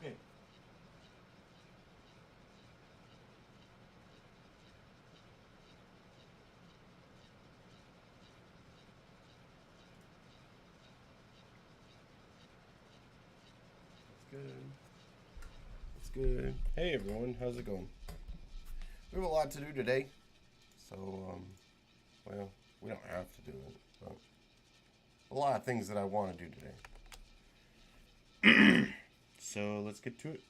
Okay. That's good. That's good. Hey everyone, how's it going? We have a lot to do today, so well, we don't have to do it, but a lot of things that I want to do today. So let's get to it.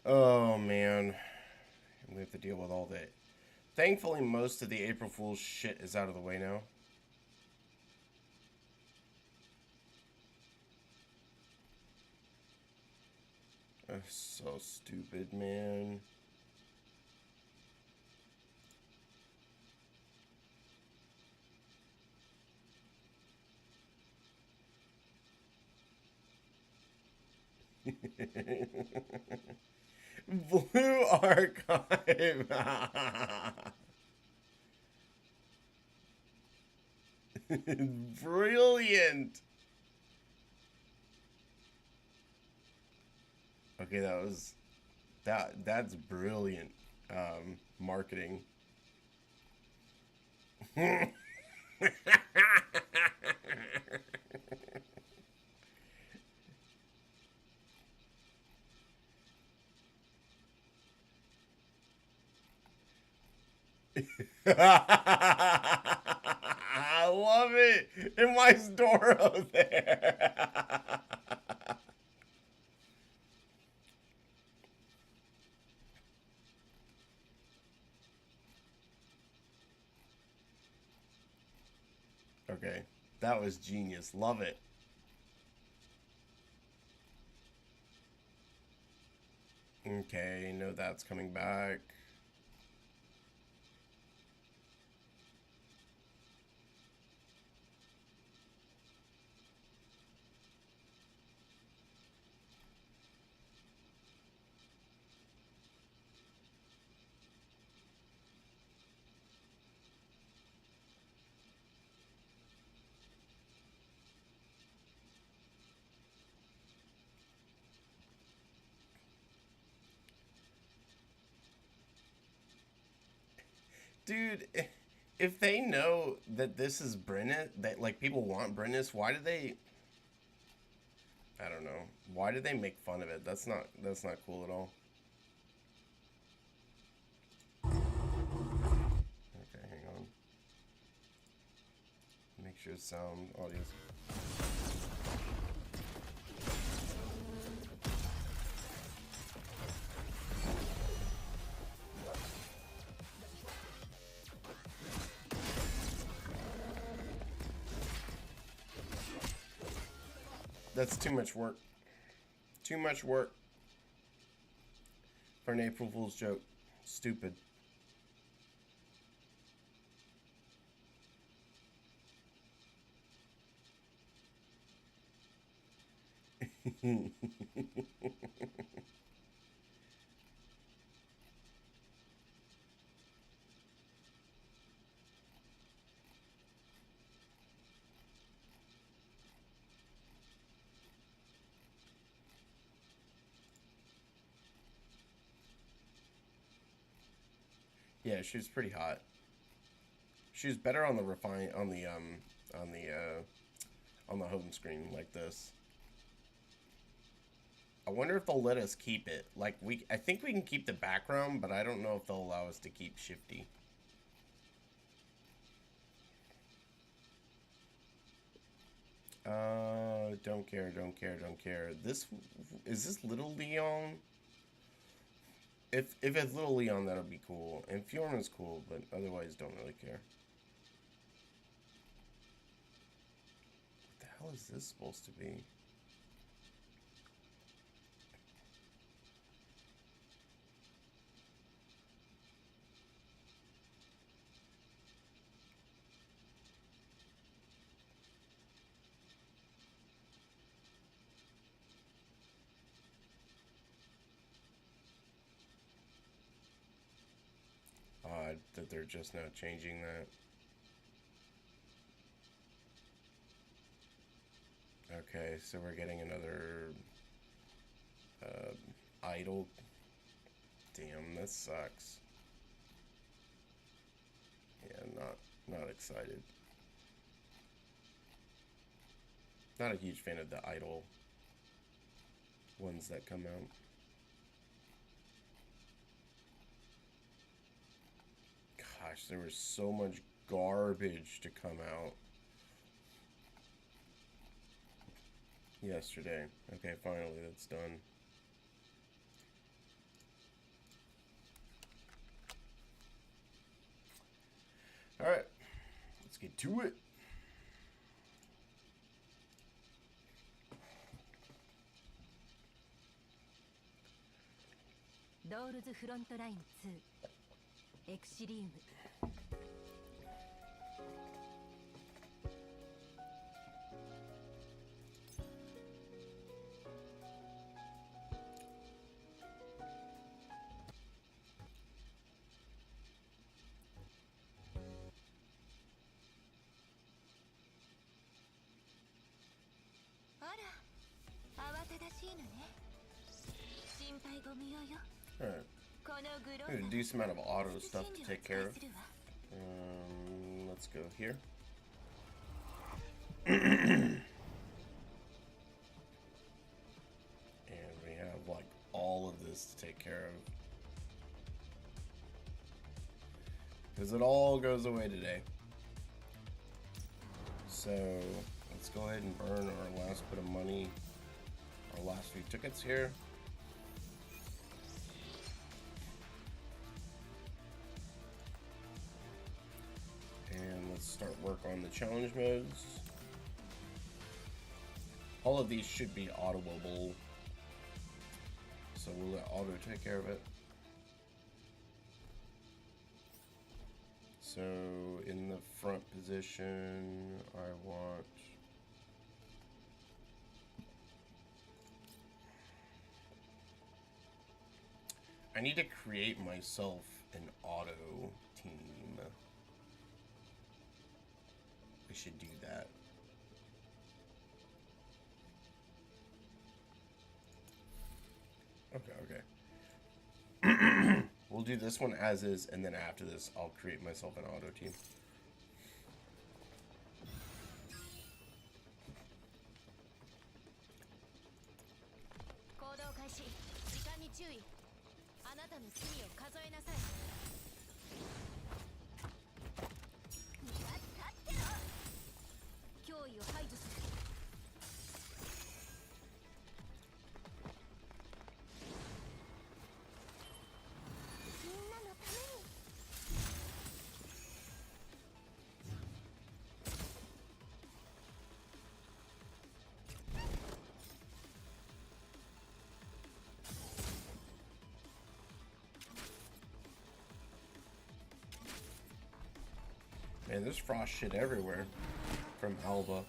Oh man, we have to deal with all that. Thankfully, most of the April Fool's shit is out of the way now. That's so stupid, man. Blue Archive. Brilliant. Okay, that's brilliant marketing. I love it. And why is Doro there? Okay, that was genius. Love it. Okay, no, that's coming back. Dude, if they know that this is Brennus, that like people want Brennus, why do they? I don't know. Why do they make fun of it? That's not cool at all. Okay, hang on. Make sure sound audio's. That's too much work. Too much work for an April Fool's joke. Stupid. Yeah, she was pretty hot. She was better on the refine on the on the home screen like this. I wonder if they'll let us keep it. Like I think we can keep the background, but I don't know if they'll allow us to keep Shifty. Don't care, don't care, don't care. This is this Little Leon. If it's Little Leon, that'll be cool. And Fiona's cool, but otherwise, don't really care. What the hell is this supposed to be? sad that they're just now changing that. Okay, so we're getting another idle. Damn, this sucks. Yeah, not excited. Not a huge fan of the idle ones that come out. Gosh, there was so much garbage to come out yesterday. Okay, finally, that's done. Alright, let's get to it. Doors Front Line 2 Exilium. Alright. There's a decent amount of auto stuff to take care of. Let's go here. And we have like all of this to take care of. Because it all goes away today. So let's go ahead and burn our last bit of money. Our last few tickets here. And let's start work on the challenge modes. All of these should be autoable, so we'll let auto take care of it. So in the front position, I want I need to create myself an auto team. We should do that. Okay. We'll do this one as is, and then after this, I'll create myself an auto team. Man, there's frost shit everywhere from Alba.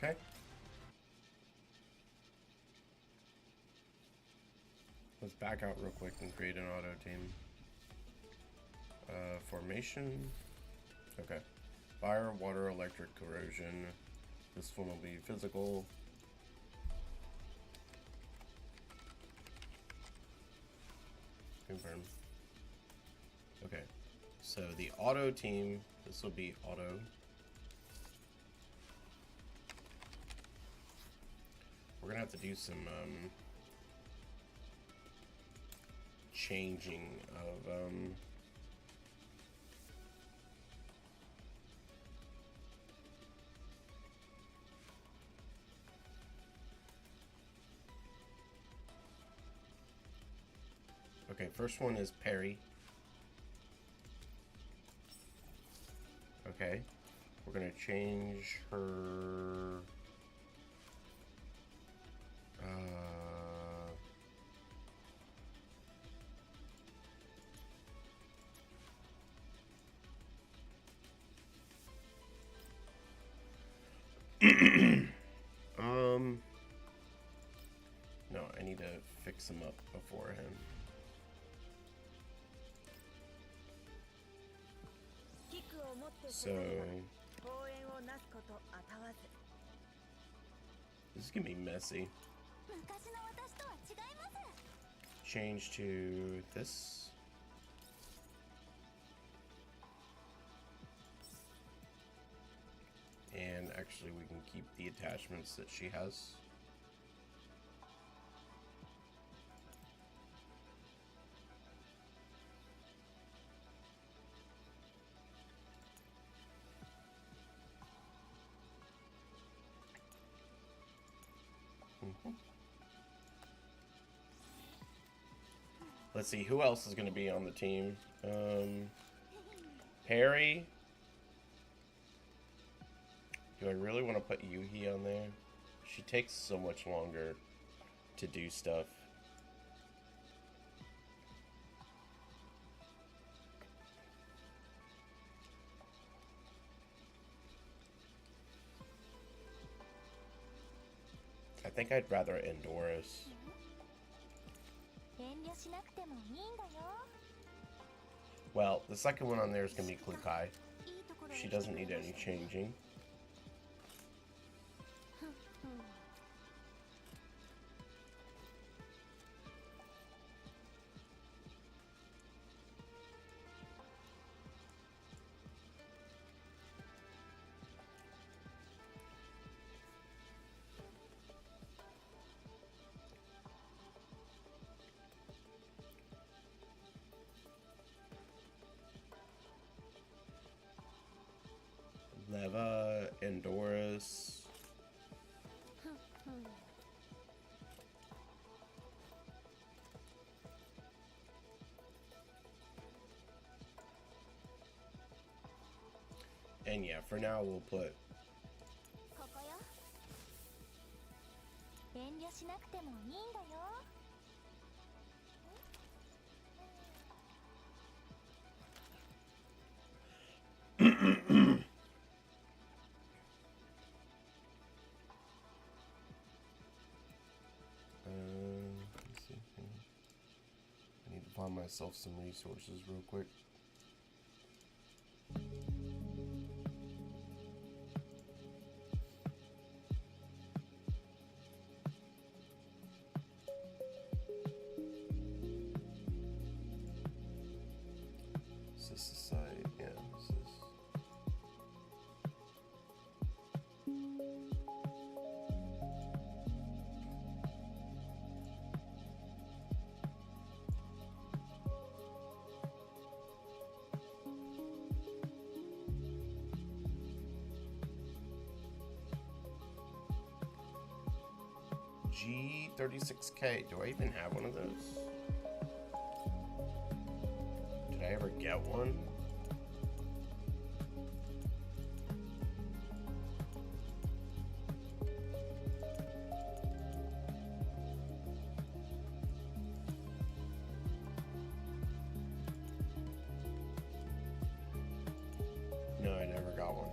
Okay. Let's back out real quick and create an auto team. Formation. Okay. Fire, water, electric, corrosion. This one will be physical. Confirm. Okay. So the auto team, this will be auto. We're gonna have to do some changing of okay, first one is Perry. Okay. We're gonna change her no, I need to fix him up beforehand. So this is gonna be messy. Change to this. And actually we can keep the attachments that she has. Let's see, who else is going to be on the team? Harry. Do I really want to put Yuhi on there? She takes so much longer to do stuff. I think I'd rather Endoris. Well, the second one on there is going to be Klukai. She doesn't need any changing. Leva, Endoris. And yeah, for now we'll put let's see. I need to find myself some resources real quick. Is this the site? Yeah, this is. G36K. Do I even have one of those? Did I ever get one? No, I never got one.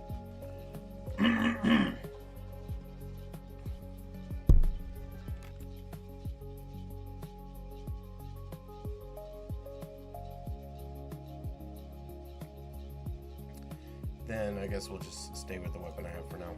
I guess we'll just stay with the weapon I have for now.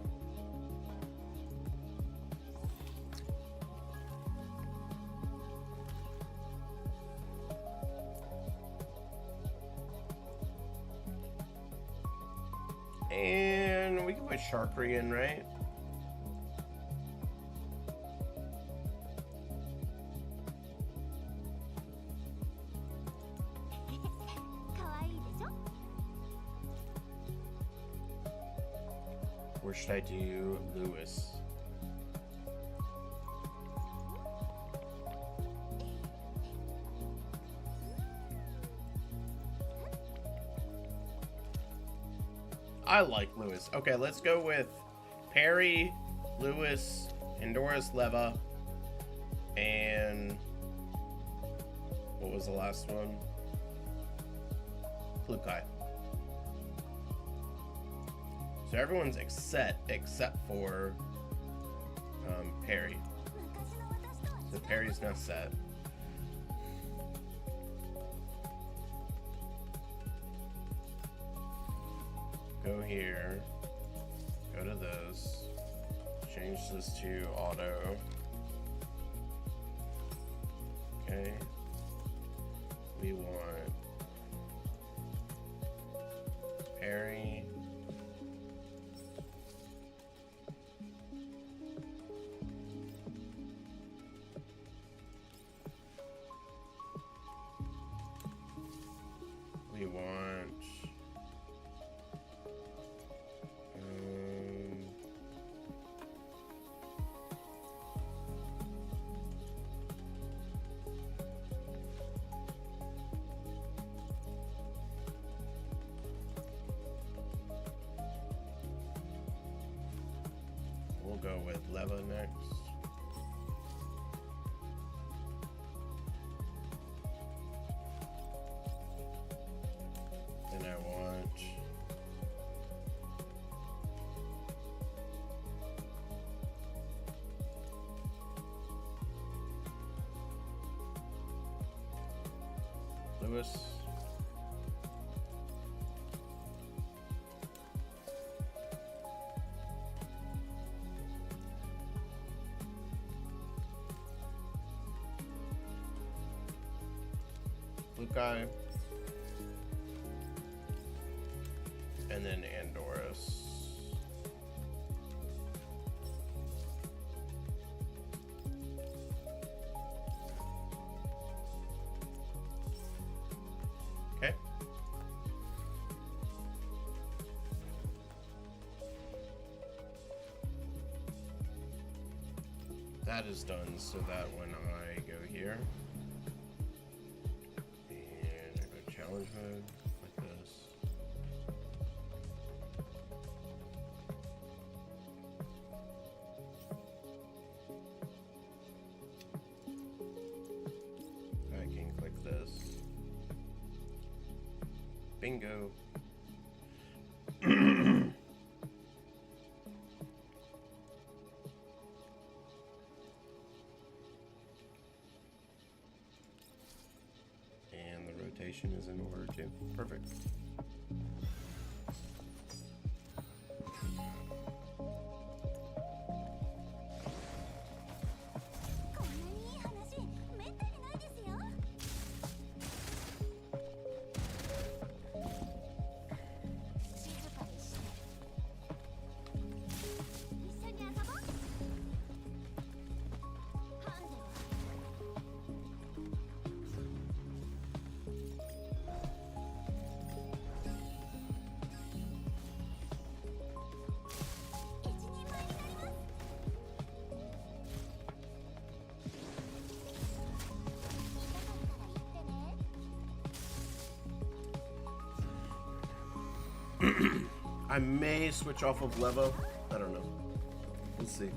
And we can put Sharkery in, right? Or should I do Lewis? I like Lewis. Okay, let's go with Perry, Lewis, Endoris Leva, and what was the last one? Flukai. So everyone's set except for Perry. So Perry's now set. Go here. Go to this. Change this to auto. Okay. We want Perry. We want we'll go with Leva next. And I want Lewis. Flukai. And then Endoris. Okay. That is done, so that when I go here and I go challenge mode like this. I can click this. Bingo. And the rotation is in order too. Perfect. I may switch off of Levo. I don't know. We'll see.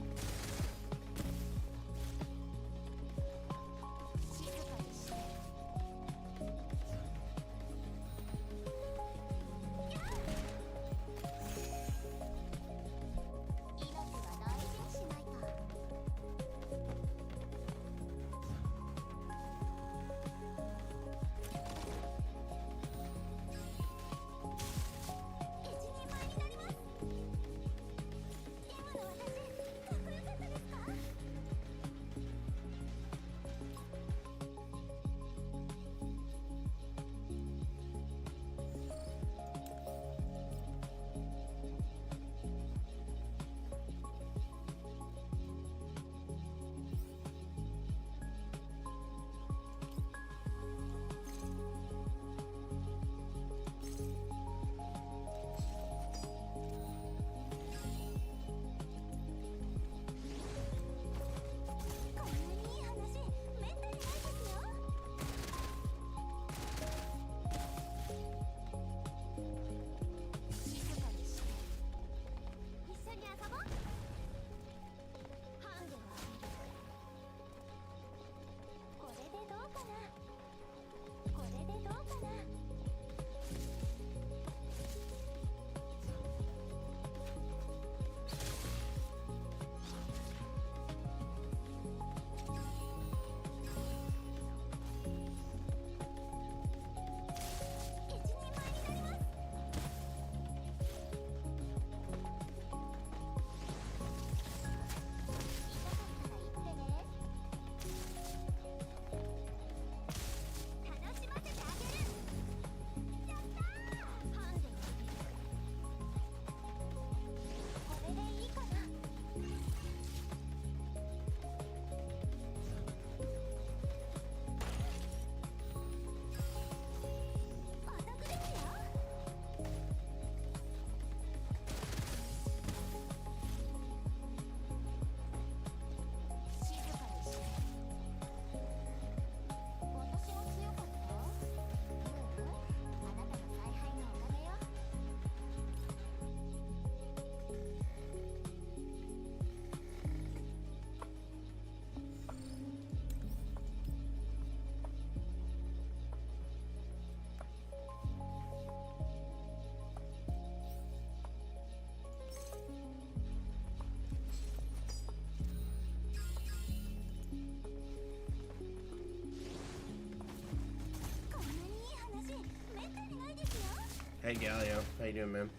Hey Galio, how you doing, man?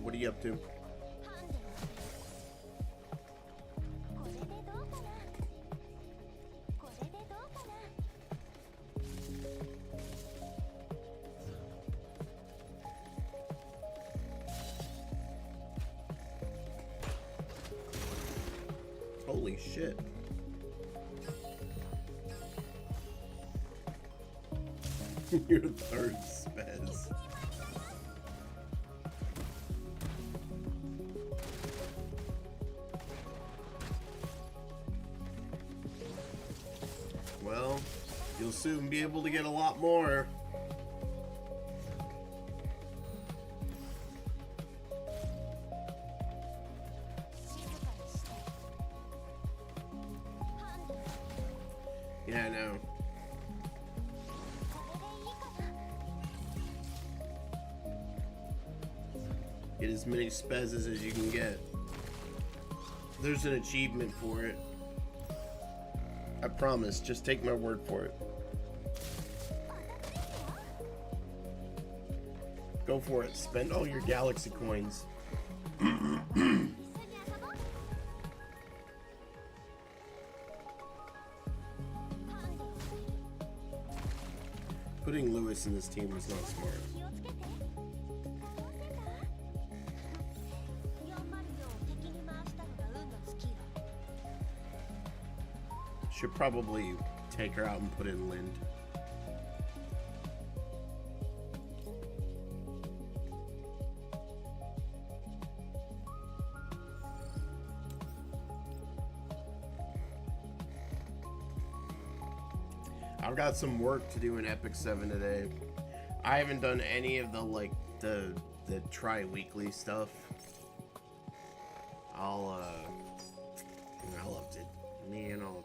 What are you up to? Holy shit. Your third spez. Well, you'll soon be able to get a lot more. Yeah, I know. Get as many spezzes as you can get. There's an achievement for it. I promise, just take my word for it. Go for it. Spend all your galaxy coins. Putting Lewis in this team was not smart. Should probably take her out and put in Lind. I've got some work to do in Epic 7 today. I haven't done any of the the tri-weekly stuff. I'll have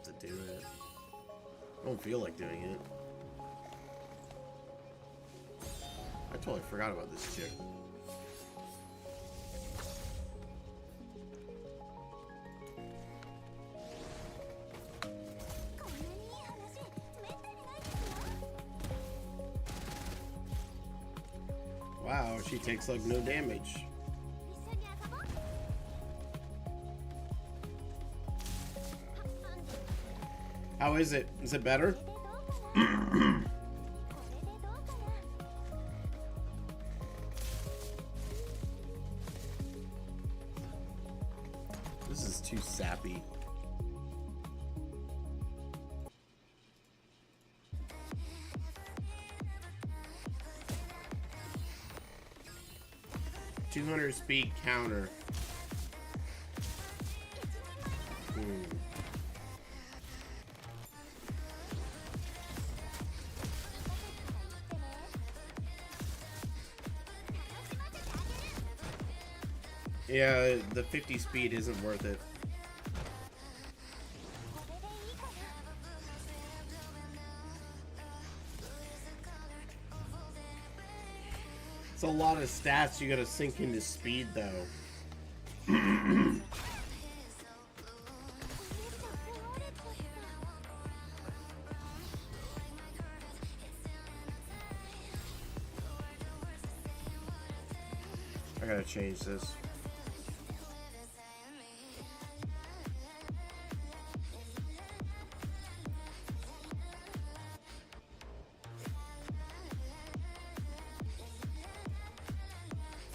to do it. I don't feel like doing it. I totally forgot about this chick. Wow, she takes like no damage. How is it? Is it better? This is too sappy. .200 speed counter. Yeah, the 50 speed isn't worth it. It's a lot of stats you gotta sink into speed though. I gotta change this.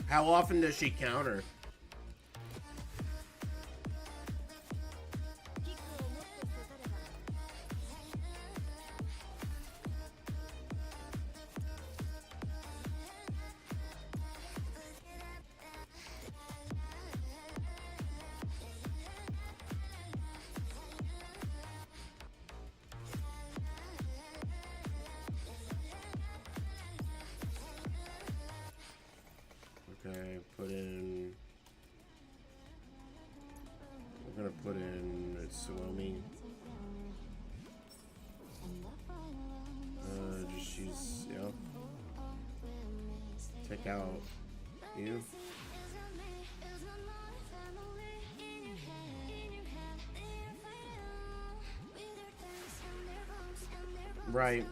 How often does she counter? Okay, put in. We're gonna put in Suomi. Just use, yeah. Take out you. Right.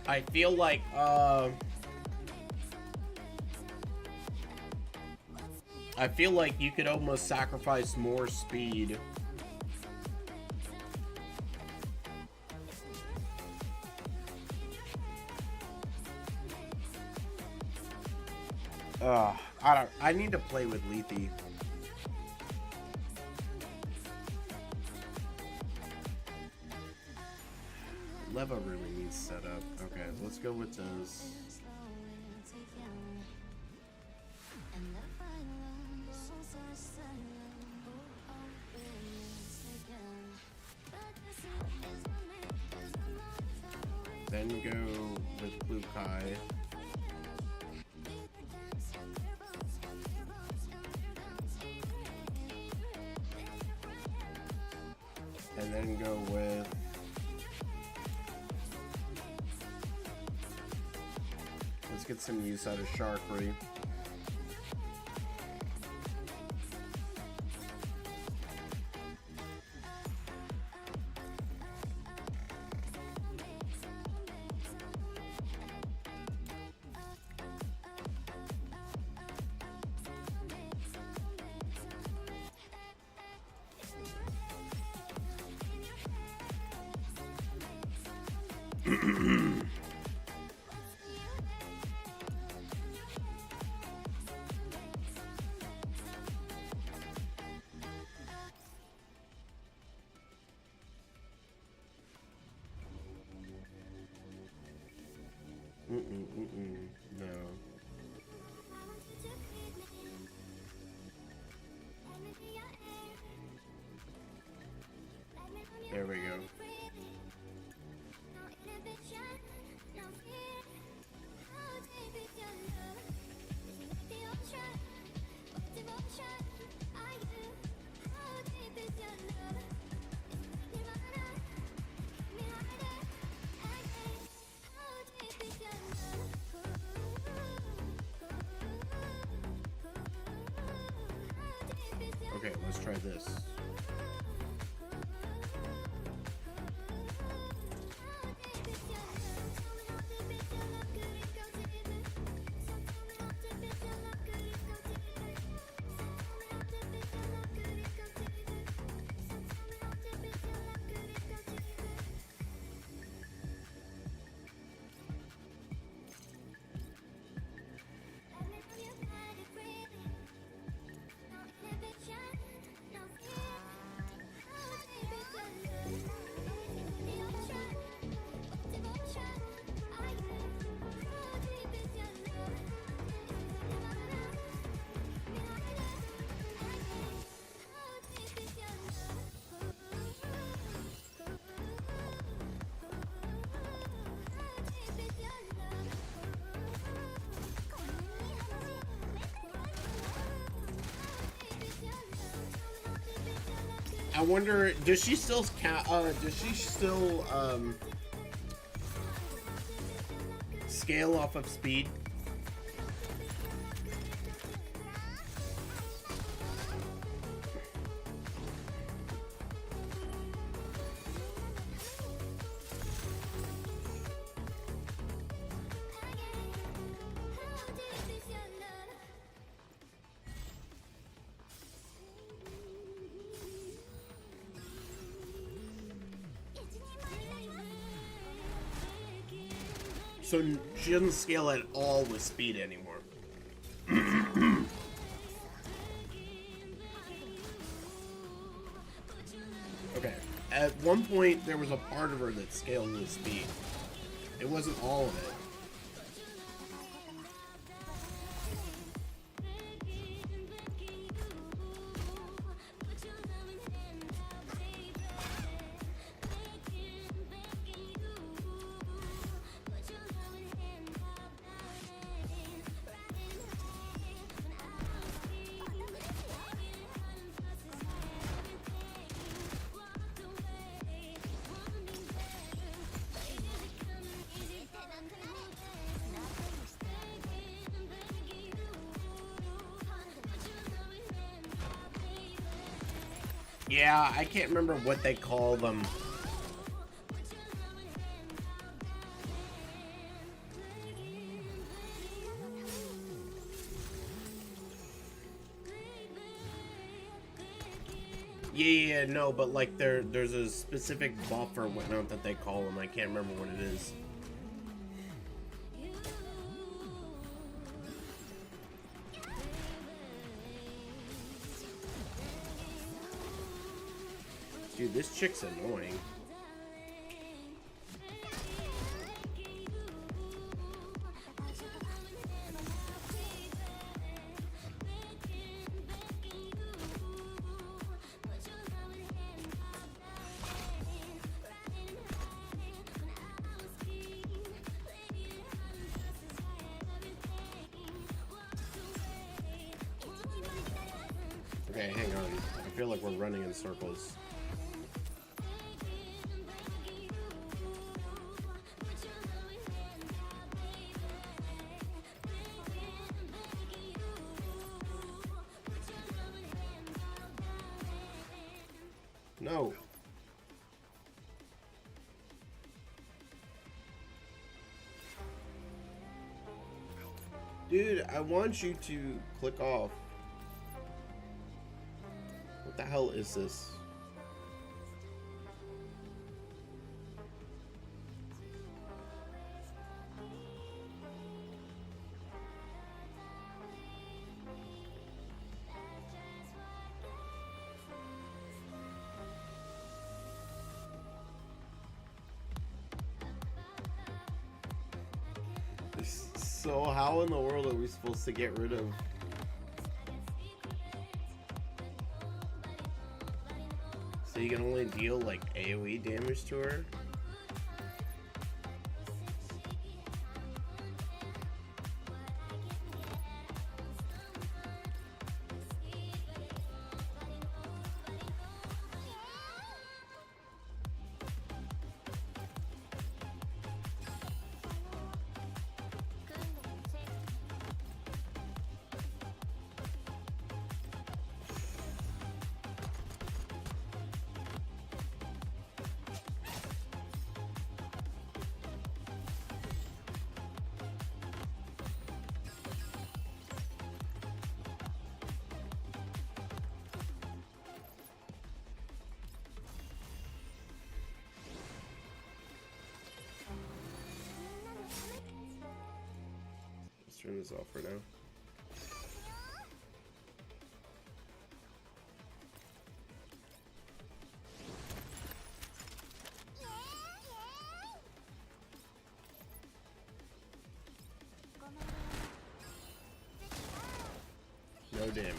I feel like, you could almost sacrifice more speed. I need to play with Lethe. Leva really needs set up. Okay, let's go with those. Then go with Blue Kai. And then go with let's get some use out of Sharkry. No. There we go. Okay, let's try this. I wonder, does she still scale off of speed? So she doesn't scale at all with speed anymore. Okay. At one point, there was a part of her that scaled with speed. It wasn't all of it. Yeah, I can't remember what they call them. Yeah, no, but like there's a specific buff or whatnot that they call them. I can't remember what it is. Dude, this chick's annoying. Okay, hang on. I feel like we're running in circles. No. Dude, I want you to click off. What the hell is this? So how in the world are we supposed to get rid of? So you can only deal like AoE damage to her? Turn this off for now. No damage.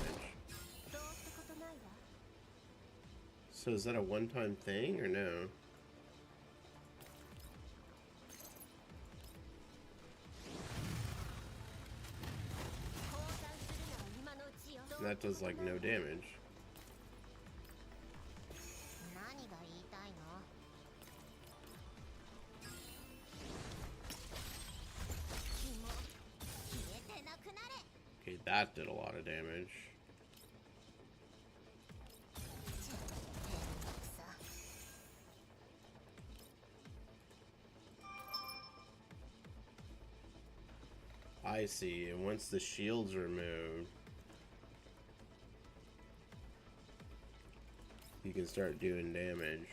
So is that a one-time thing or no? That does like no damage. Okay, that did a lot of damage. I see, and once the shield's removed, you can start doing damage.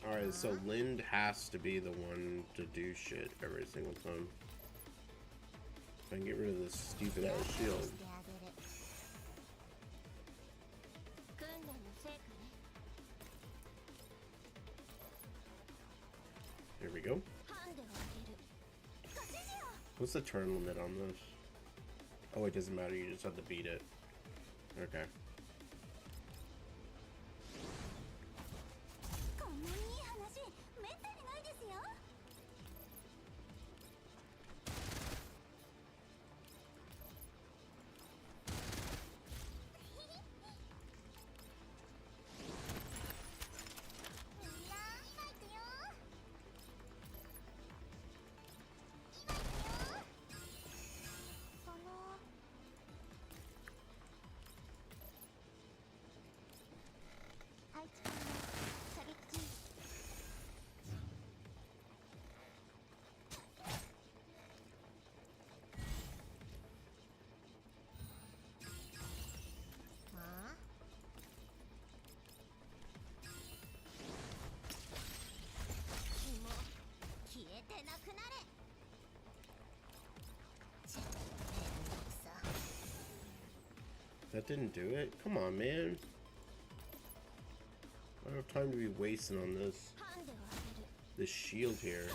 Alright, so Lind has to be the one to do shit every single time. If I can get rid of this stupid ass shield. Here we go. What's the turn limit on this? Oh, it doesn't matter, you just have to beat it. Okay. That didn't do it? Come on, man. I don't have time to be wasting on this shield here.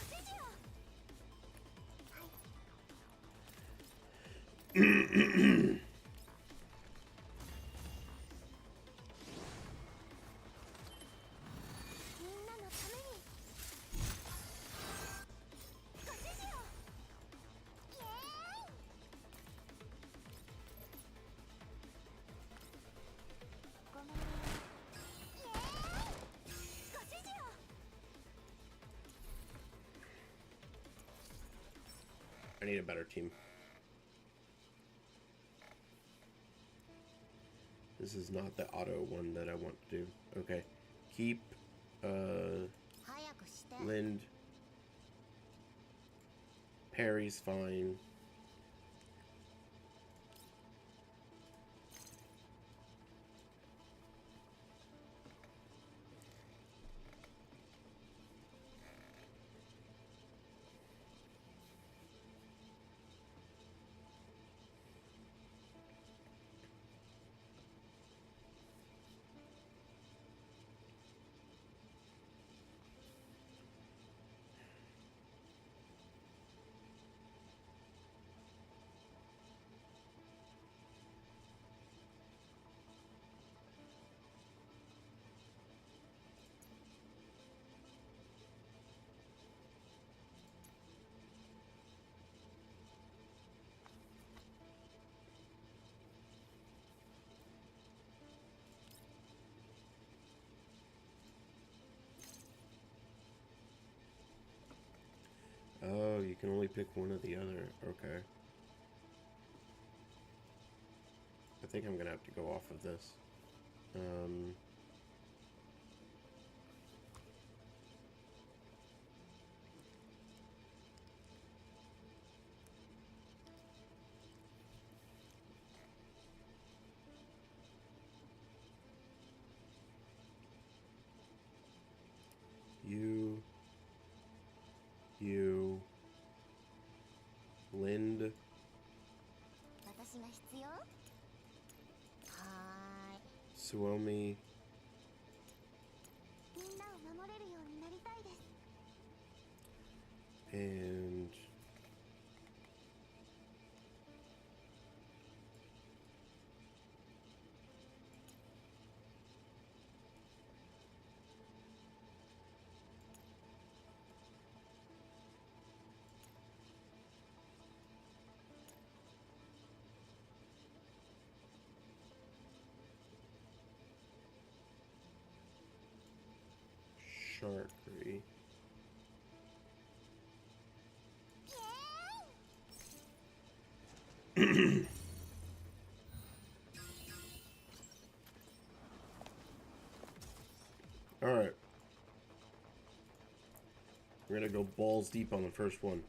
I need a better team. This is not the auto one that I want to do. Okay. Keep Lind. Parry's fine. Oh, you can only pick one or the other. Okay. I think I'm gonna have to go off of this. You, Lind, Suomi, and Sharkery. Alright. We're gonna go balls deep on the first one.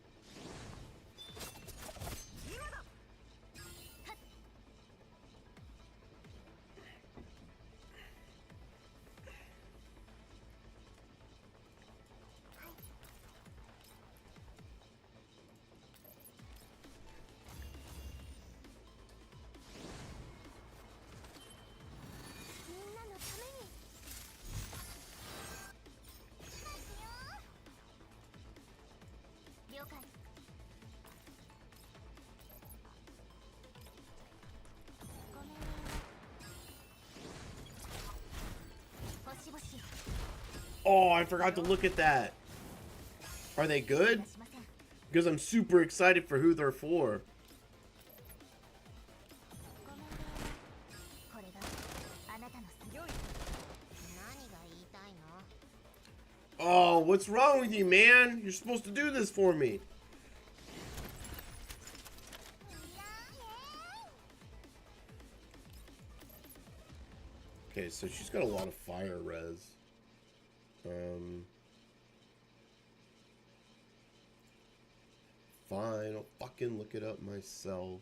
Oh, I forgot to look at that. Are they good? Because I'm super excited for who they're for. Oh, what's wrong with you, man? You're supposed to do this for me. Okay, so she's got a lot of fire res. Fine, I'll fucking look it up myself.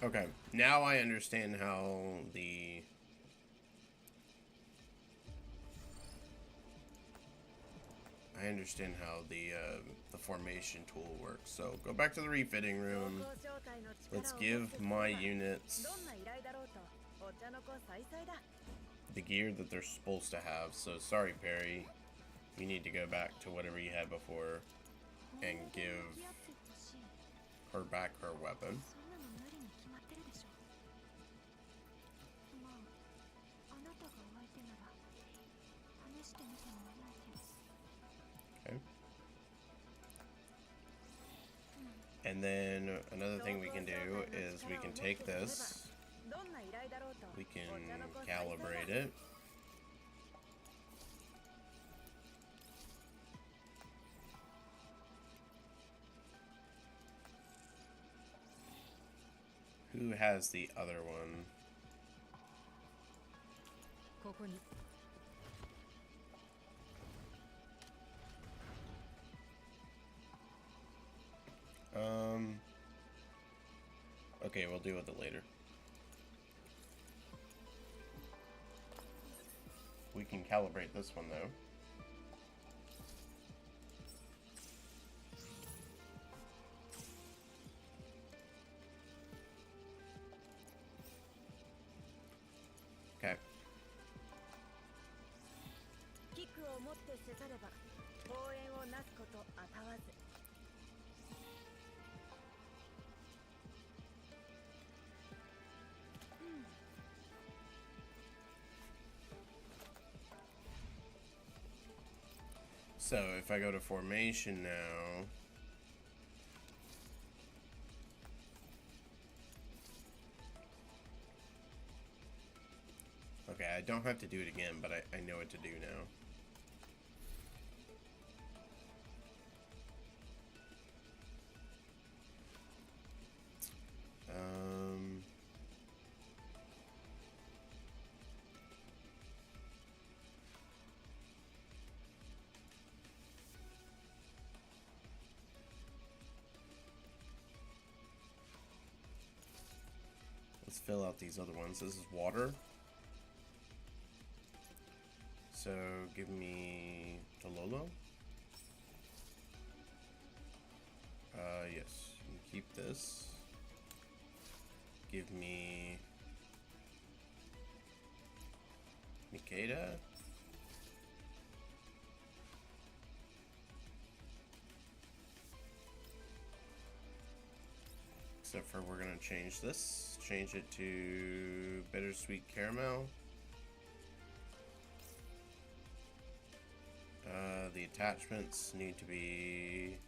Okay, now I understand how the formation tool works. So go back to the refitting room. Let's give my units the gear that they're supposed to have. So sorry, Perry, you need to go back to whatever you had before and give her back her weapon. Okay. And then another thing we can do is we can take this, we can calibrate it. Who has the other one? Okay, we'll deal with it later. We can calibrate this one though. Okay. So if I go to formation now, okay, I don't have to do it again, but I know what to do now. Let's fill out these other ones. This is water. So give me Tololo. Yes, you can keep this. Give me Nikeda. Except for we're gonna change this. Change it to bittersweet caramel. The attachments need to be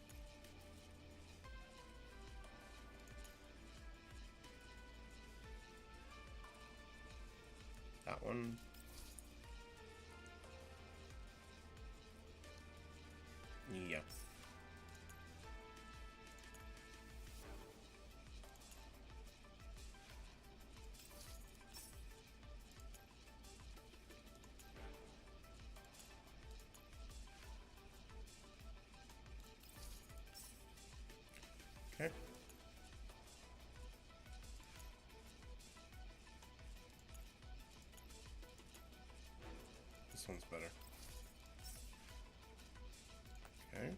that one. Yeah. Okay. This one's better. Okay.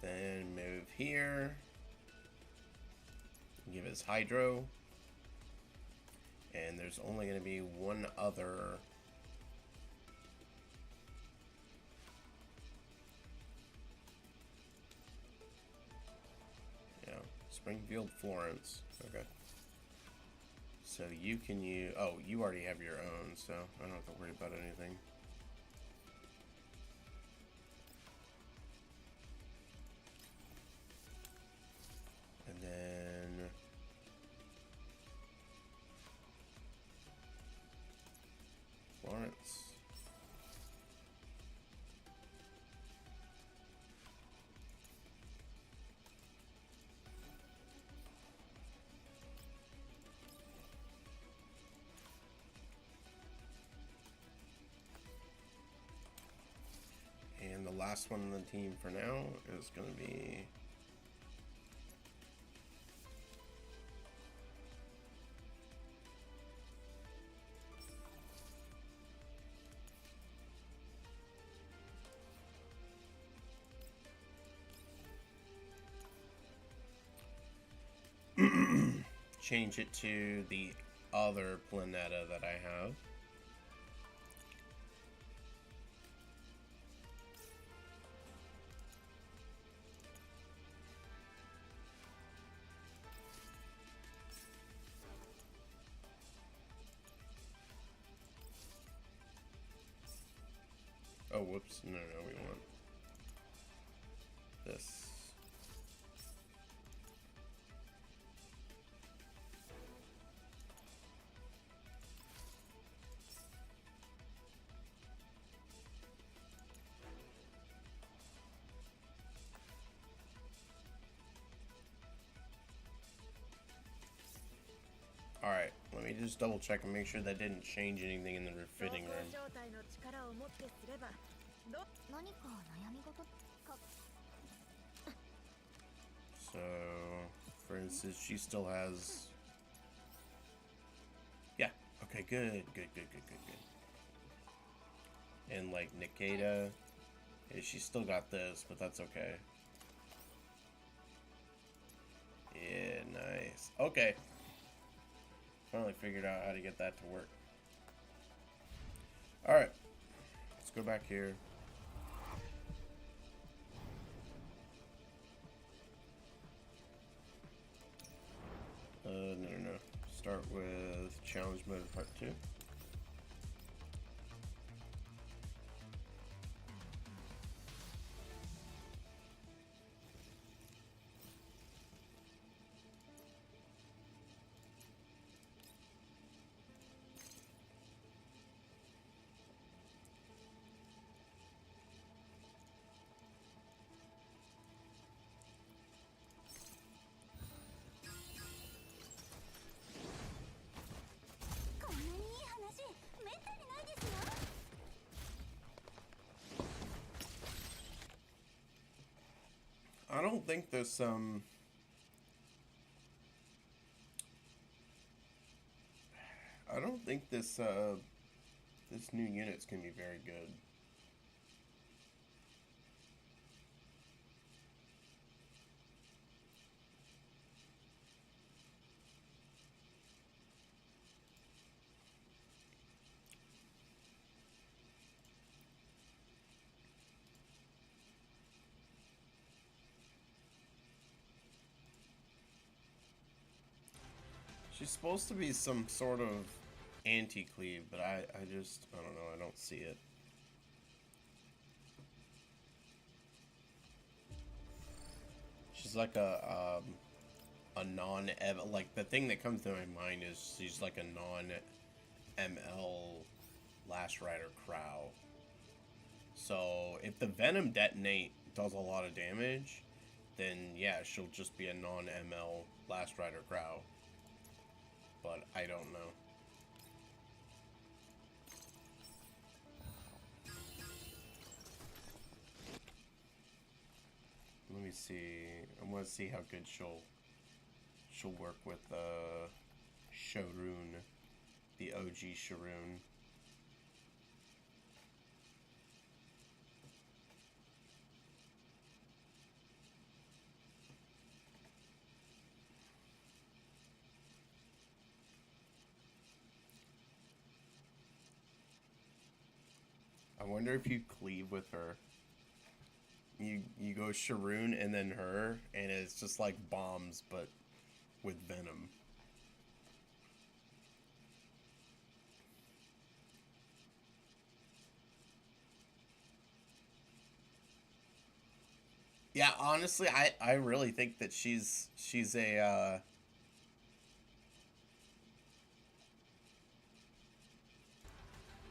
Then move here. Give us hydro. And there's only going to be one other. Yeah, Springfield, Florence. Okay. So you can use. Oh, you already have your own, so I don't have to worry about anything. And then Florence. last one on the team for now is going to be... change it to the other Planeta that I have. Oh, whoops. No, we want this. Alright, let me just double check and make sure that didn't change anything in the refitting room. So, for instance, she still has... Yeah, okay, good. And like Nikita, yeah, she's still got this, but that's okay. Yeah, nice. Okay. Finally figured out how to get that to work. Alright. Let's go back here. No. Start with challenge mode part 2. I don't think this, I don't think this, this new unit's gonna be very good. She's supposed to be some sort of anti-cleave, but I don't know, I don't see it. She's like a non-ev, like the thing that comes to my mind is she's like a non-ML Last Rider Crow. So if the Venom Detonate does a lot of damage, then yeah, she'll just be a non-ML Last Rider Crow. But I don't know. Let me see. I want to see how good she'll work with Sharoon, the OG Sharoon. I wonder if you cleave with her. You go Sharoon and then her, and it's just like bombs, but with Venom. Yeah, honestly, I really think that she's a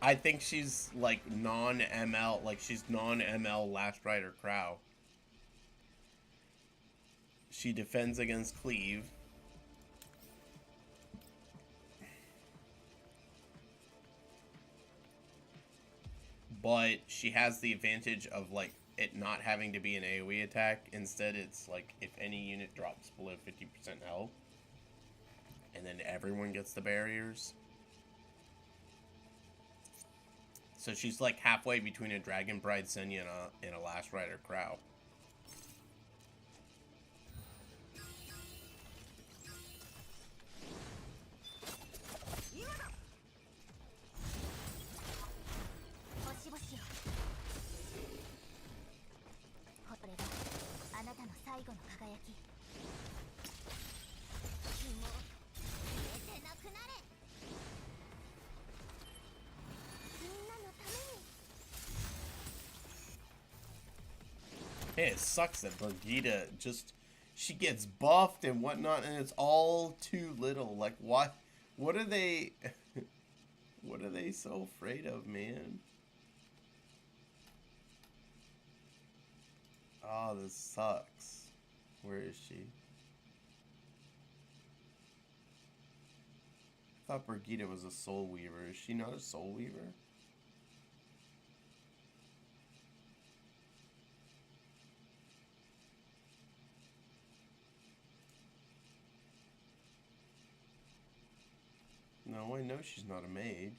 I think she's like non-ML, like she's non-ML Last Rider Crow. She defends against cleave. But she has the advantage of like it not having to be an AoE attack. Instead, it's like if any unit drops below 50% health, and then everyone gets the barriers. So she's like halfway between a Dragon Bride Senya and a Last Rider Crow. Hey, it sucks that Brigitte just, she gets buffed and whatnot, and it's all too little. Like, what are they, what are they so afraid of, man? Oh, this sucks. Where is she? I thought Brigitte was a Soul Weaver. Is she not a Soul Weaver? No, I know she's not a mage.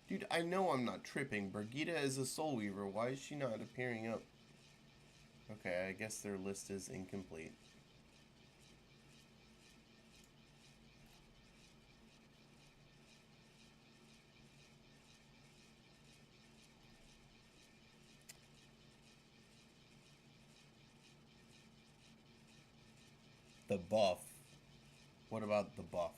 Dude, I know I'm not tripping. Brigitte is a Soul Weaver. Why is she not appearing up? Okay, I guess their list is incomplete. The buff. What about the buff?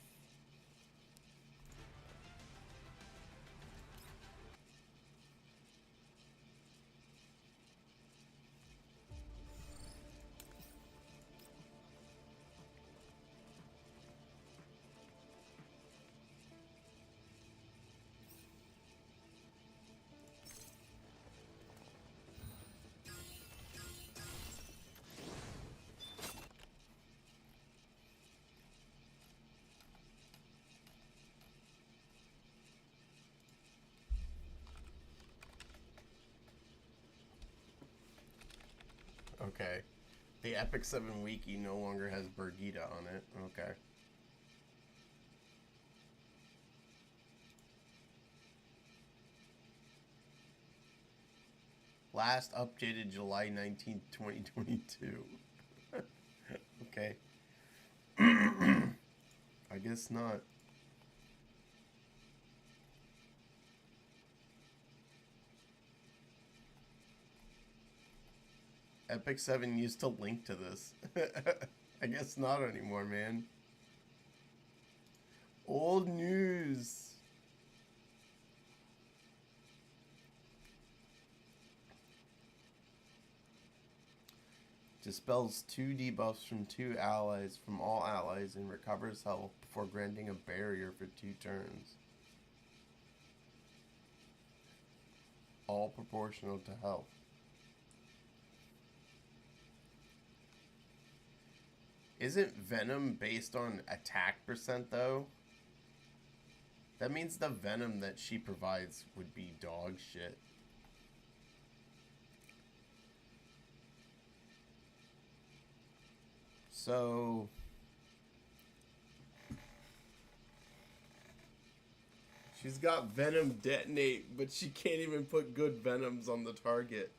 Okay. The Epic 7 Wiki no longer has Brigitte on it. Okay. Last updated July 19th, 2022. Okay. I guess not. Epic 7 used to link to this. I guess not anymore, man. Old news. Dispels 2 debuffs from 2 allies, from all allies, and recovers health before granting a barrier for 2 turns. All proportional to health. Isn't Venom based on attack percent, though? That means the Venom that she provides would be dog shit. So... she's got Venom detonate, but she can't even put good Venoms on the target.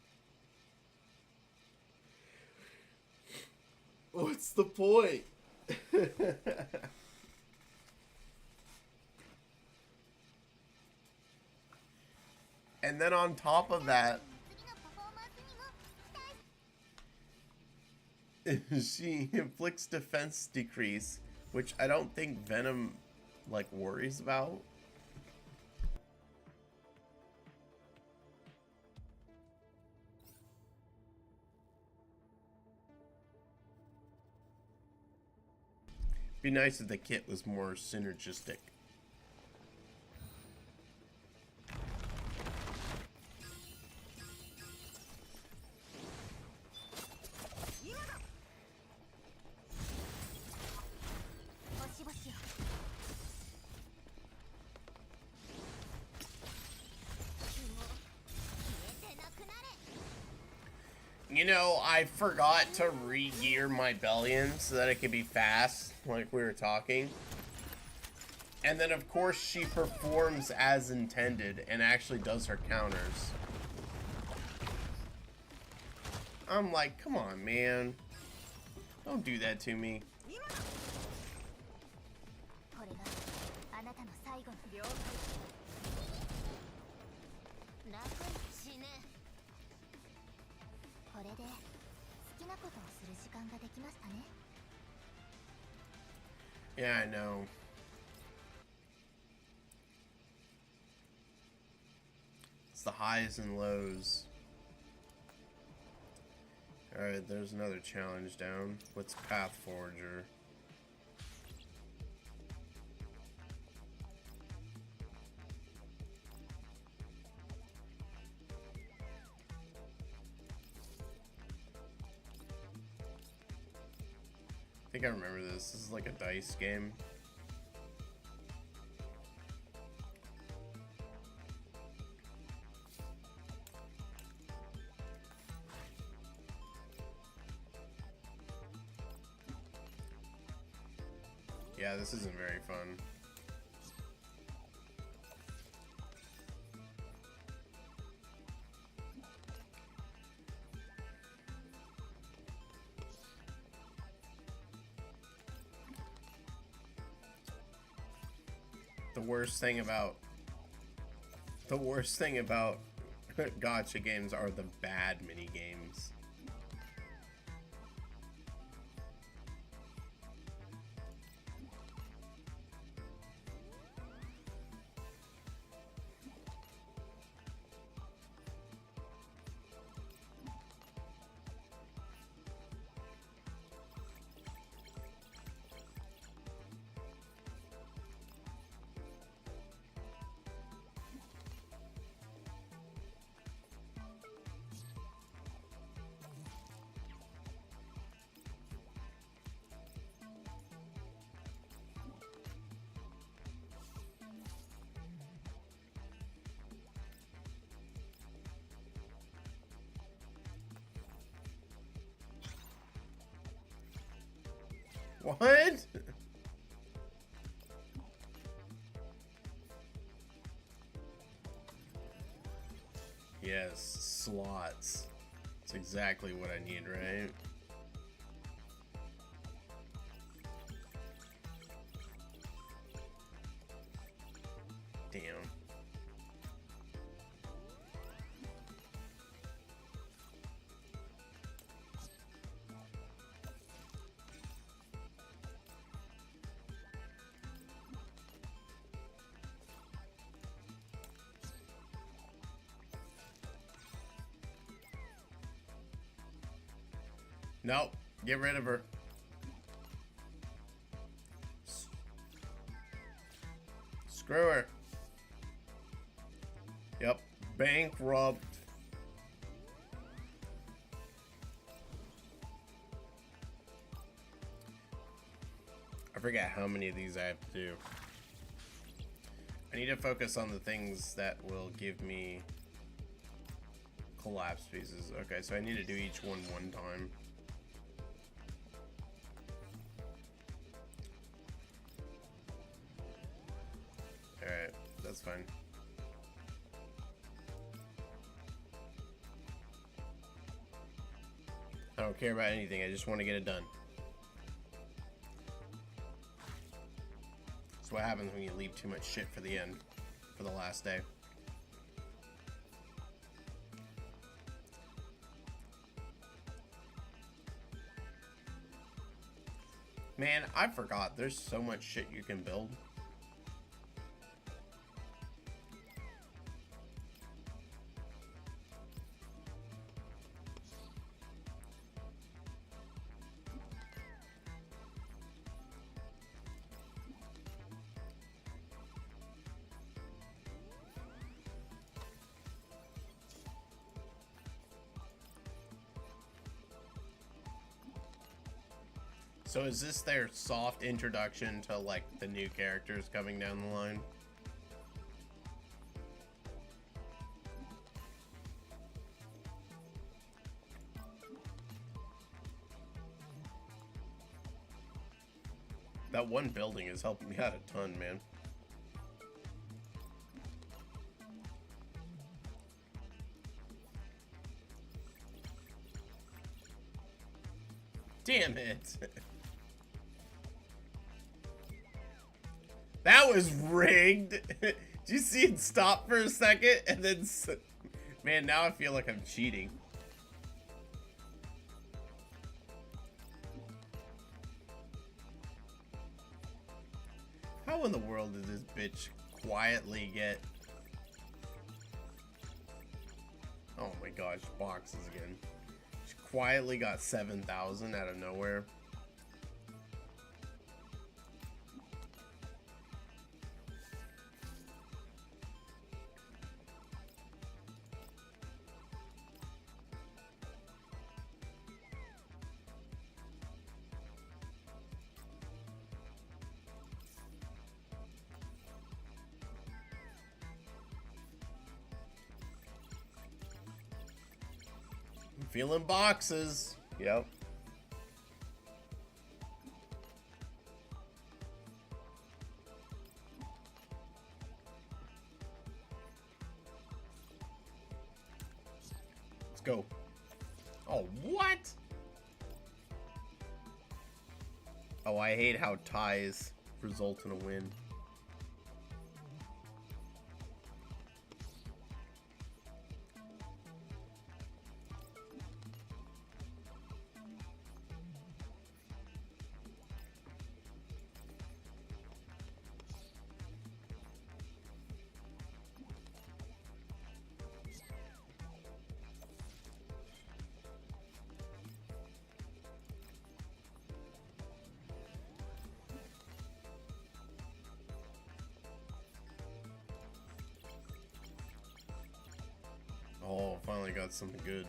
What's the point? And then on top of that, she inflicts defense decrease, which I don't think Venom, like, worries about. Be nice if the kit was more synergistic. You know, I forgot to re-gear my Bellion so that it could be fast, like we were talking. And then, of course, she performs as intended and actually does her counters. I'm like, come on, man. Don't do that to me. Yeah, I know. It's the highs and lows. Alright, there's another challenge down. What's Path Forger? I think I remember this. This is like a dice game. Yeah, this isn't very fun. The worst thing about gacha games are the bad mini games. What? Yes, slots. That's exactly what I need, right? Damn. Nope. Get rid of her. Screw her. Yep. Bankrupt. I forget how many of these I have to do. I need to focus on the things that will give me collapse pieces. Okay, so I need to do each one time. Alright, that's fine. I don't care about anything, I just want to get it done. That's what happens when you leave too much shit for the end, for the last day. Man, I forgot, there's so much shit you can build. So is this their soft introduction to, like, the new characters coming down the line? That one building is helping me out a ton, man. Damn it. That was rigged. Did you see it stop for a second and then... Man, now I feel like I'm cheating. How in the world did this bitch quietly get... Oh my gosh, boxes again. She quietly got 7,000 out of nowhere. Feeling boxes. Yep. Let's go. Oh, what? Oh, I hate how ties result in a win. Oh, finally got something good.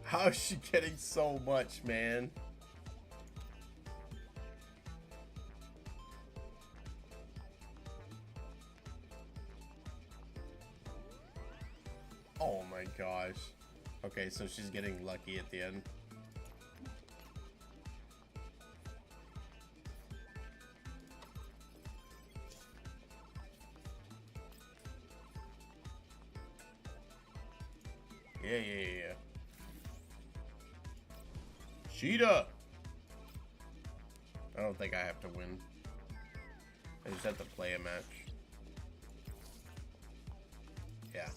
How is she getting so much, man? Oh my gosh. Okay, so she's getting lucky at the end. Yeah. Cheetah! I don't think I have to win. I just have to play a match. Yeah.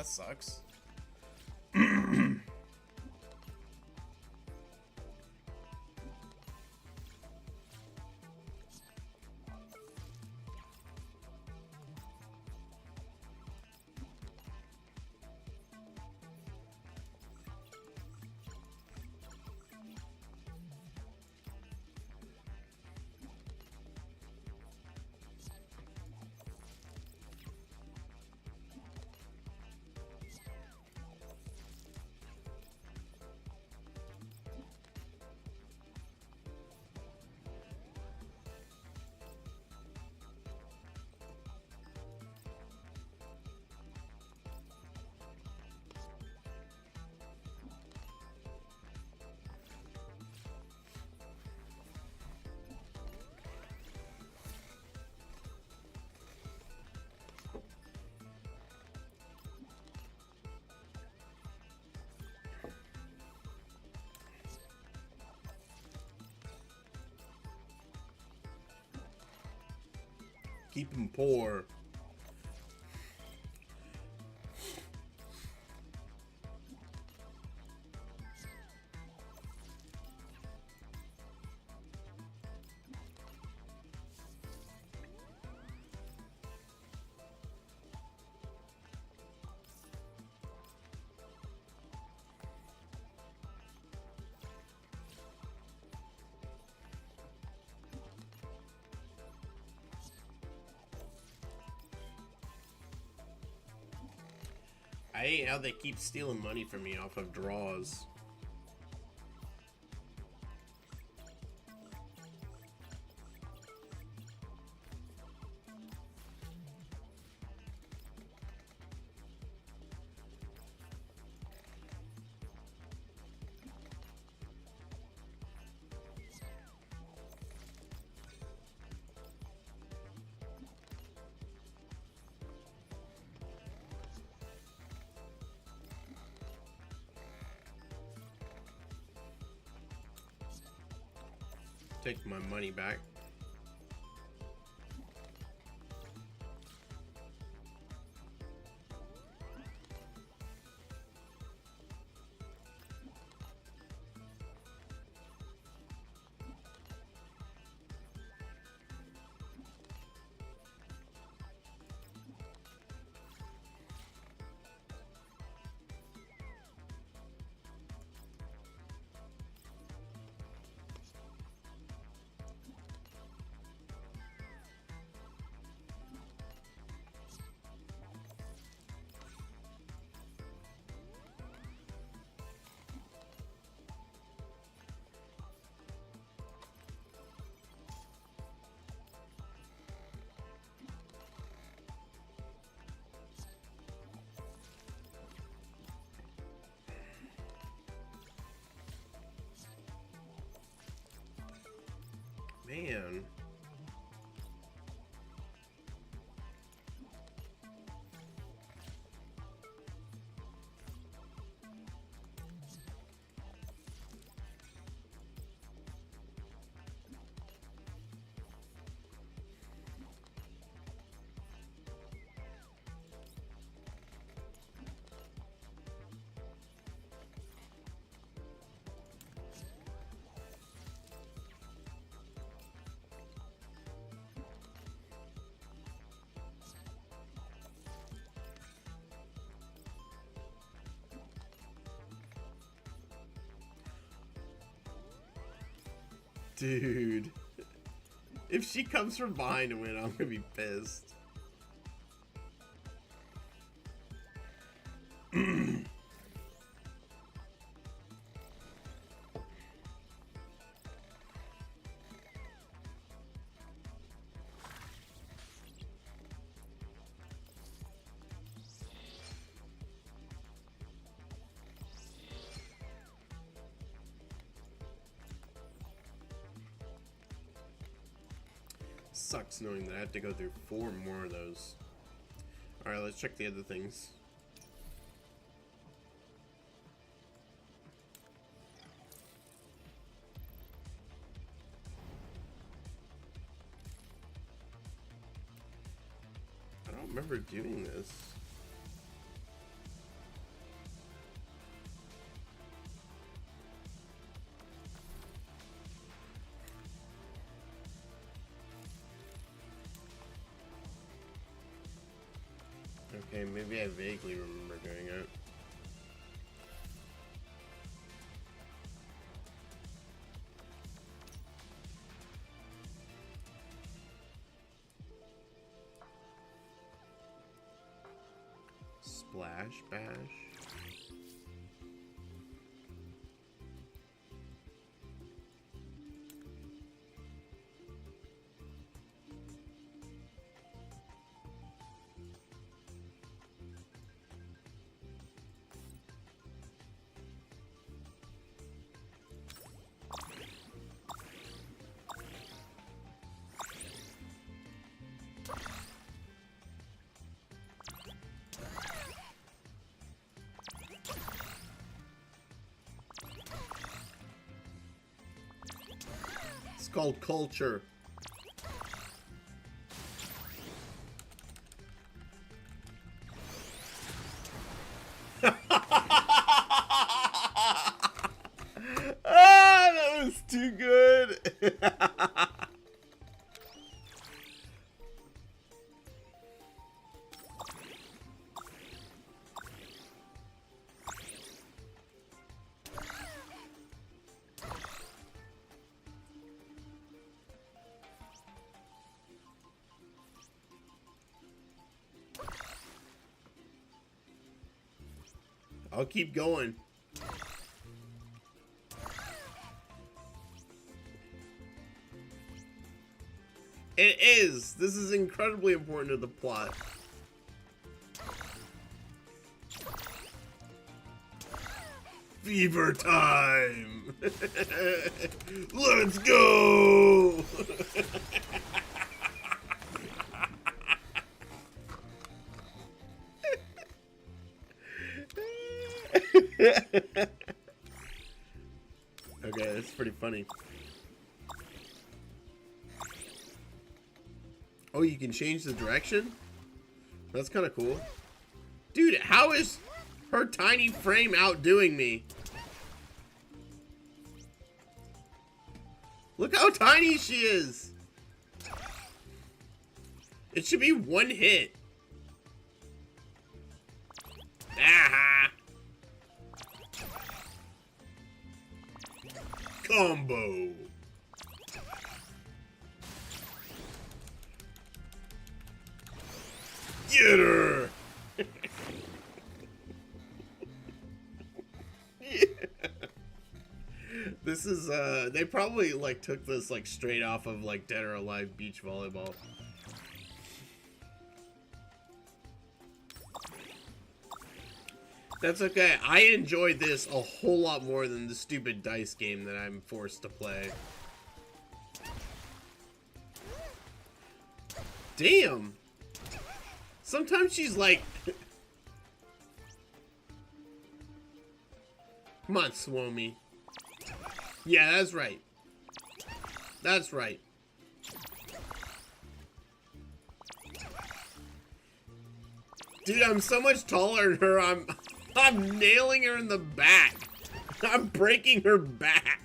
That sucks. Keep him poor. I hate how they keep stealing money from me off of draws. Take my money back. Man. Dude. If she comes from behind to win, I'm gonna be pissed. Sucks knowing that I have to go through 4 more of those. Alright, let's check the other things. I don't remember doing this. Okay, maybe I vaguely remember doing it. Splash Bash? It's called culture. Ah, that was too good. I'll keep going. It is. This is incredibly important to the plot. Fever time. Let's go. Okay, that's pretty funny. Oh, you can change the direction? That's kind of cool. Dude, how is her tiny frame outdoing me? Look how tiny she is. It should be one hit. Aha! Combo. Get her. Yeah. This is they probably like took this like straight off of like Dead or Alive beach volleyball. That's okay. I enjoyed this a whole lot more than the stupid dice game that I'm forced to play. Damn. Sometimes she's like... Come on, Swomy. Yeah, that's right. That's right. Dude, I'm so much taller than her. I'm nailing her in the back. I'm breaking her back.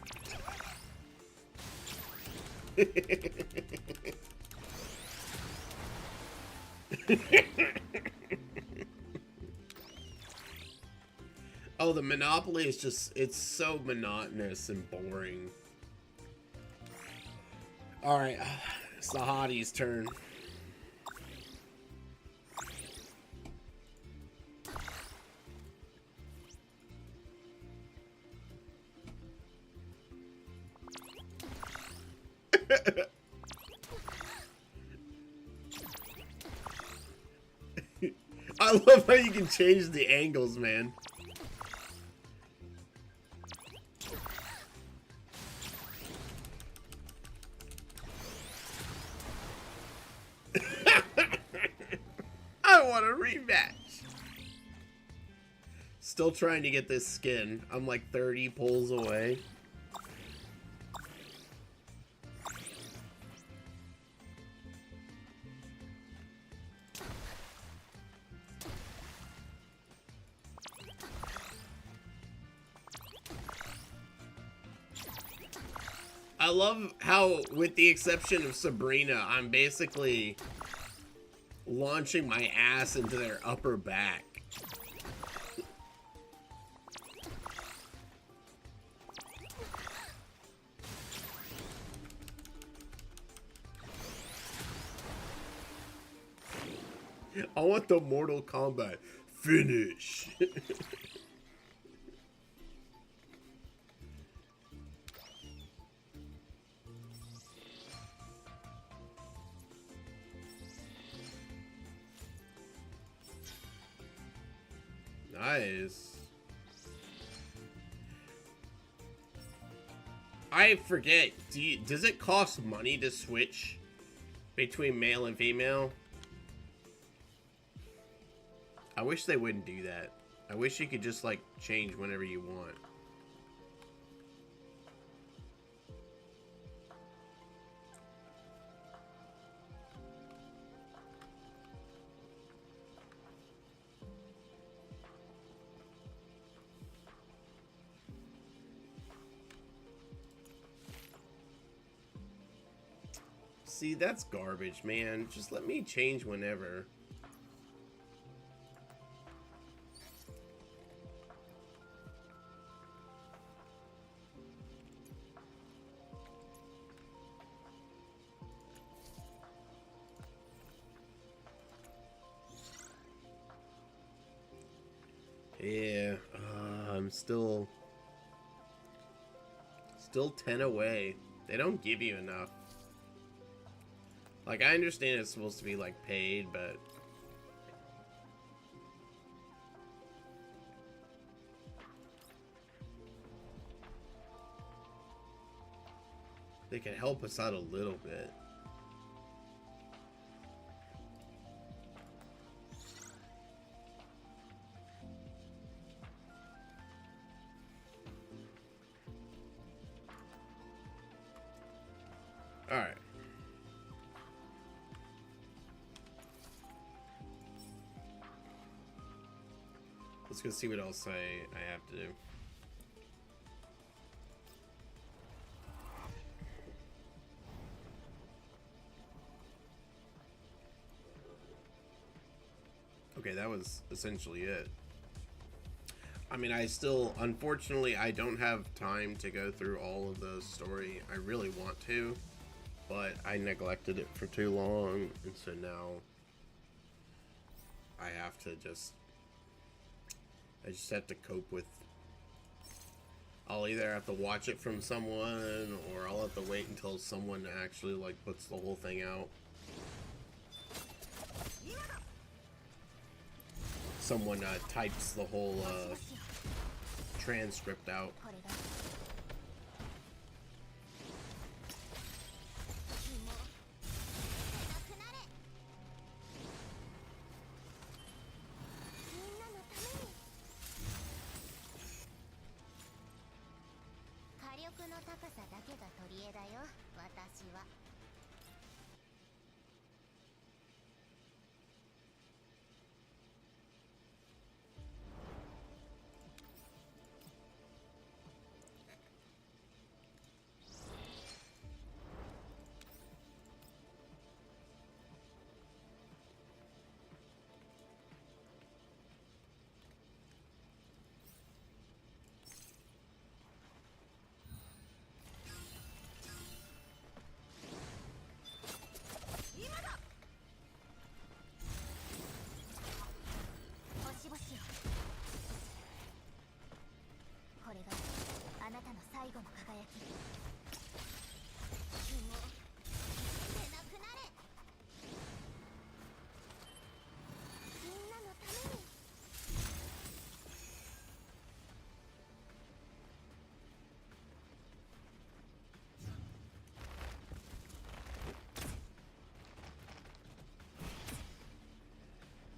Oh, the Monopoly is just, it's so monotonous and boring. Alright, it's the hottie's turn. I love how you can change the angles, man. I want a rematch. Still trying to get this skin. I'm like 30 pulls away. I love how, with the exception of Sabrina, I'm basically launching my ass into their upper back. I want the Mortal Kombat finish. Nice. I forget. Does it cost money to switch between male and female? I wish they wouldn't do that. I wish you could just, like, change whenever you want. See, that's garbage, man. Just let me change whenever. Yeah, I'm still 10 away. They don't give you enough. Like, I understand it's supposed to be, like, paid, but... they can help us out a little bit. Alright. Let's go see what else I have to do. Okay, that was essentially it. I mean, unfortunately, I don't have time to go through all of the story. I really want to, but I neglected it for too long, and so now I have to I just have to cope with. I'll either have to watch it from someone, or I'll have to wait until someone actually, like, puts the whole thing out. Someone types the whole transcript out.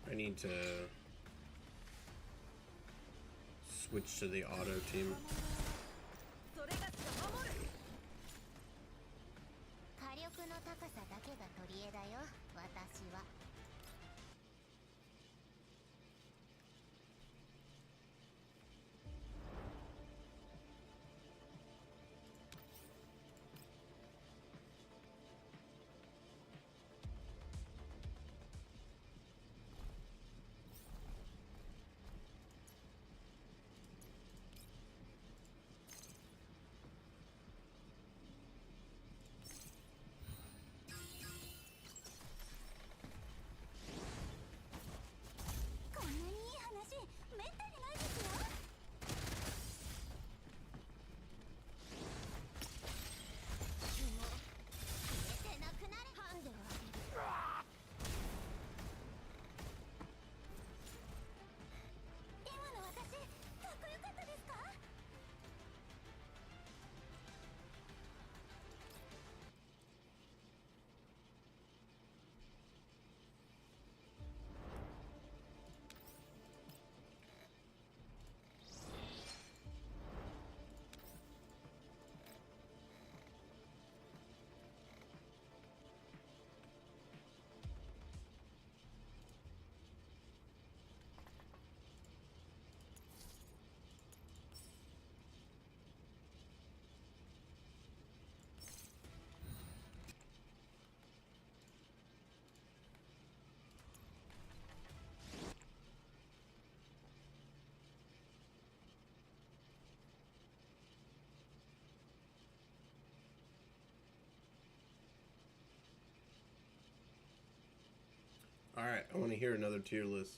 I need to switch to the auto team. Alright, I want to hear another tier list.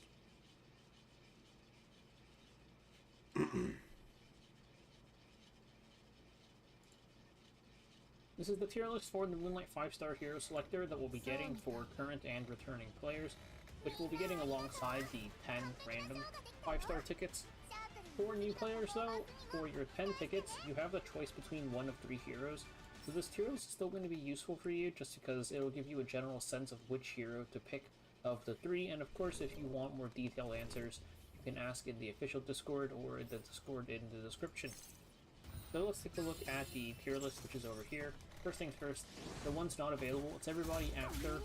This is the tier list for the Moonlight 5-star Hero Selector that we'll be getting for current and returning players, which we'll be getting alongside the 10 random 5-star tickets. For new players though, for your 10 tickets, you have the choice between one of 3 heroes, so this tier list is still going to be useful for you just because it'll give you a general sense of which hero to pick of the 3, and of course if you want more detailed answers, you can ask in the official Discord or in the Discord in the description. So let's take a look at the tier list, which is over here. First things first, the ones not available, it's everybody after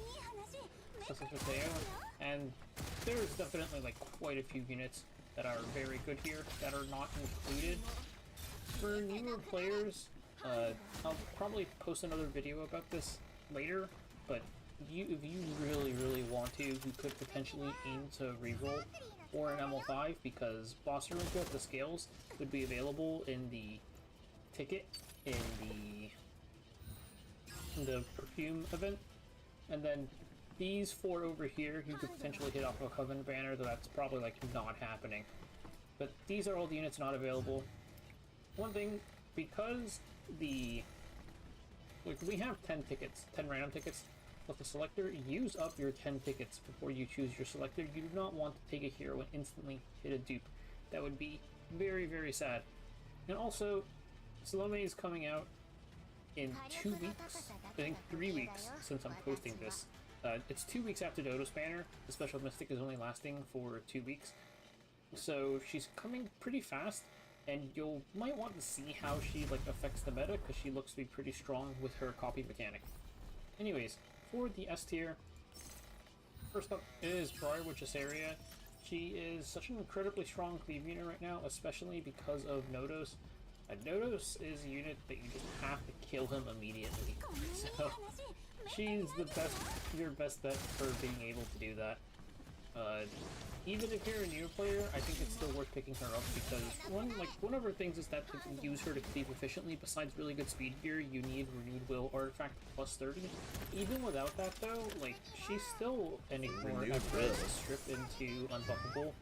Sasakoteo, and there's definitely like quite a few units that are very good here that are not included. For newer players, I'll probably post another video about this later, but if you really want to, you could potentially aim to reroll or an ML5 because Boss Ruinco of the Scales would be available in the ticket in the perfume event, and then these 4 over here you could potentially hit off a Coven banner, though that's probably like not happening. But these are all the units not available. One thing, because we have 10 tickets, 10 random tickets with the selector, use up your 10 tickets before you choose your selector. You do not want to take a hero and instantly hit a dupe. That would be very sad. And also, Salome is coming out in 2 weeks, I think 3 weeks since I'm posting this. It's 2 weeks after Dodo's banner. The Special Mystic is only lasting for 2 weeks. So she's coming pretty fast, and you might want to see how she affects the meta, because she looks to be pretty strong with her copy mechanic. Anyways, for the S tier, first up is Briar Witchessaria. She is such an incredibly strong cleave unit right now, especially because of Nodos. Nodos is a unit that you just have to kill him immediately. So she's your best bet for being able to do that. Even if you're a new player, I think it's still worth picking her up because one of her things is that to use her to cleave efficiently, besides really good speed gear, you need Renewed Will Artifact plus 30. Even without that though, she's still an ignore to strip into Unbuffable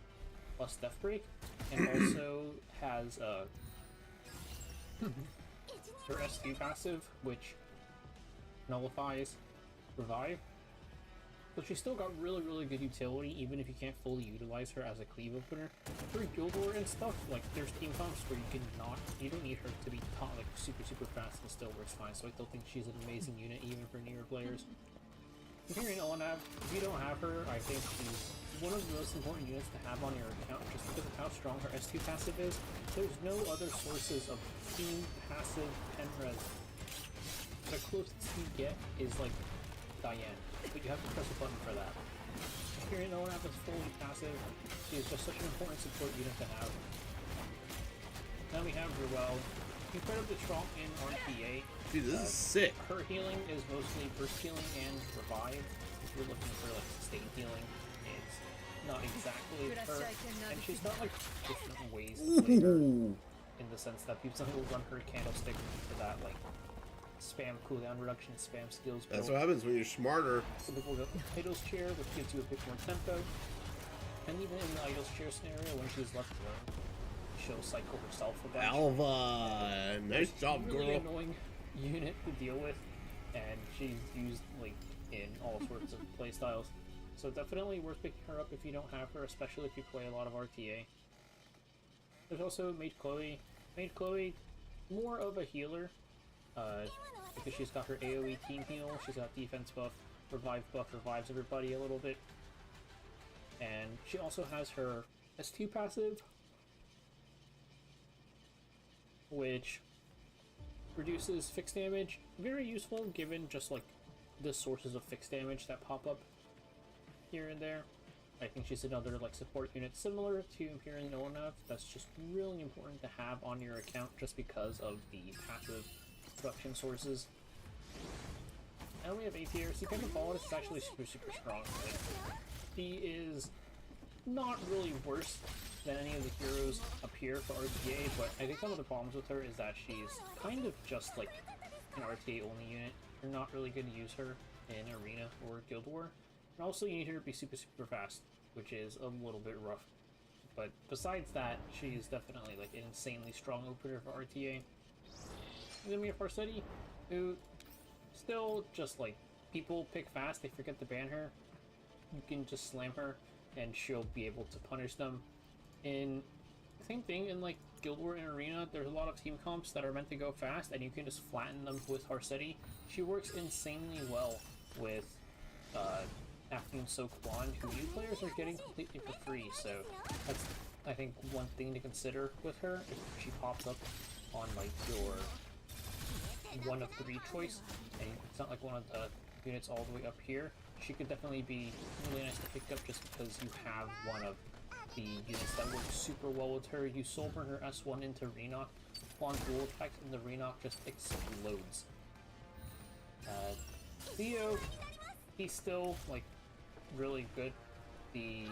plus Death Break, and also has her S2 passive, which nullifies Revive. But she's still got really good utility, even if you can't fully utilize her as a cleave opener. For Guild War and stuff, there's team comps where you don't need her to be taught super fast and still works fine, so I still think she's an amazing unit even for newer players. If you're in Olenav, if you don't have her, I think she's one of the most important units to have on your account just because of how strong her S2 passive is. There's no other sources of team passive 10 res. The closest you get is Diane, but you have to press a button for that. If you're in Olenav is fully passive, she is just such an important support unit to have. Then we have Ruel, incredibly strong in RTA. Dude, this is sick. Her healing is mostly burst healing and revive. If you're looking for sustained healing, it's not exactly her. And she's got different ways to play her, in the sense that people will run her candlestick for that spam cooldown reduction, spam skills build. That's what happens when you're smarter. Some people go Idol's Chair, which gives you a bit more tempo. And even in the Idol's Chair scenario, when she's left alone, she'll cycle herself a bunch. Alva! Nice job, girl. Really annoying unit to deal with, and she's used in all sorts of playstyles. So definitely worth picking her up if you don't have her, especially if you play a lot of RTA. There's also Maid Chloe. Maid Chloe, more of a healer. Because she's got her AoE team heal, she's got defense buff, revive buff, revives everybody a little bit. And she also has her S2 passive, which reduces fixed damage. Very useful given just the sources of fixed damage that pop up here and there. I think she's another support unit similar to Imperial Olenav that's just really important to have on your account just because of the passive production sources. And we have A tier. See, Pimp Ball is actually super strong. He is not really worse than any of the heroes up here for RTA, but I think some of the problems with her is that she's kind of just an RTA only unit. You're not really going to use her in Arena or Guild War. And also, you need her to be super, super fast, which is a little bit rough. But besides that, she is definitely like an insanely strong opener for RTA. And then we have Farsetti, who still just like people pick fast, they forget to ban her. You can just slam her and she'll be able to punish them. In same thing in like Guild War and Arena, there's a lot of team comps that are meant to go fast and you can just flatten them with Farsetti. She works insanely well with Afternoon Soak Blonde, who new players are getting completely for free, so that's I think one thing to consider with her if she pops up on like your 1 of 3 choice, and it's not like one of the units all the way up here. She could definitely be really nice to pick up just because you have one of the units that works super well with her. You soul burn her S1 into Renok, Blonde dual attack, and the Renok just explodes. Theo, he's still like really good. The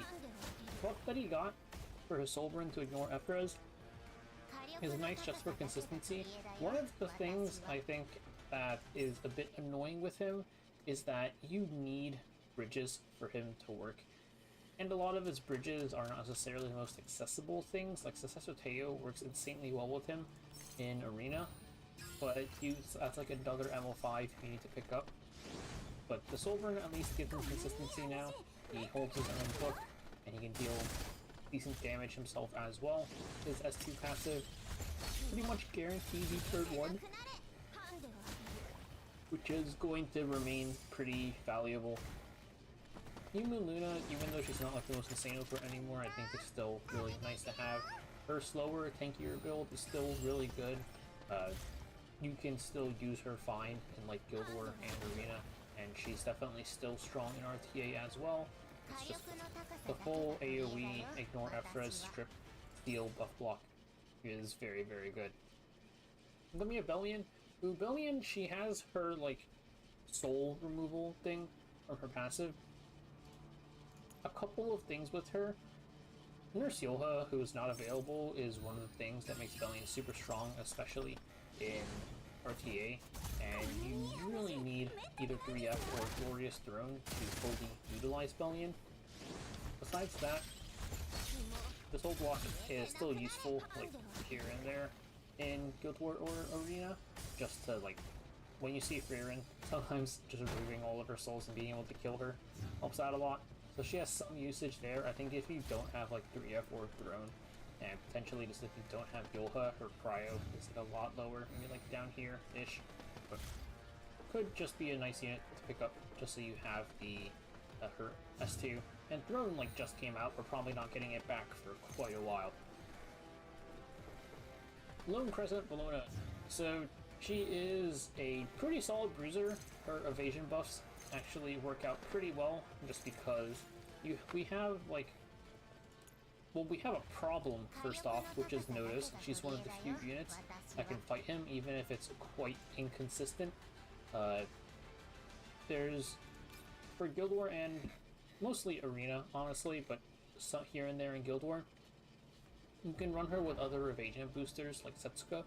buff that he got for his soul burn to ignore Efrez is nice just for consistency. One of the things I think that is a bit annoying with him is that you need bridges for him to work. And a lot of his bridges are not necessarily the most accessible things. Like Successor Teo works insanely well with him in Arena, but that's like another MO5 you need to pick up. But the Soul Burn at least gives him consistency now. He holds his own book, and he can deal decent damage himself as well. His S2 passive pretty much guarantees you turn 1, which is going to remain pretty valuable. Human Luna, even though she's not like the most insane opener anymore, I think is still really nice to have. Her slower, tankier build is still really good. You can still use her fine in like Guild War and Arena, and she's definitely still strong in RTA as well. It's just the full AoE, ignore Efrez, strip, steal, buff block is very, very good. And then we have Bellion. Who Bellion, she has her like soul removal thing from her passive. A couple of things with her. Nurse Yoha, who is not available, is one of the things that makes Bellion super strong, especially in RTA, and you really need either 3F or Glorious Throne to fully utilize Bellion. Besides that, the soul block is still useful, like here and there in Guild War or Arena, just to like, when you see Freerin, sometimes just removing all of her souls and being able to kill her helps out a lot. So she has some usage there. I think if you don't have like 3F or Throne, and potentially just if you don't have Yolha, her Cryo is like a lot lower, maybe like down here-ish, but could just be a nice unit to pick up just so you have the her S2. And Throne like just came out, we're probably not getting it back for quite a while. Lone Crescent Bologna. So she is a pretty solid bruiser. Her evasion buffs actually work out pretty well, just because we have like, well, we have a problem first off, which is Notice. She's one of the few units that can fight him, even if it's quite inconsistent. There's, for Guild War and mostly Arena, honestly, but some here and there in Guild War, you can run her with other evasion boosters like Setsuka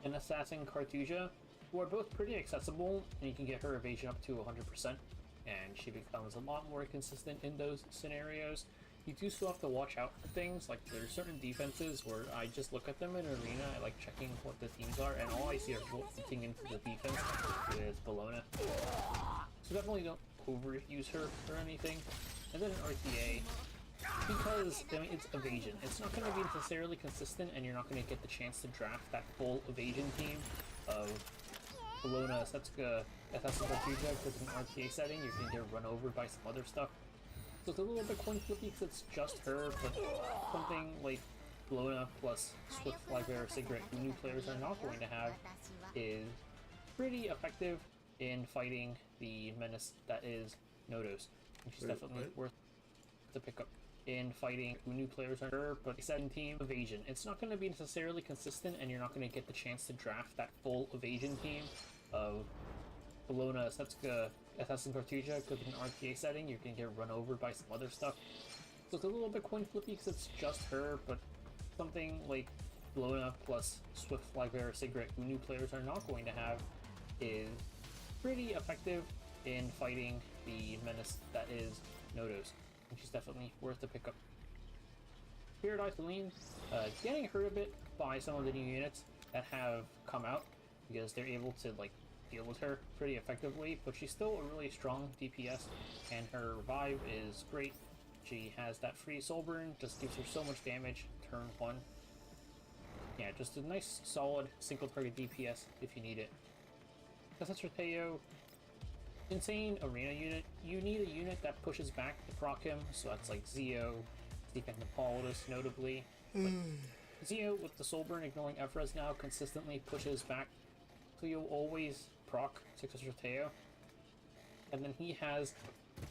and Assassin Cartusia, who are both pretty accessible, and you can get her evasion up to 100%, and she becomes a lot more consistent in those scenarios. You do still have to watch out for things, like there's certain defenses where I just look at them in Arena, I like checking what the themes are, and all I see are bolting into the defense with Bologna. So definitely don't overuse her or anything. And then in RTA, because, I mean, it's evasion. It's not going to be necessarily consistent, and you're not going to get the chance to draft that full evasion team of Bologna, Setsuka, Assassin Cartusia, because in an RTA setting, you're going to get run over by some other stuff. So it's a little bit coin flippy because it's just her, but something like Bologna plus Swift Flybearer Cigarette, who new players are not going to have, is pretty effective in fighting the menace that is Nodos. And she's definitely worth to pick up in fighting who new players are her, but 7-team evasion. It's not going to be necessarily consistent, and you're not going to get the chance to draft that full evasion team of Bologna, Setsuka, Assassin Cartusia, because in an RTA setting, you're going to get run over by some other stuff. So it's a little bit coin flippy because it's just her, but something like Bologna plus Swift Flybearer Cigarette, who new players are not going to have, is pretty effective in fighting the menace that is Nodos, and she's definitely worth the pickup. Paradise Lean, getting hurt a bit by some of the new units that have come out because they're able to like deal with her pretty effectively, but she's still a really strong DPS, and her revive is great. She has that free soul burn, just gives her so much damage turn 1. Yeah, just a nice solid single target DPS if you need it. Teo, insane arena unit. You need a unit that pushes back to proc him, so that's like Zeo, Stephen Hippolytus notably. But Zeo with the soul burn ignoring Ephra's now consistently pushes back, so you'll always proc Teo. And then he has,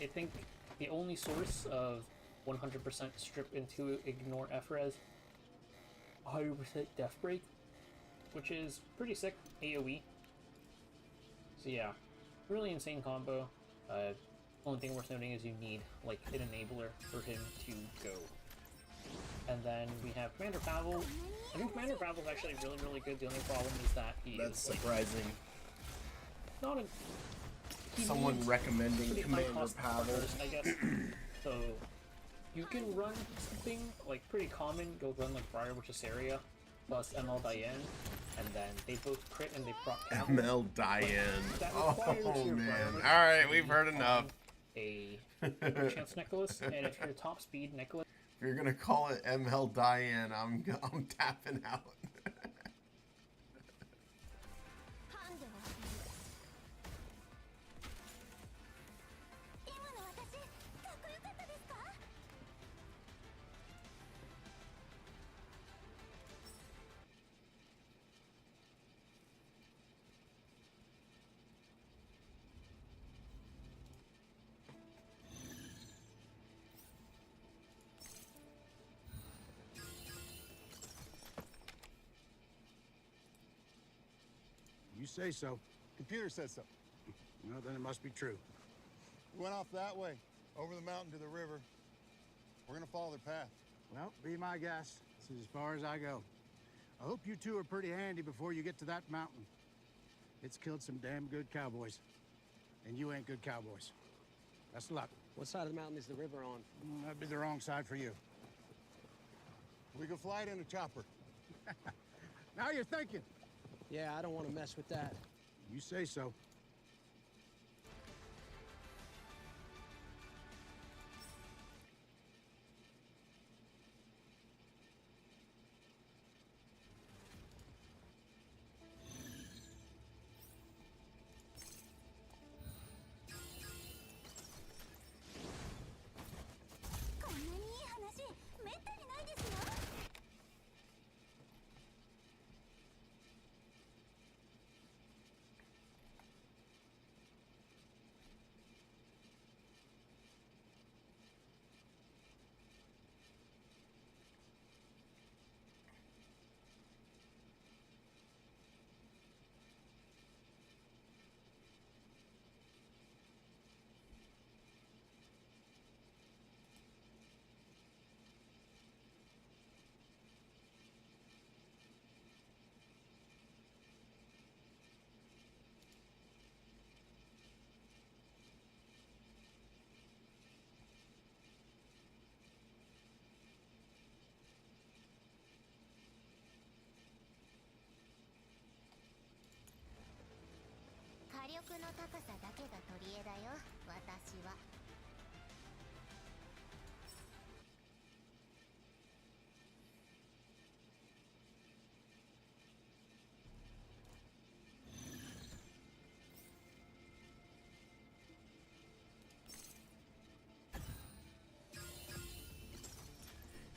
I think, the only source of 100% strip into ignore Ephra's 100% death break, which is pretty sick AoE. So yeah, really insane combo. Only thing worth noting is you need like an enabler for him to go. And then we have Commander Pavel. I think Commander Pavel is actually really good. The only problem is that he That's is like, surprising. not a he Someone needs recommending pretty high Commander cost Pavel. partners, I guess. So you can run something like pretty common. You'll run like Briar Witchessaria plus ML Diane, and then they both crit and they proc Pavel. ML Diane. That Oh requires your man. Briar Witch Alright, we've to heard be enough. on A chance Nicholas, and if you're top speed Nicholas, If you're gonna call it ML Diane, I'm tapping out. ハンデを当てる。今の私、かっこよかったですか？ You say so. Computer says so. Well, then it must be true. We went off that way, over the mountain to the river. We're gonna follow their path. Well, be my guest. This is as far as I go. I hope you two are pretty handy before you get to that mountain. It's killed some damn good cowboys. And you ain't good cowboys. Best of luck. What side of the mountain is the river on? That'd be the wrong side for you. We can fly it in a chopper. Now you're thinking. Yeah, I don't want to mess with that. You say so.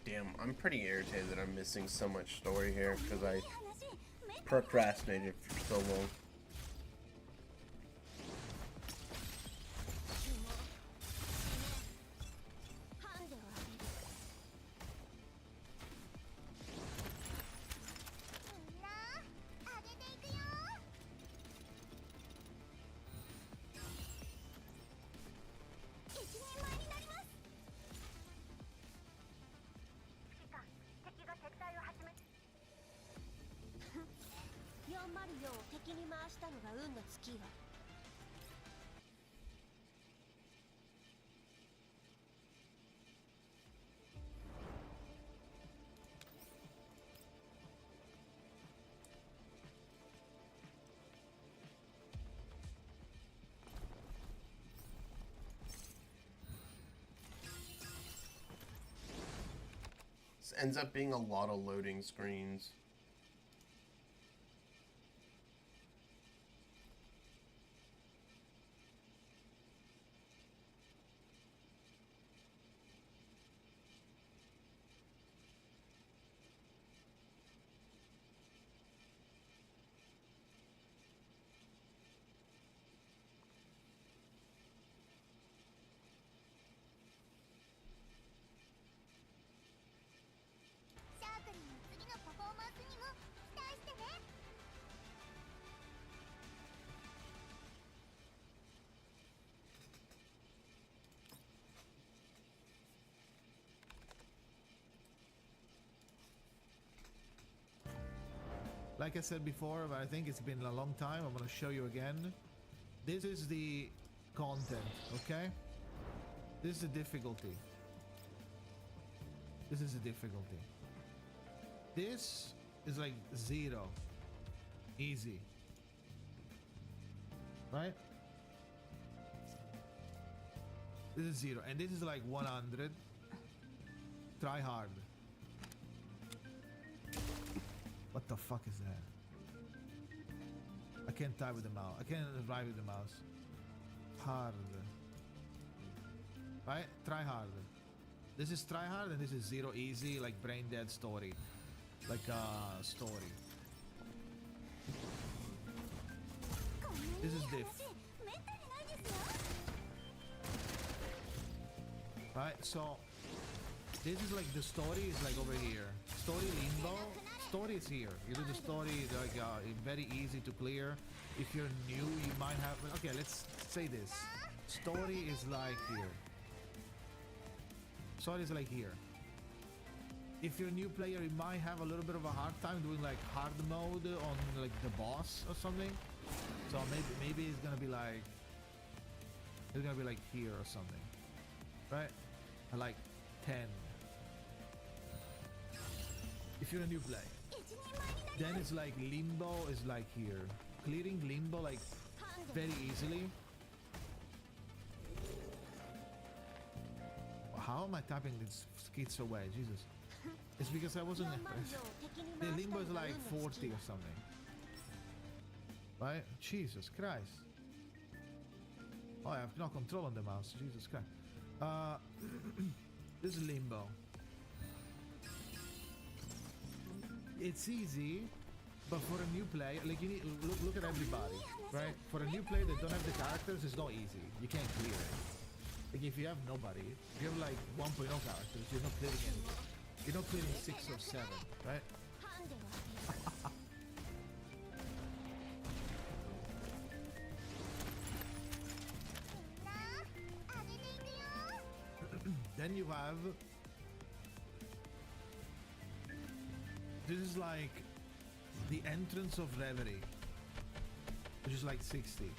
Damn, I'm pretty irritated that I'm missing so much story here because I procrastinated for so long. ends up being a lot of loading screens. Like I said before, but I think it's been a long time. I'm gonna show you again. This is the content, okay? This is the difficulty. This is the difficulty. This is like 0. Easy. Right? This is 0. And this is like 100. Try hard. What the fuck is that? I can't type with the mouse. I can't write with the mouse. Hard. Right? Try hard. This is try hard and this is 0 easy, like brain dead story. Like a story. This is diff. Right? So this is like the story is like over here. Story limbo. Story is here. You do the story like very easy to clear. If you're new, you might have. Okay, let's say this. Story is like here. Story is like here. If you're a new player, you might have a little bit of a hard time doing like hard mode on like the boss or something. So maybe it's gonna be like here or something, right? Like 10. If you're a new player. Then it's like limbo is like here. Clearing limbo like very easily. How am I tapping this skits away? Jesus. It's because I wasn't. The limbo is like 40 or something. Right? Jesus Christ. Oh, I have no control on the mouse. Jesus Christ. This is limbo. It's easy, but for a new player, like you need look at everybody, right? For a new player that don't have the characters, it's not easy. You can't clear it. Like if you have nobody, if you have like 1.0 characters, you're not clearing anything. You're not clearing 6 or 7, right? Then you have. This is like the entrance of Reverie, which is like 60.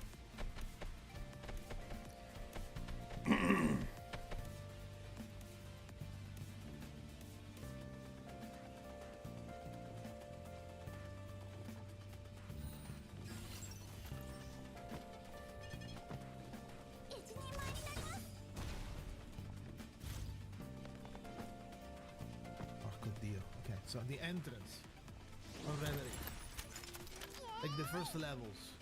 So the entrance of Reverie, like the first levels,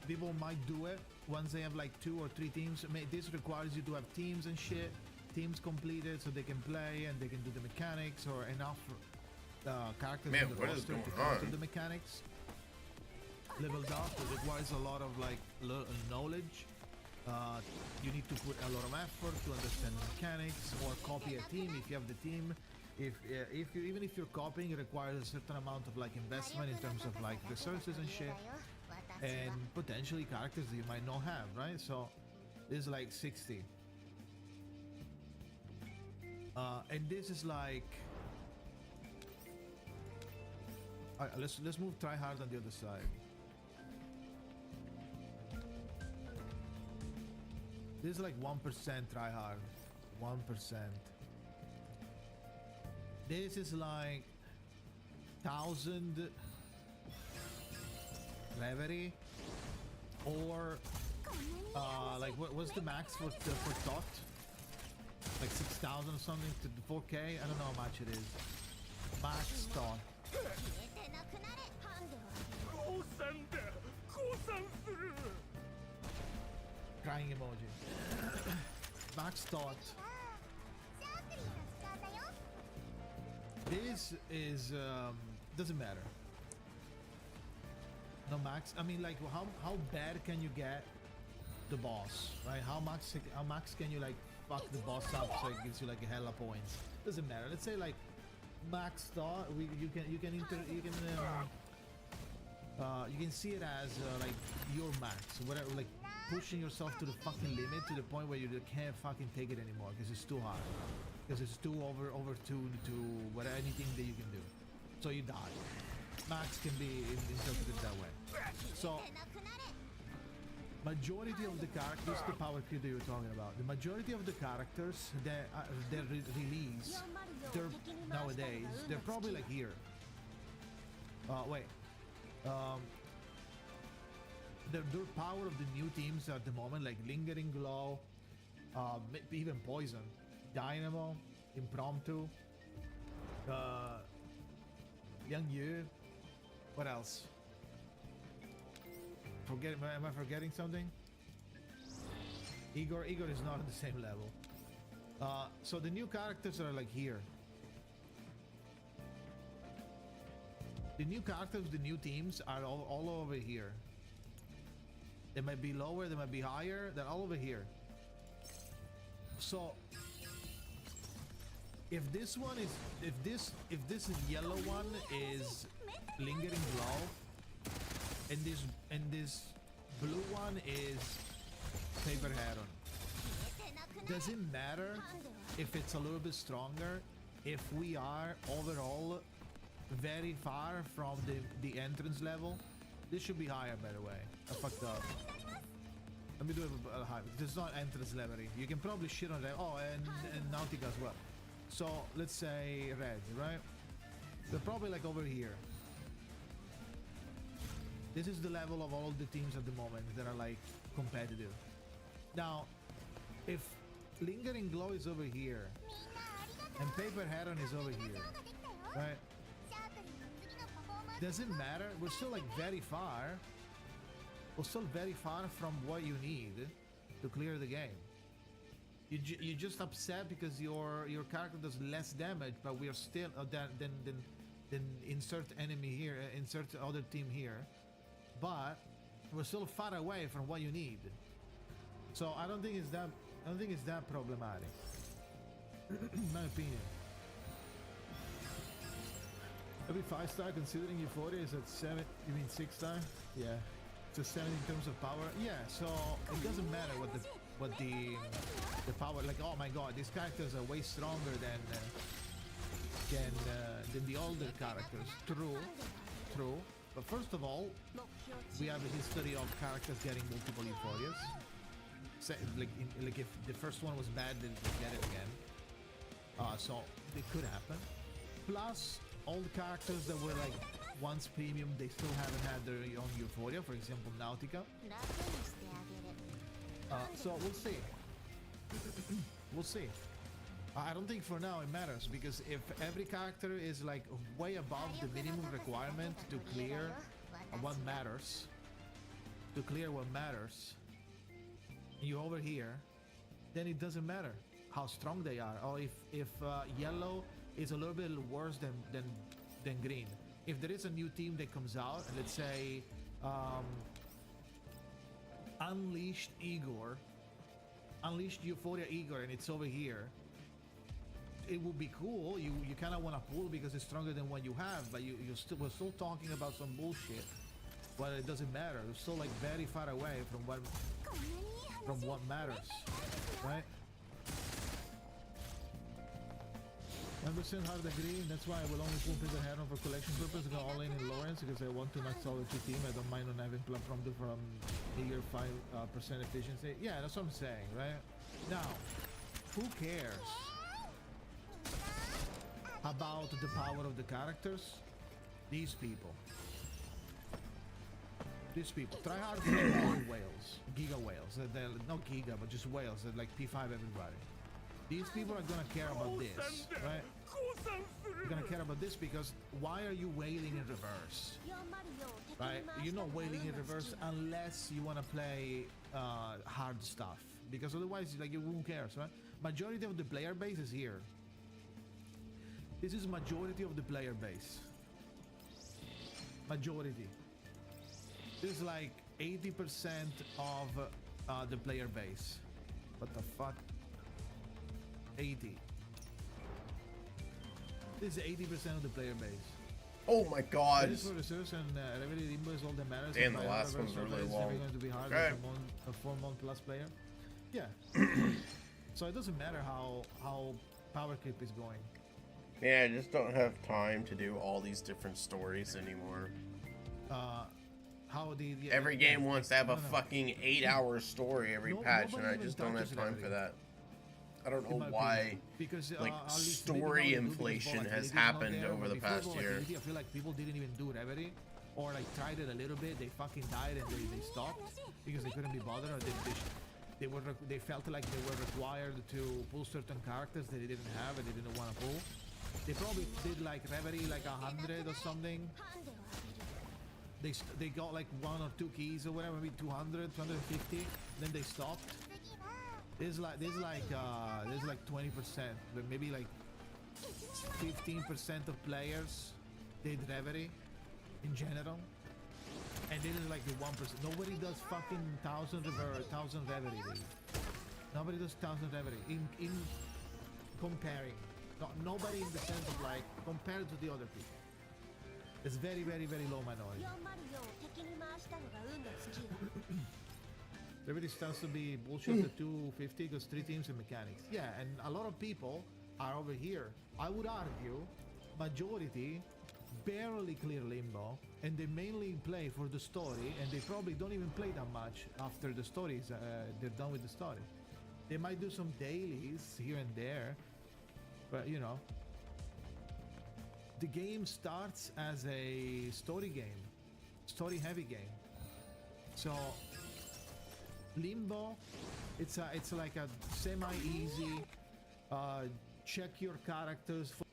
people might do it once they have like 2 or 3 teams. This requires you to have teams and shit, teams completed so they can play and they can do the mechanics or enough characters in the roster to counter the mechanics. Leveled up, it requires a lot of like knowledge. You need to put a lot of effort to understand the mechanics or copy a team if you have the team. Even if you're copying, it requires a certain amount of like investment in terms of like resources and shit, and potentially characters that you might not have, right? So this is like 60, and this is like let's move try hard on the other side. This is like 1% try hard, 1%. This is like 1,000 Reverie, or like what's the max for TOT? Like 6,000 or something to 4K. I don't know how much it is. Max thought. 消えてなくなれハンデは 降参だ降参する Crying emoji. Max thought. シャークリーの時間だよ This is doesn't matter. No max. I mean, like how bad can you get the boss, right? How max can you like fuck the boss up so it gives you like a hell of points? Doesn't matter. Let's say like max thought. You can see it as like your max, whatever, like pushing yourself to the fucking limit to the point where you can't fucking take it anymore because it's too hard, because it's too overtuned to whatever anything that you can do, so you die. Max can be interpreted that way. So majority of the characters, the power creep that you were talking about, the majority of the characters that they're released, they're nowadays, they're probably like here. Wait. The power of the new teams at the moment, like Lingering Glow, even Poison, Dynamo, Impromptu, Young Yu. What else? Am I forgetting something? Igor is not at the same level. So the new characters are like here. The new characters, the new teams are all over here. They might be lower, they might be higher, they're all over here. So if this one is, if this yellow one is Lingering Glow, and this blue one is Paper Heron. Doesn't matter if it's a little bit stronger, if we are overall very far from the entrance level. This should be higher, by the way. I fucked up. Let me do it high. This is not entrance level. You can probably shit on that. Oh, and Nautica as well. So let's say red, right? They're probably like over here. This is the level of all the teams at the moment that are like competitive. Now, if Lingering Glow is over here and Paper Heron is over here, right? Doesn't matter. We're still like very far. We're still very far from what you need to clear the game. You're just upset because your character does less damage, but we are still then insert enemy here, insert other team here, but we're still far away from what you need. So I don't think it's that problematic. In my opinion. Every 5-star, considering Euphoria is at 7, you mean 6-star? Yeah, it's a 7 in terms of power. Yeah, so it doesn't matter what the power. Like, oh my god, these characters are way stronger than the older characters. True. But first of all, we have a history of characters getting multiple Euphorias. Like if the first one was bad, then we get it again. So it could happen. Plus, all the characters that were like once premium, they still haven't had their own Euphoria. For example, Nautica. So we'll see. We'll see. I don't think for now it matters, because if every character is like way above the minimum requirement to clear what matters, you over here, then it doesn't matter how strong they are, or if yellow is a little bit worse than green. If there is a new team that comes out, and let's say Unleashed Euphoria Igor, and it's over here, it would be cool. You kind of want to pull because it's stronger than what you have, but we're still talking about some bullshit. But it doesn't matter. We're still like very far away from what matters, right? 100% hard agree. That's why I will only pull Paper Heron for collection purpose. Go all in Lawrence because I want to max out the 2 team. I don't mind on having from bigger 5% efficiency. Yeah, that's what I'm saying, right? Now, who cares about the power of the characters? These people. Try hard to get all whales, giga whales. They're not giga, but just whales. They're like P5 everybody. These people are gonna care about this, right? You're gonna care about this because why are you wailing in reverse? Right? You're not wailing in reverse unless you want to play hard stuff, because otherwise, like, who cares, right? Majority of the player base is here. This is majority of the player base. Majority. This is like 80% of the player base. What the fuck? 80. This is 80% of the player base. Oh my god. This is for research and Reverie Limbo is all that matters. And the last one's really long. It's never going to be hard Okay. as a 4-month plus player. Yeah. So it doesn't matter how power creep is going. Yeah, I just don't have time to do all these different stories anymore. Every game wants to have a fucking 8-hour story every patch, and I just don't have time for that. I don't know why, because like, story inflation has happened over the past year. I feel like people didn't even do Reverie, or like tried it a little bit, they fucking died and they stopped because they couldn't be bothered, or they felt like they were required to pull certain characters that they didn't have and they didn't want to pull. They probably did like Reverie like 100 or something. They got like 1 or 2 keys or whatever, maybe 200, 250, then they stopped. There's like 20%, but maybe like 15% of players did Reverie in general, and this is like the 1%. Nobody does fucking 1,000 Reverie, dude. Nobody does 1,000 Reverie in comparing. Nobody in the sense of like compared to the other people. It's very, very, very low minority. Reverie starts to be bullshit at 250 because 3 teams and mechanics. Yeah, and a lot of people are over here. I would argue majority barely clear Limbo, and they mainly play for the story, and they probably don't even play that much after the stories. They're done with the story. They might do some dailies here and there, but you know, the game starts as a story game, story heavy game. So Limbo, it's like a semi-easy check your characters for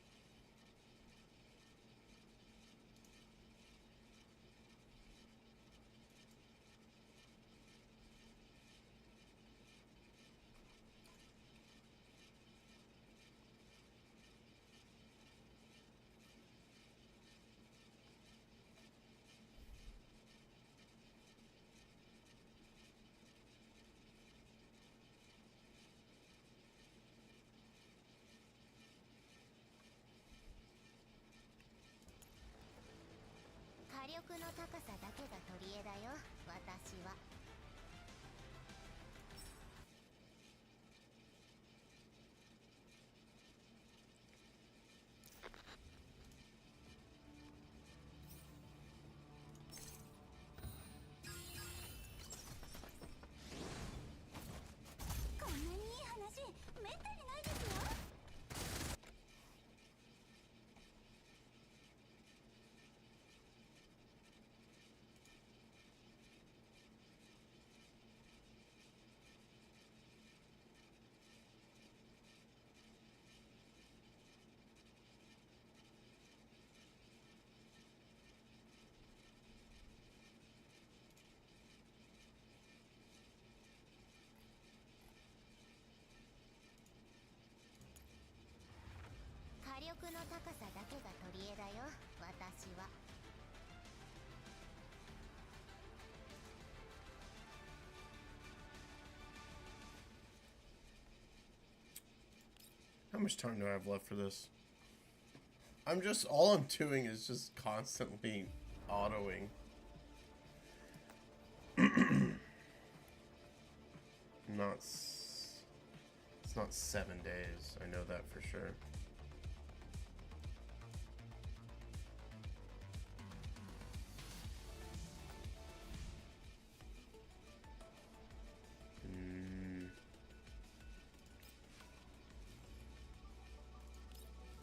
How much time do I have left for this? All I'm doing is just constantly autoing. It's not 7 days, I know that for sure.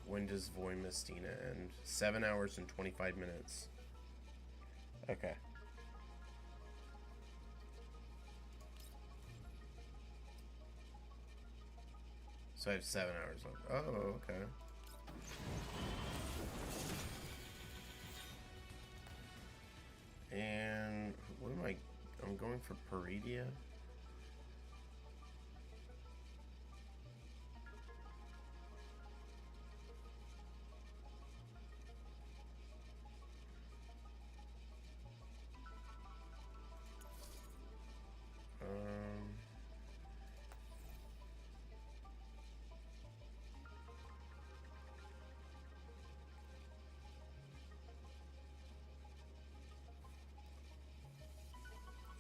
When does Voy Mestina end? 7 hours and 25 minutes. Okay. So I have 7 hours left. Oh, okay. I'm going for Peridia.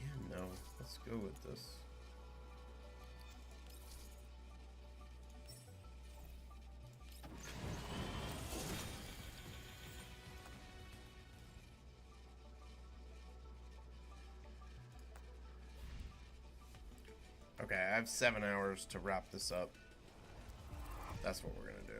Yeah, no. Let's go with this. Okay, I have 7 hours to wrap this up. That's what we're gonna do.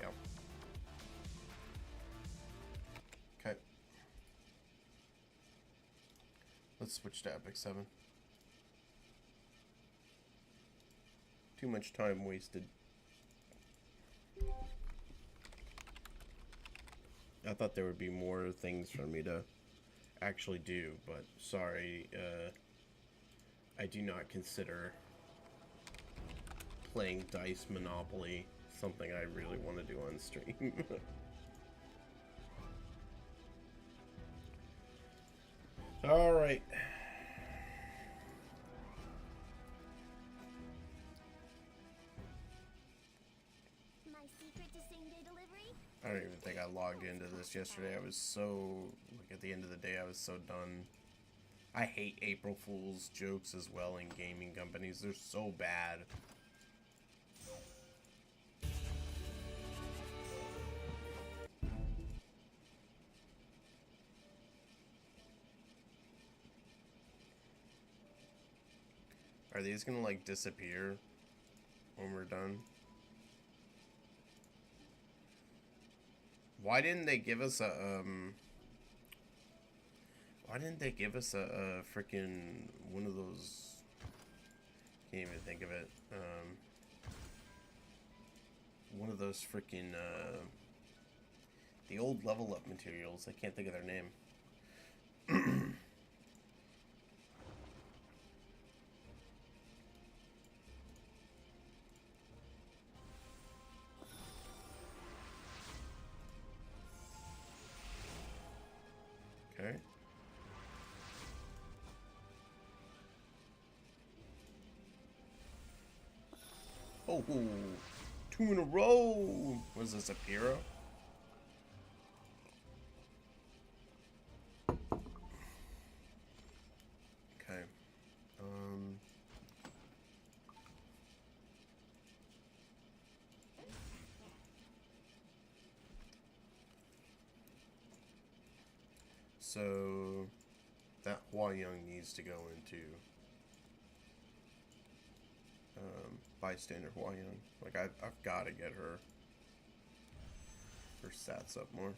Yep. Okay. Let's switch to Epic 7. Too much time wasted. I thought there would be more things for me to actually do, but sorry, I do not consider playing Dice Monopoly something I really want to do on stream. Alright. My secret to same-day delivery? I don't even think I logged into this yesterday. I was so, like, at the end of the day, I was so done. I hate April Fool's jokes as well in gaming companies. They're so bad. Are these gonna, like, disappear when we're done? Why didn't they give us a, why didn't they give us a freaking one of those? Can't even think of it. One of those freaking the old level up materials. I can't think of their name. Okay. Oh, 2 in a row. Was this a Pyrrha? Okay. So that Hua Young needs to go into bystander Hua Young. Like I've got to get her stats up more.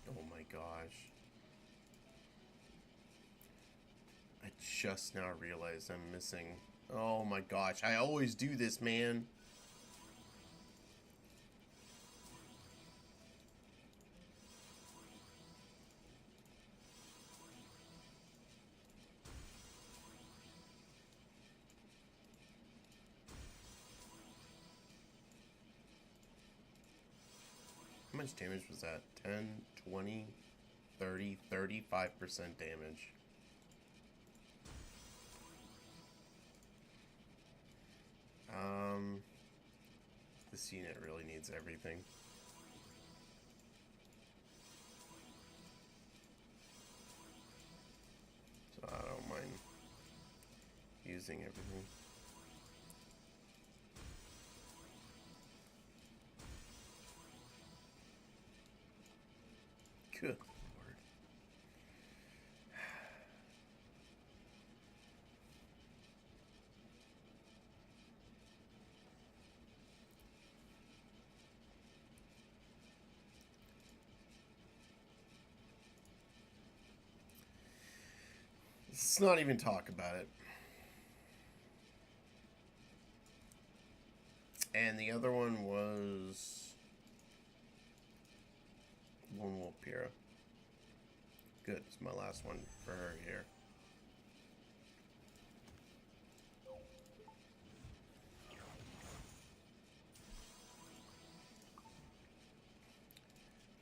Oh my gosh. I just now realized I'm missing. Oh my gosh, I always do this, man. How much damage was that? 10, 20, 30, 35% damage. This unit really needs everything. So I don't mind using everything. Good lord. Let's not even talk about it. And the other one was Lone Wolf Pira. Good, it's my last one for her here.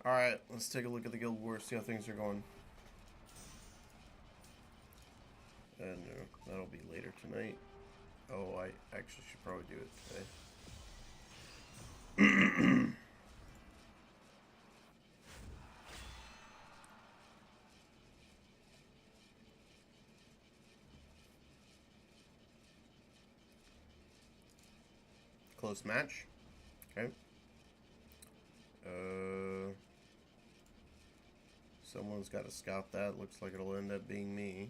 Alright, let's take a look at the Guild Wars, see how things are going. No, that'll be later tonight. Oh, I actually should probably do it today. Close match. Okay. Someone's got to scout that. Looks like it'll end up being me.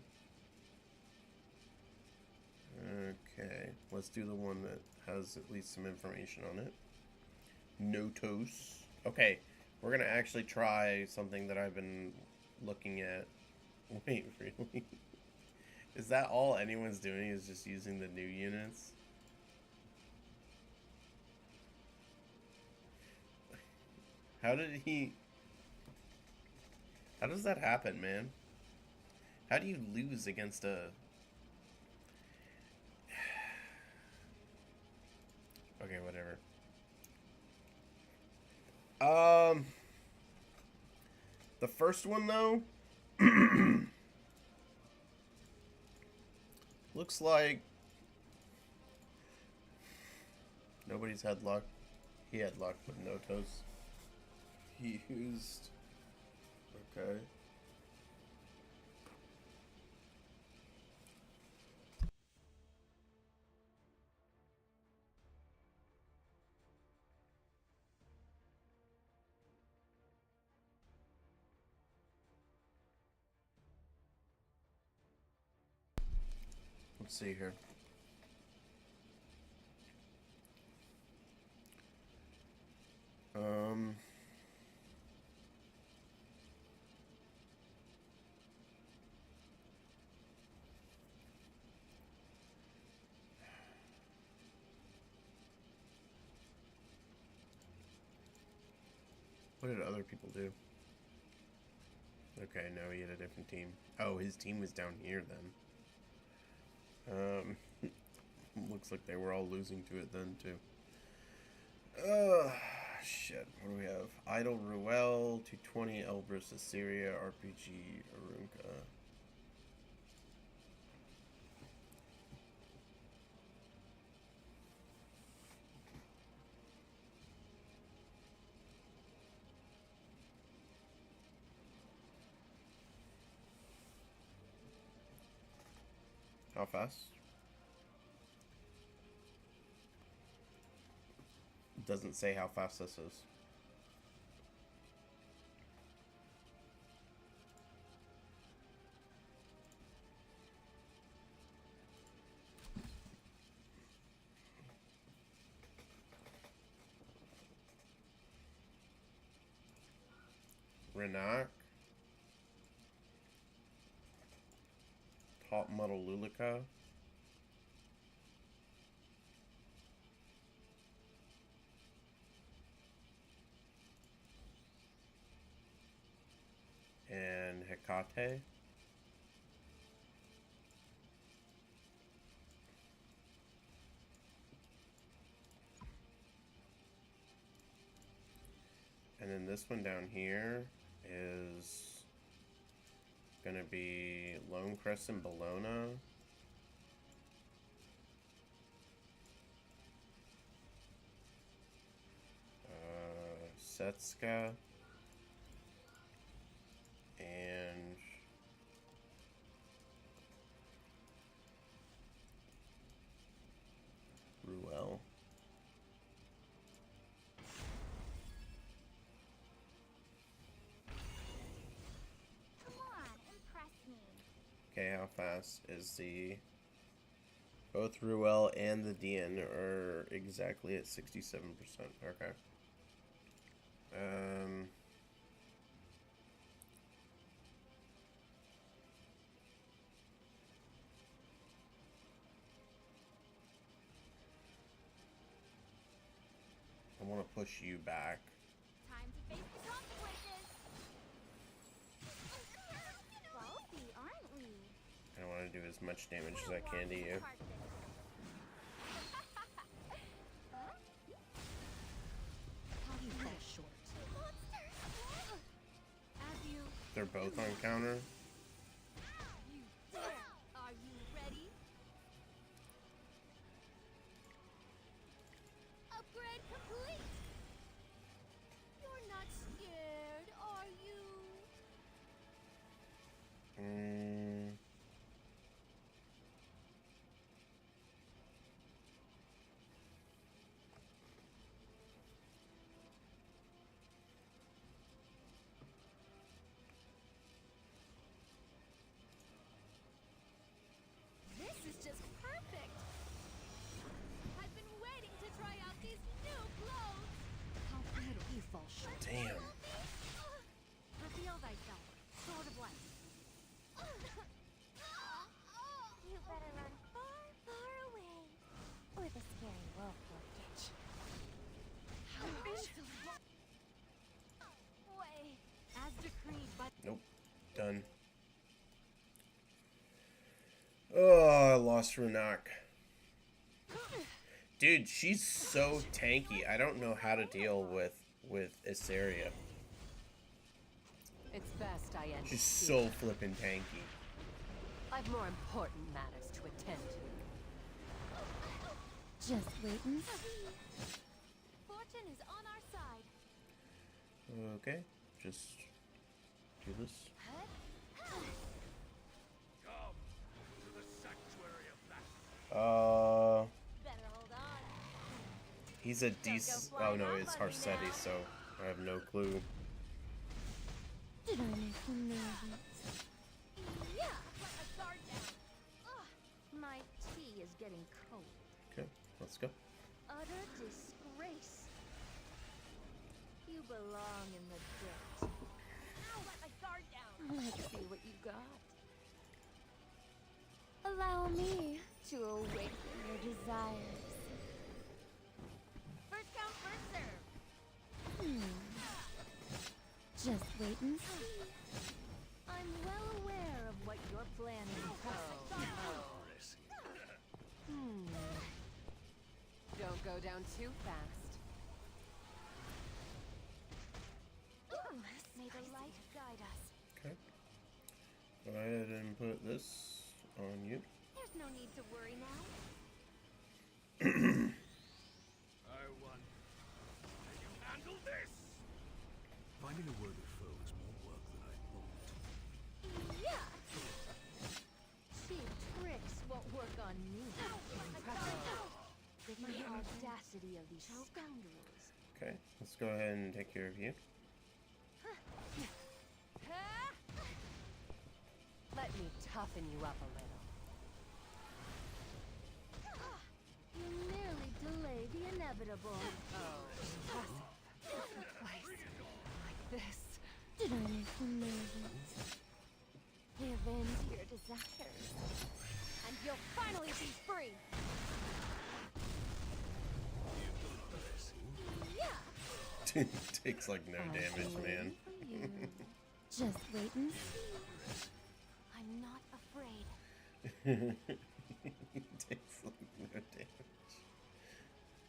Okay. Let's do the one that has at least some information on it. Notos. Okay. We're going to actually try something that I've been looking at. Wait, really? Is that all anyone's doing, is just using the new units? How did he... How does that happen, man? How do you lose against a... Okay, whatever. The first one, though... looks like... Nobody's had luck. He had luck with Notos. He used... Okay. Let's see here. What did other people do? Okay, no, he had a different team. Oh, his team was down here then. Looks like they were all losing to it then too. Shit. What do we have? Idle Ruel, 220 Elbrus Assyria, RPG Arunca. How fast? It doesn't say how fast this is. Renak. Top model Lulica. And Hecate. And then this one down here is gonna be Lone Crescent Bologna. Setska. And Ruel. Come on, impress me. Okay, how fast is the... Both Ruel and the DN are exactly at 67%. Okay. want to push you back. Time to face the consequences. Ballsy, aren't we? I don't want to do as much damage as I can to you. They're both on counter. You dare! Are you ready? Upgrade complete! You're not scared, are you? This is just perfect! I've been waiting to try out these new clothes! How could you fall short? Damn. Reveal thyself, sword of light. You better run far, far away, or the scary wolf will get you. How insolent! Wait. As decreed by... Nope. Done. Oh, I lost Runak. Dude, she's so tanky. I don't know how to deal with Issaria. It's best I end. She's so flippin' tanky. I've more important matters to attend to. Just wait and see. Fortune is on our side. Okay, just do this. Come to the sanctuary of that. Better hold on. He's a decent. Oh no, it's Harsetti, so I have no clue. Did I make you nervous? Yeah, let my guard down. Ugh, my tea is getting cold. Okay, let's go. Utter disgrace. You belong in the dirt. Now let my guard down. Let's see what you got. Allow me to awaken your desires. First come, first serve. Just wait and see. I'm well aware of what you're planning. Don't go down too fast. May the light guide us. Okay. Go ahead and put this on you. There's no need to worry now. I won. Can you handle this? Finding a worthy foe is more work than I thought. Yeah. Cheap tricks won't work on me. With the audacity of these scoundrels. Okay, let's go ahead and take care of you. Let me toughen you up a little. You nearly delay the inevitable. Oh, impressive. Place like this. Did I make you nervous? Revenge your desires. And you'll finally be free. Yeah. Takes like no damage, man. Just wait and see. I'm not afraid. Takes like no damage.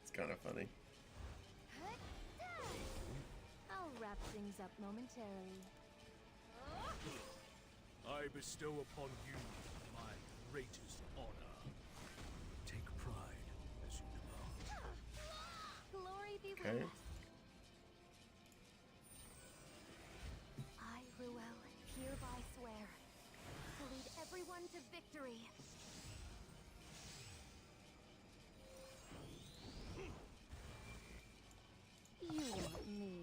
It's kind of funny. I'll wrap things up momentarily. I bestow upon you my greatest honor. Take pride as you demand. Glory be Okay. with us. I, Ruel, hereby swear to lead everyone to victory. You want me?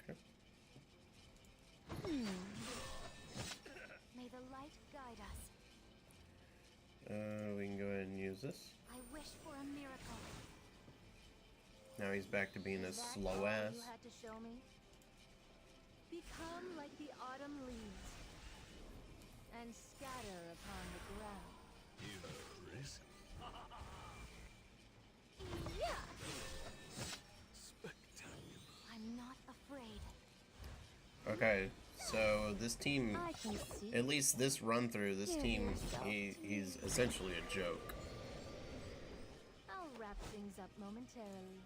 Okay. May the light guide us. We can go ahead and use this. I wish for a miracle. Now he's back to being a Is that slow all ass. you had to show me? Become like the autumn leaves and scatter upon the ground. Yeah. I'm not afraid. Okay, so this team, I can see. at least this run through, this Give team, yourself to he's me. essentially a joke. I'll wrap things up momentarily.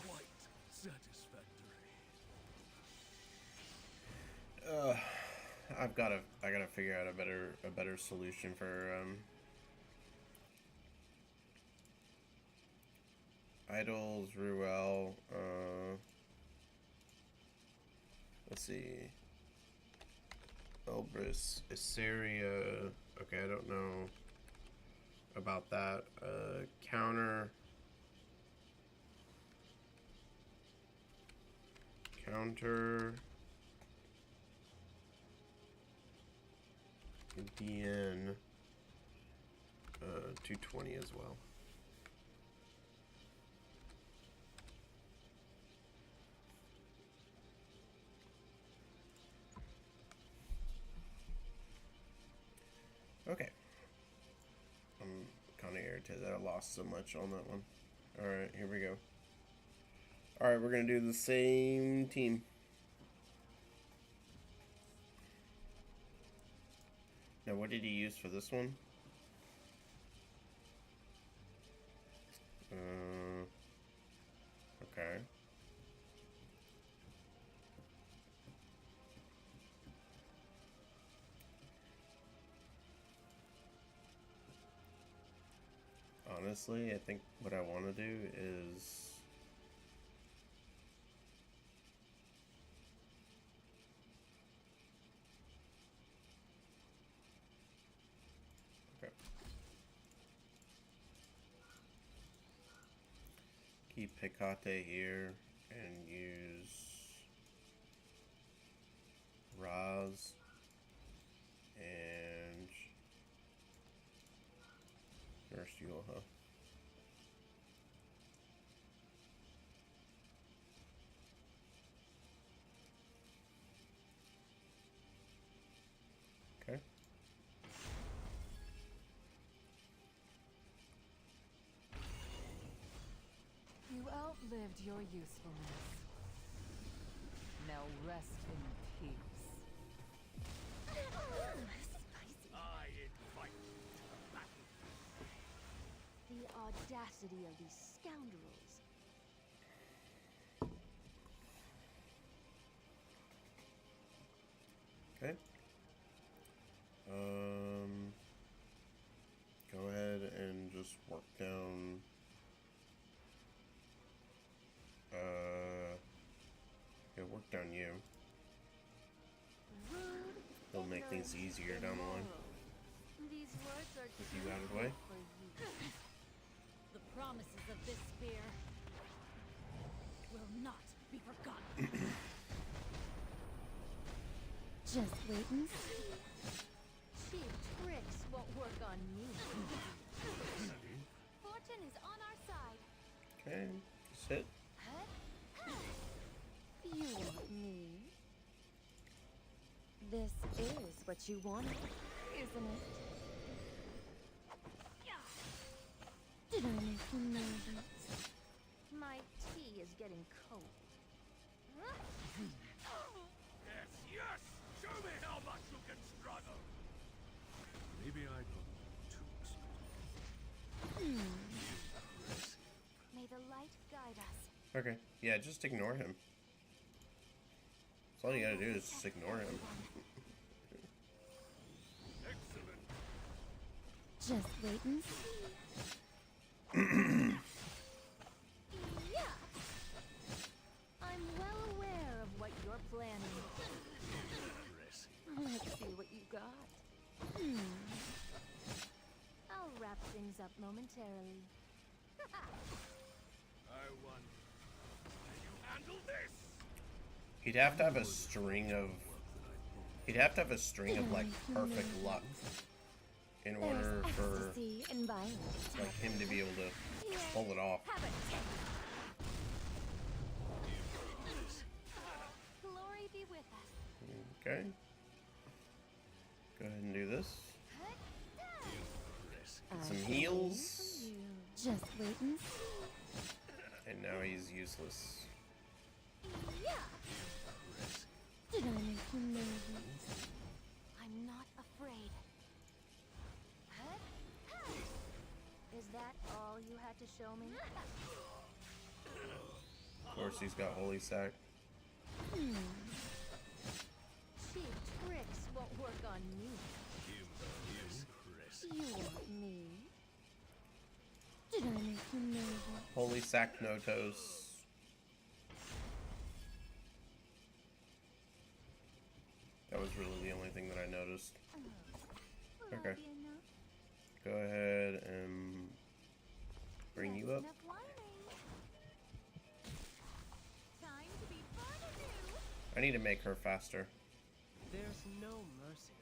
Quite satisfactory. I gotta figure out a better solution for Idols, Ruel, let's see. Elbrus, Assyria. Okay, I don't know about that. Counter. DN. 220 as well. Okay. I'm kind of irritated that I lost so much on that one. Alright, here we go. Alright, we're going to do the same team. Now, what did he use for this one? Okay. Honestly, I think what I want to do is... Okay. Keep Hecate here and use Raz and Nurse Yulha. Okay. You outlived your usefulness. Now rest in peace. Spicy. I invite you to battle. The audacity of these scoundrels. Okay. Go ahead and just work down. Yeah, work down you. Rude. It'll make things easier down the line. These words are With you out of the way. for you. The promises of this spear will not be forgotten. Just wait and see. Cheap tricks won't work on me. Fortune is on our side. Okay, sit. You want me? This is what you wanted, isn't it? Did I make you nervous? My tea is getting cold. Yes, yes! Show me how much you can struggle! Maybe I got too excited. May the light guide us. Okay, yeah, just ignore him. That's all you gotta do is just ignore him. Excellent! Just wait and see. Yeah. I'm well aware of what you're planning. Let's see what you got. I'll wrap things up momentarily. I wonder, can you handle this? He'd have to have a string of... He'd have to have a string of, like, perfect luck in order There's for, ecstasy in violence. like, him to be able to Here, pull it off. have it. Glory be with us. Okay. Go ahead and do this. Some heals. Just wait and see. And now he's useless. Yeah. Did I make you nervous? I'm not afraid. Huh? Is that all you had to show me? Of course, he's got holy sack. Cheap tricks won't work on me. You want me? Did I make you nervous? Holy sack, no toes. That was really the only thing that I noticed. Will Okay. that be enough? Go ahead and bring you up. Enough whining. Time to be fun anew. I need to make her faster. There's no mercy.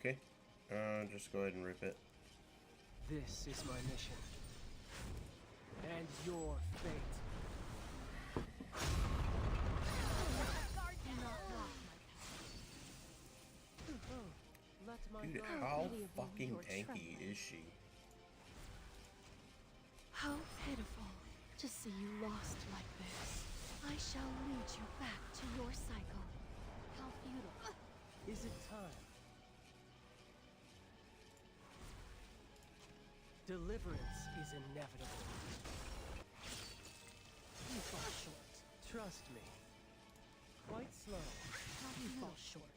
Okay. Just go ahead and rip it. This is my mission. And your fate. Let my Dude, guard how pity of you, fucking your tanky tremor. is she? How pitiful to see you lost like this. I shall lead you back to your cycle. How futile. Is it time? Deliverance is inevitable. You fall short. Trust me. Quite slow. You fall short.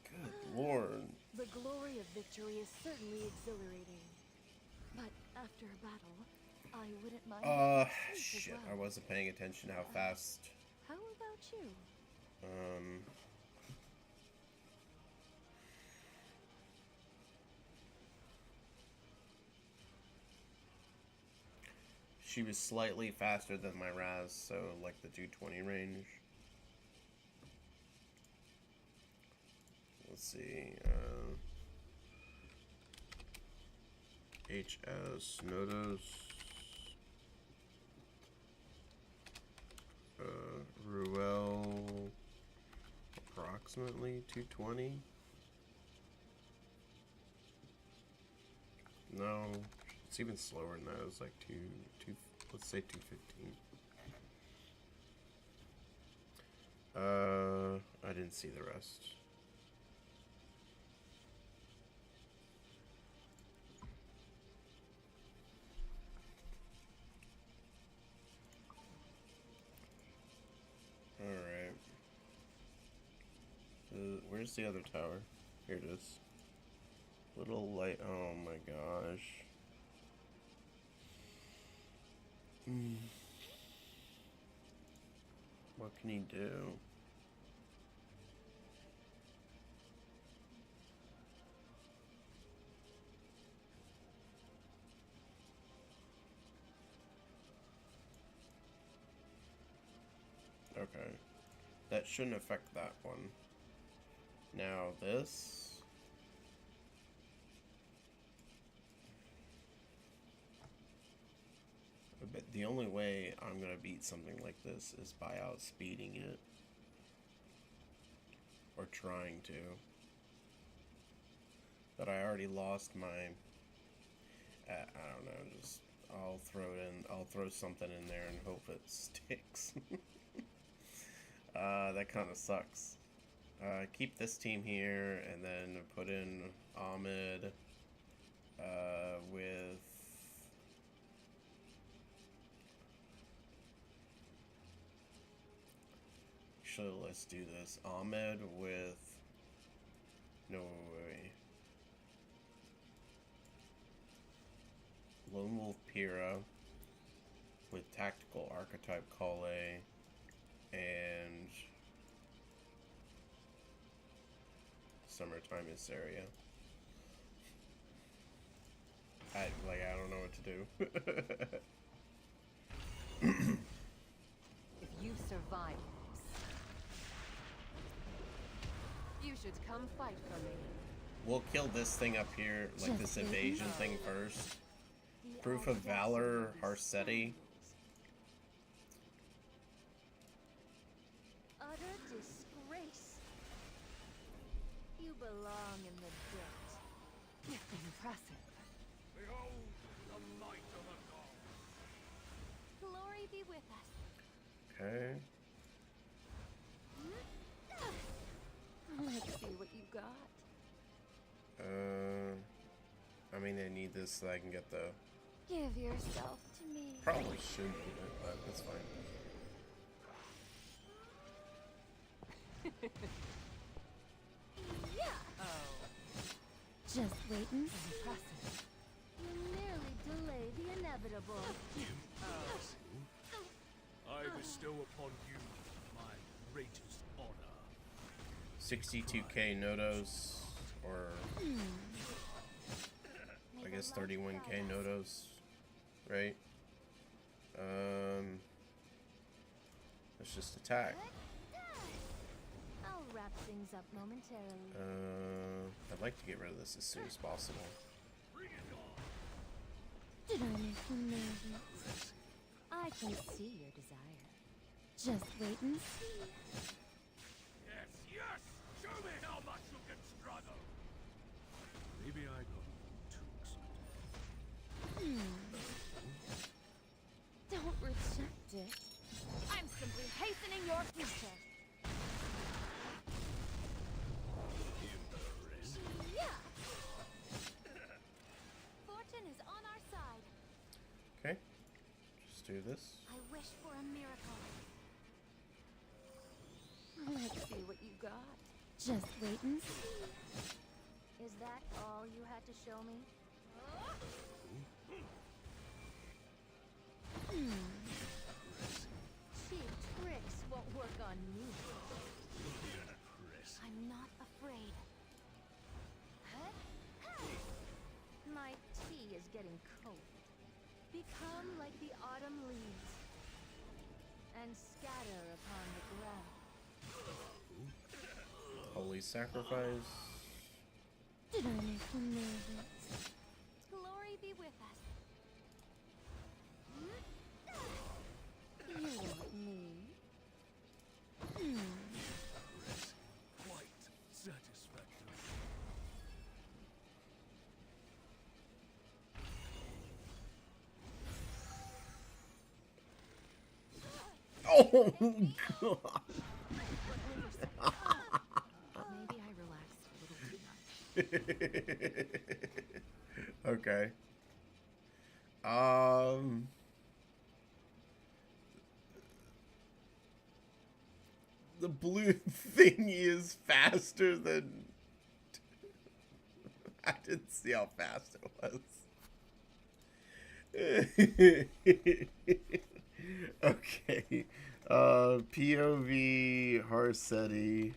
Good lord. The glory of victory is certainly exhilarating. But after a battle, I wouldn't mind. having sleep as Shit, I well. wasn't paying attention how fast. How about you? She was slightly faster than my Raz, so like the 220 range. Let's see, HS, Nodos, Ruel, approximately 220. No, it's even slower than that. It's like let's say 215. I didn't see the rest. Alright. Where's the other tower? Here it is. Little light. Oh my gosh. What can he do? Okay. That shouldn't affect that one. Now this. But the only way I'm gonna beat something like this is by outspeeding it. Or trying to. But I already lost my... I don't know, just... I'll throw something in there and hope it sticks. That kind of sucks. Keep this team here and then put in Ahmed with... Actually, let's do this. Ahmed with... No, wait. Lone Wolf Pyrrha with Tactical Archetype Kale and Summertime Issaria. I don't know what to do. If you survive this, you should come fight for me. We'll kill this thing up here, like this evasion thing first. Proof of Valor, Harsetti. Utter disgrace. You belong in the dirt. Impressive. Behold the might of a god. Glory be with us. Okay. Let's see what you got. I mean, I need this so I can get the. Give yourself to me. Probably should need it, but that's fine. Yeah. Oh. Just wait and see. Impressive. You nearly delay the inevitable. I bestow upon you my greatest honor. 62k nodos, or I guess 31k nodos, right? Let's just attack. I'll wrap things up momentarily. I'd like to get rid of this as soon as possible. Did I make you nervous? I can see your desire. Just wait and see. Yes, yes! Show me how much you can struggle! Maybe I got too excited. Don't reject it. I'm simply hastening your future. Yeah. Fortune is on our side. Okay, just do this. I wish for a miracle. Let's see what you got. Just wait and see. Is that all you had to show me? Cheap tricks won't work on me. I'm not afraid. My tea is getting cold. Become like the autumn leaves and scatter upon the ground. Holy sacrifice. Did I make you nervous? Glory be with us. You want me? Quite satisfactory. Oh god. Maybe I relaxed a little too much. Okay. The blue thingy is faster than. I didn't see how fast it was. Okay. POV Harsetti.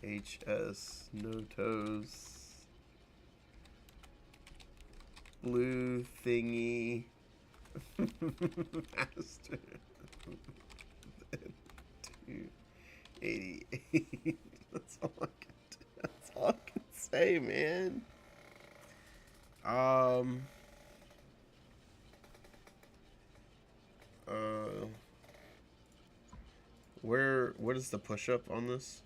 HS no toes. Blue thingy. Master. 288. That's all I can do. That's all I can say, man. What is the push-up on this?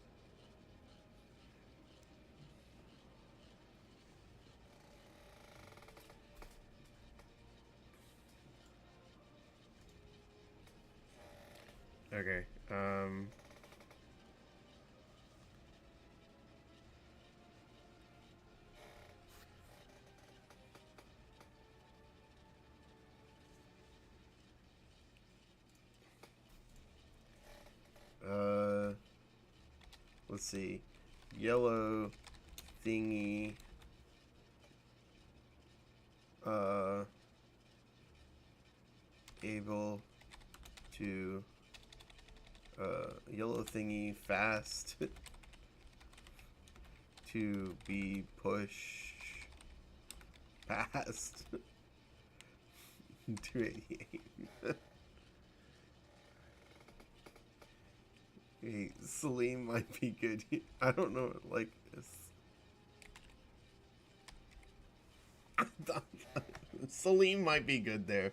Okay, let's see. Yellow thingy. Able to yellow thingy fast to be pushed past 288. Hey, Salim might be good. I don't know, like this. Salim might be good there.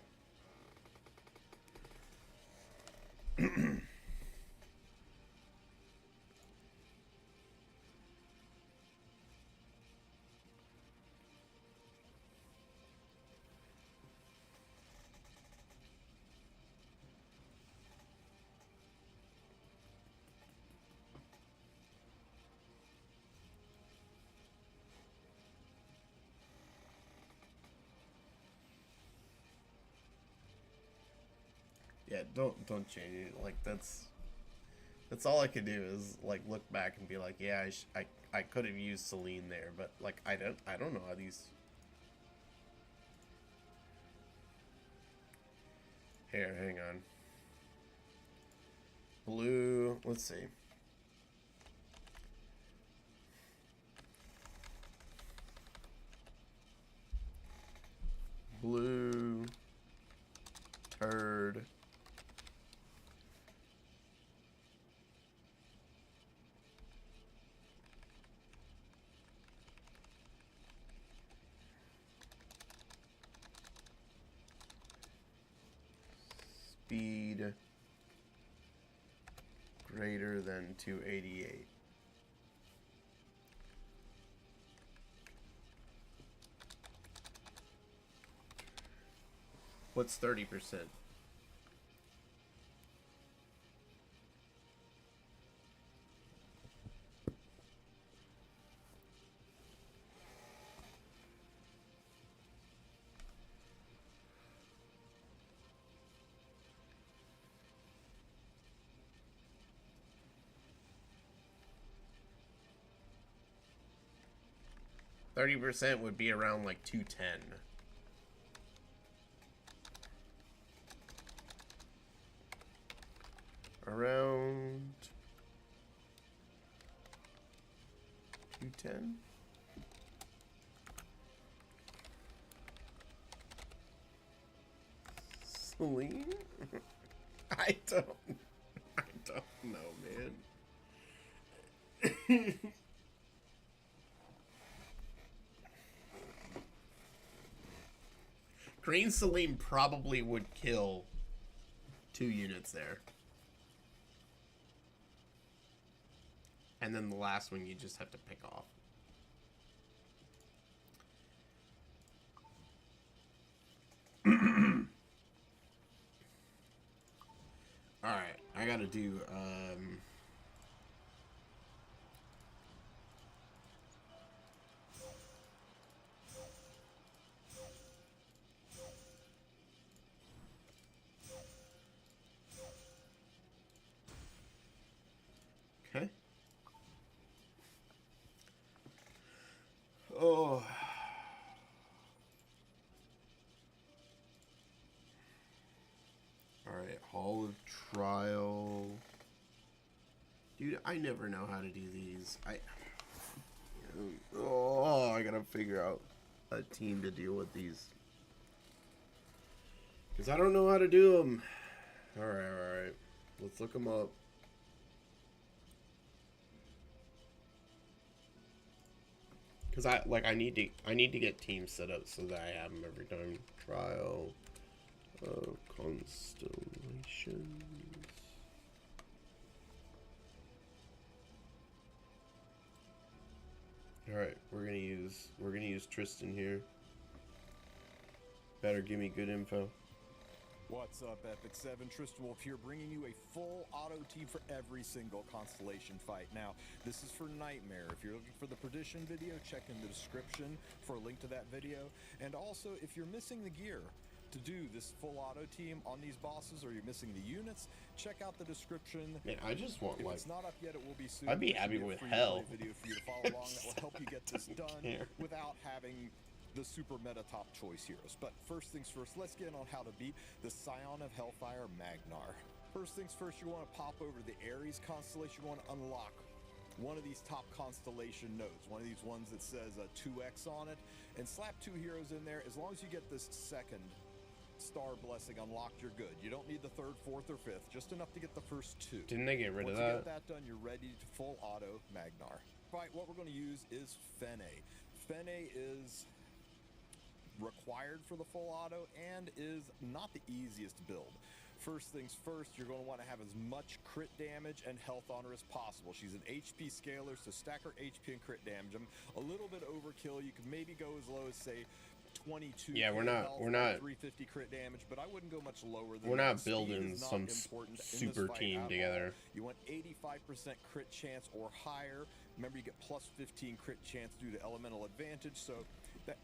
Yeah, don't change it. Like that's all I could do is like look back and be like, yeah, I could have used Celine there, but like I don't know how these. Here, hang on. Blue, let's see. Blue, turd. Speed greater than 288. What's 30%? %30 would be around like 210. Around 210. Celine? I don't know, man. Green Celine probably would kill 2 units there. And then the last one you just have to pick off. Alright, I gotta do, okay. Oh. Alright, Hall of Trial. Dude, I never know how to do these. I gotta figure out a team to deal with these. Because I don't know how to do them. Alright. Let's look them up. Because I need to get teams set up so that I have them every time. Trial of Constellations. Alright, we're gonna use Tristan here. Better give me good info. What's up, Epic 7? Tristan Wolf here, bringing you a full auto team for every single Constellation fight. Now, this is for Nightmare. If you're looking for the Perdition video, check in the description for a link to that video. And also, if you're missing the gear to do this full auto team on these bosses, or you're missing the units, check out the description. Man, I just want, if like, it's not up yet, it will be soon. I'd be happy with hell. Video for you to follow along that will help you get this done without having the super meta top choice heroes. But first things first, let's get on how to beat the Scion of Hellfire Magnar. First things first, you want to pop over the Ares constellation. You want to unlock one of these top constellation nodes, one of these ones that says 2X on it, and slap 2 heroes in there. As long as you get this second star blessing unlocked, you're good. You don't need the 3rd, 4th, or 5th, just enough to get the first 2. Didn't they get rid of that? Once you get that done, you're ready to full auto Magnar. Right, what we're going to use is Fene. Fene is required for the full auto and is not the easiest build. First things first, you're going to want to have as much crit damage and health on her as possible. She's an HP scaler, so stack her HP and crit damage. A little bit overkill. You could maybe go as low as, say, 22. Yeah, we're not 350 crit damage, but I wouldn't go much lower than we're that. not building some super team together. You want 85% crit chance or higher. Remember, you get plus 15 crit chance due to elemental advantage, so that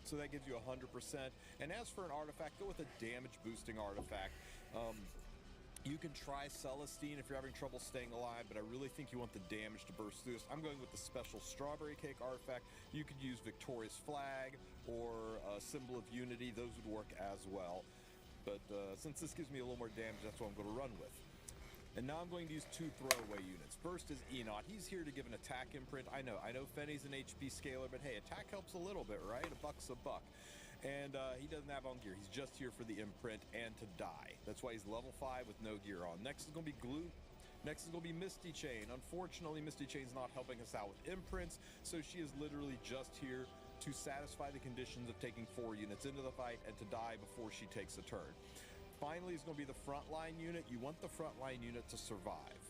so that gives you 100%. And as for an artifact, go with a damage boosting artifact. You can try Celestine if you're having trouble staying alive, but I really think you want the damage to burst through this. I'm going with the special Strawberry Cake artifact. You could use Victorious Flag or Symbol of Unity. Those would work as well. But since this gives me a little more damage, that's what I'm going to run with. And now I'm going to use 2 throwaway units. First is Enoch. He's here to give an attack imprint. I know Fenny's an HP scaler, but hey, attack helps a little bit, right? A buck's a buck. And he doesn't have on gear. He's just here for the imprint and to die. That's why he's level 5 with no gear on. Next is going to be Glue. Next is going to be Misty Chain. Unfortunately, Misty Chain's not helping us out with imprints, so she is literally just here to satisfy the conditions of taking 4 units into the fight and to die before she takes a turn. Finally is going to be the frontline unit. You want the frontline unit to survive.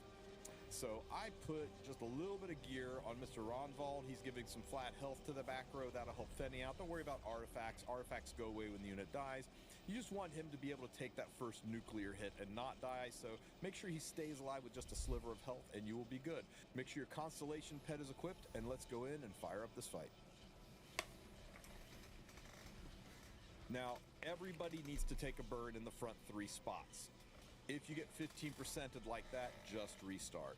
So I put just a little bit of gear on Mr. Ronvald. He's giving some flat health to the back row. That'll help Fenny out. Don't worry about artifacts. Artifacts go away when the unit dies. You just want him to be able to take that first nuclear hit and not die. So make sure he stays alive with just a sliver of health and you will be good. Make sure your Constellation pet is equipped and let's go in and fire up this fight. Now, everybody needs to take a burn in the front 3 spots. If you get 15%ed like that, just restart.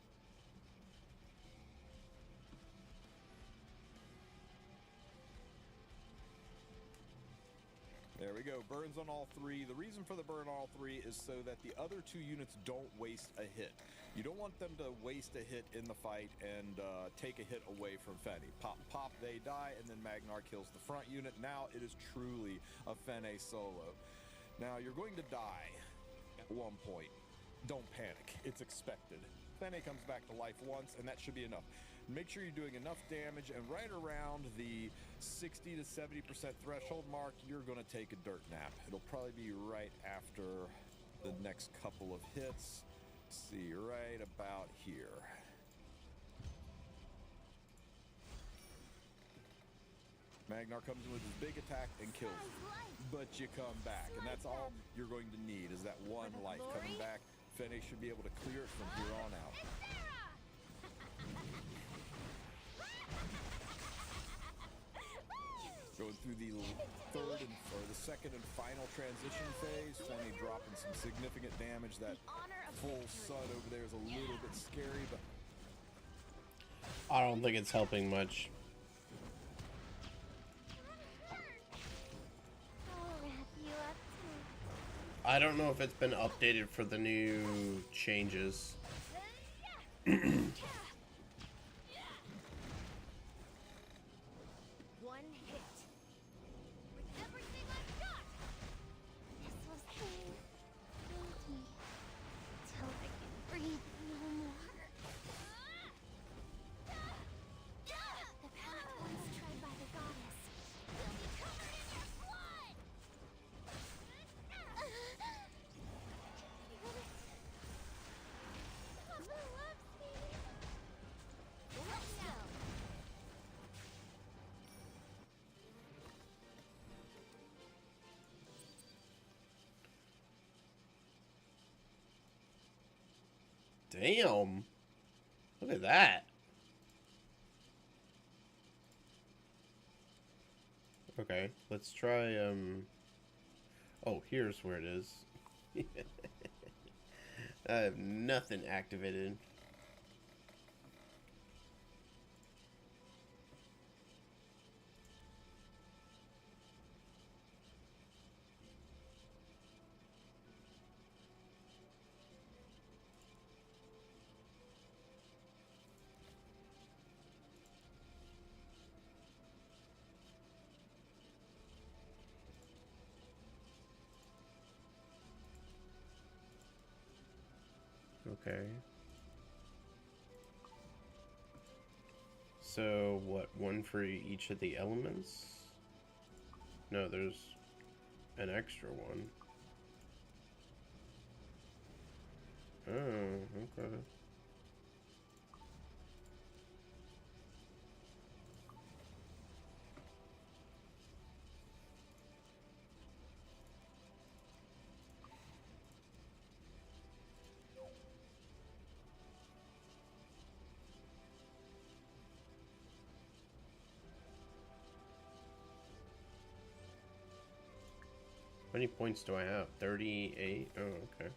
There we go, burns on all 3. The reason for the burn on all 3 is so that the other 2 units don't waste a hit. You don't want them to waste a hit in the fight and take a hit away from Fenny. Pop, pop, they die, and then Magnar kills the front unit. Now it is truly a Fenne solo. Now you're going to die at one point. Don't panic, it's expected. Fenne comes back to life once, and that should be enough. Make sure you're doing enough damage, and right around the 60 to 70% threshold mark, you're going to take a dirt nap. It'll probably be right after the next couple of hits. See, right about here. Magnar comes in with his big attack and kills you. But you come back, and that's all you're going to need is that one life coming back. Fenne should be able to clear it from here on out. Going through the second and final transition phase. Fenne dropping some significant damage. That full sud over there is a little bit scary, but I don't think it's helping much. I don't know if it's been updated for the new changes. One hit. With everything I've got. This was pain. Hold me. Till I can breathe no more. The path once tried by the goddess will be covered in your blood. Mama loves me. Let's go. Damn. Look at that. Okay, let's try, oh, here's where it is. I have nothing activated. Okay. So, what, one for each of the elements? No, there's an extra one. Oh, okay. many points do I have? 38? Oh, okay.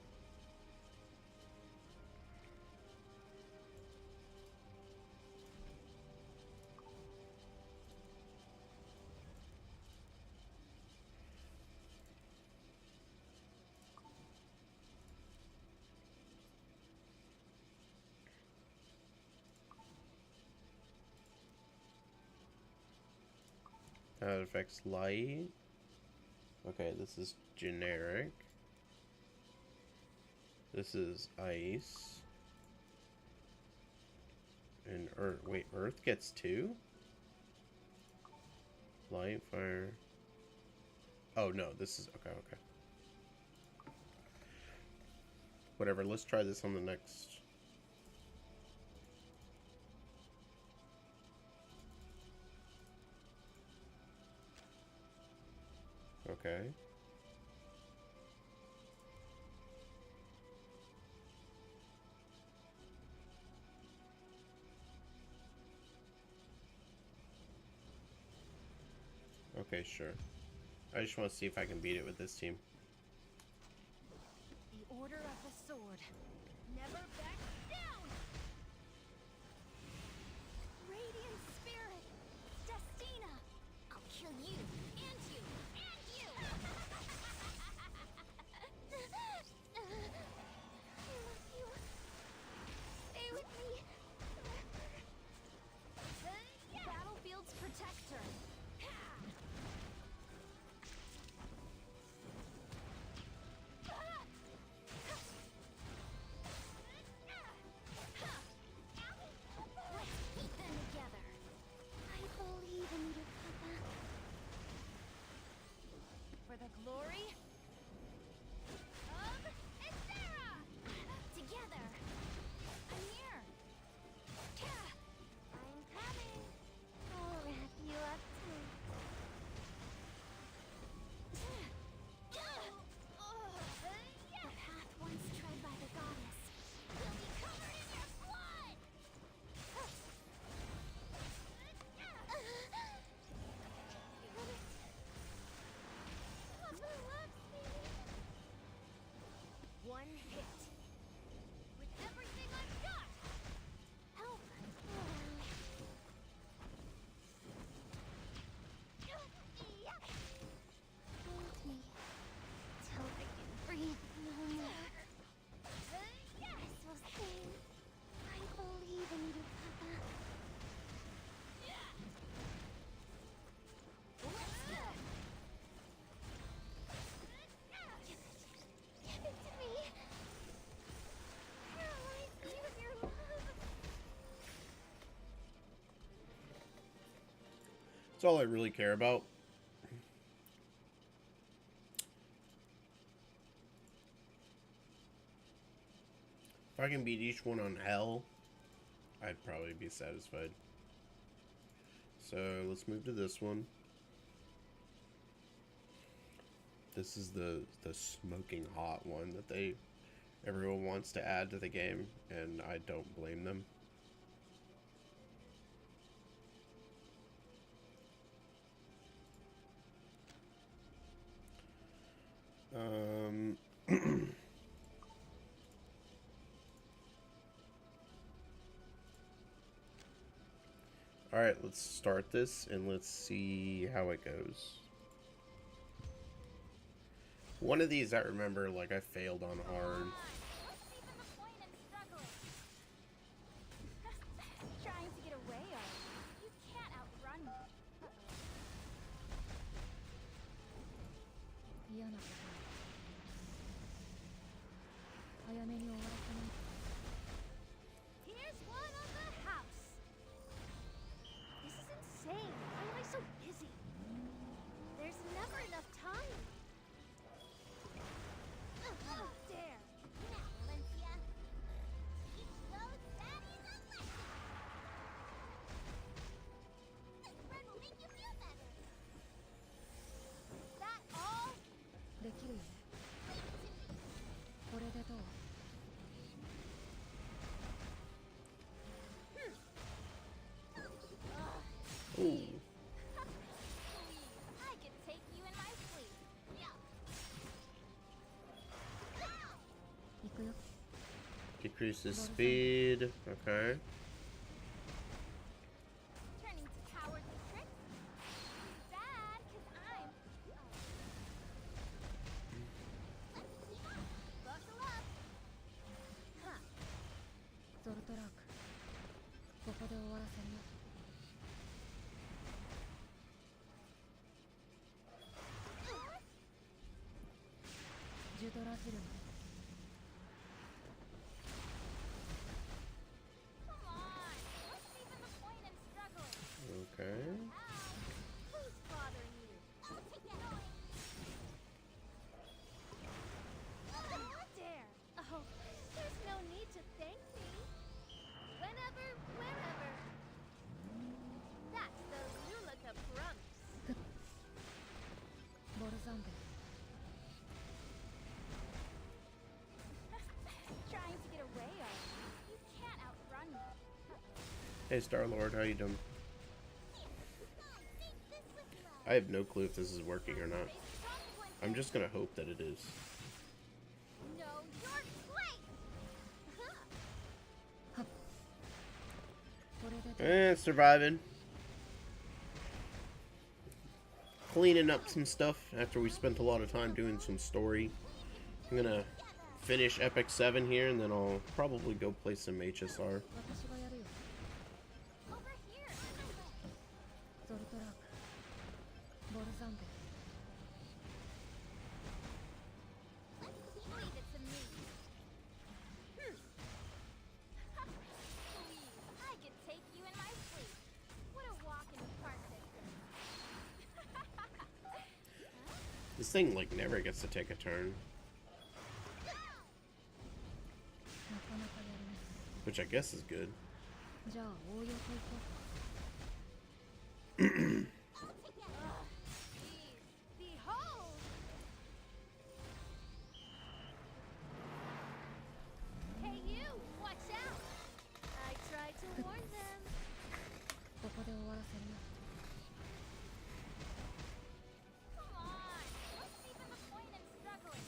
How it affects light. Okay, this is generic. This is ice. And earth. Wait, earth gets 2? Light, fire. Oh no, this is okay, okay. Whatever, let's try this on the next. Okay. Okay, sure. I just want to see if I can beat it with this team. The Order of the Sword. Never back down! Radiant Spirit! Destina! I'll kill you! And you! And you! I love you. Stay with me. Battlefield's Protector. Let's eat them together. I believe in you, Papa. For the glory of Ithera! Together! I'm here! I'm coming! I'll wrap you up too. The path once tread by the goddess will be covered in your blood! Papa loves me! One hit. With everything I've got! Help! Hold me till I can breathe no more. This will sing. I believe in you, Papa. Let's go. Give it to me. Paralyze me with your love. That's all I really care about. If I can beat each one on hell, I'd probably be satisfied. So let's move to this one. This is the smoking hot one that everyone wants to add to the game, and I don't blame them. Alright, let's start this and let's see how it goes. One of these I remember, like, I failed on hard. What's even the point in struggling? Trying to get away, are you? You can't outrun me. Here's one on the house. This is insane. Why am I so busy? There's never enough time. Dare. Now. Increases speed. Okay. Turning to cowardly tricks? Bad, 'cause I'm... Buckle up! Huh. ゾルトラーク、ここで終わらせるよ。ジュドラフィルム。Come on, what's even the point in struggling? Okay. Who's bothering you? I'll take that away. Dare. Oh, there's no need to thank me. Whenever, wherever. That's the Lulaka Brumps. Borzande. Trying to get away, are you? You can't outrun me. Hey, Star-Lord, how you doing? I have no clue if this is working or not. I'm just gonna hope that it is. Know your place. Surviving. Cleaning up some stuff after we spent a lot of time doing some story. I'm gonna finish Epic 7 here, and then I'll probably go play some HSR. Over here. Zortrak. Borzande. Leave it to me. Please, I could take you in my sleep. What a walk in the park this is. This thing, like, never gets to take a turn. Which I guess is good. Behold! Hey you, watch out! I tried to warn them. Come on, what's even the point in struggling?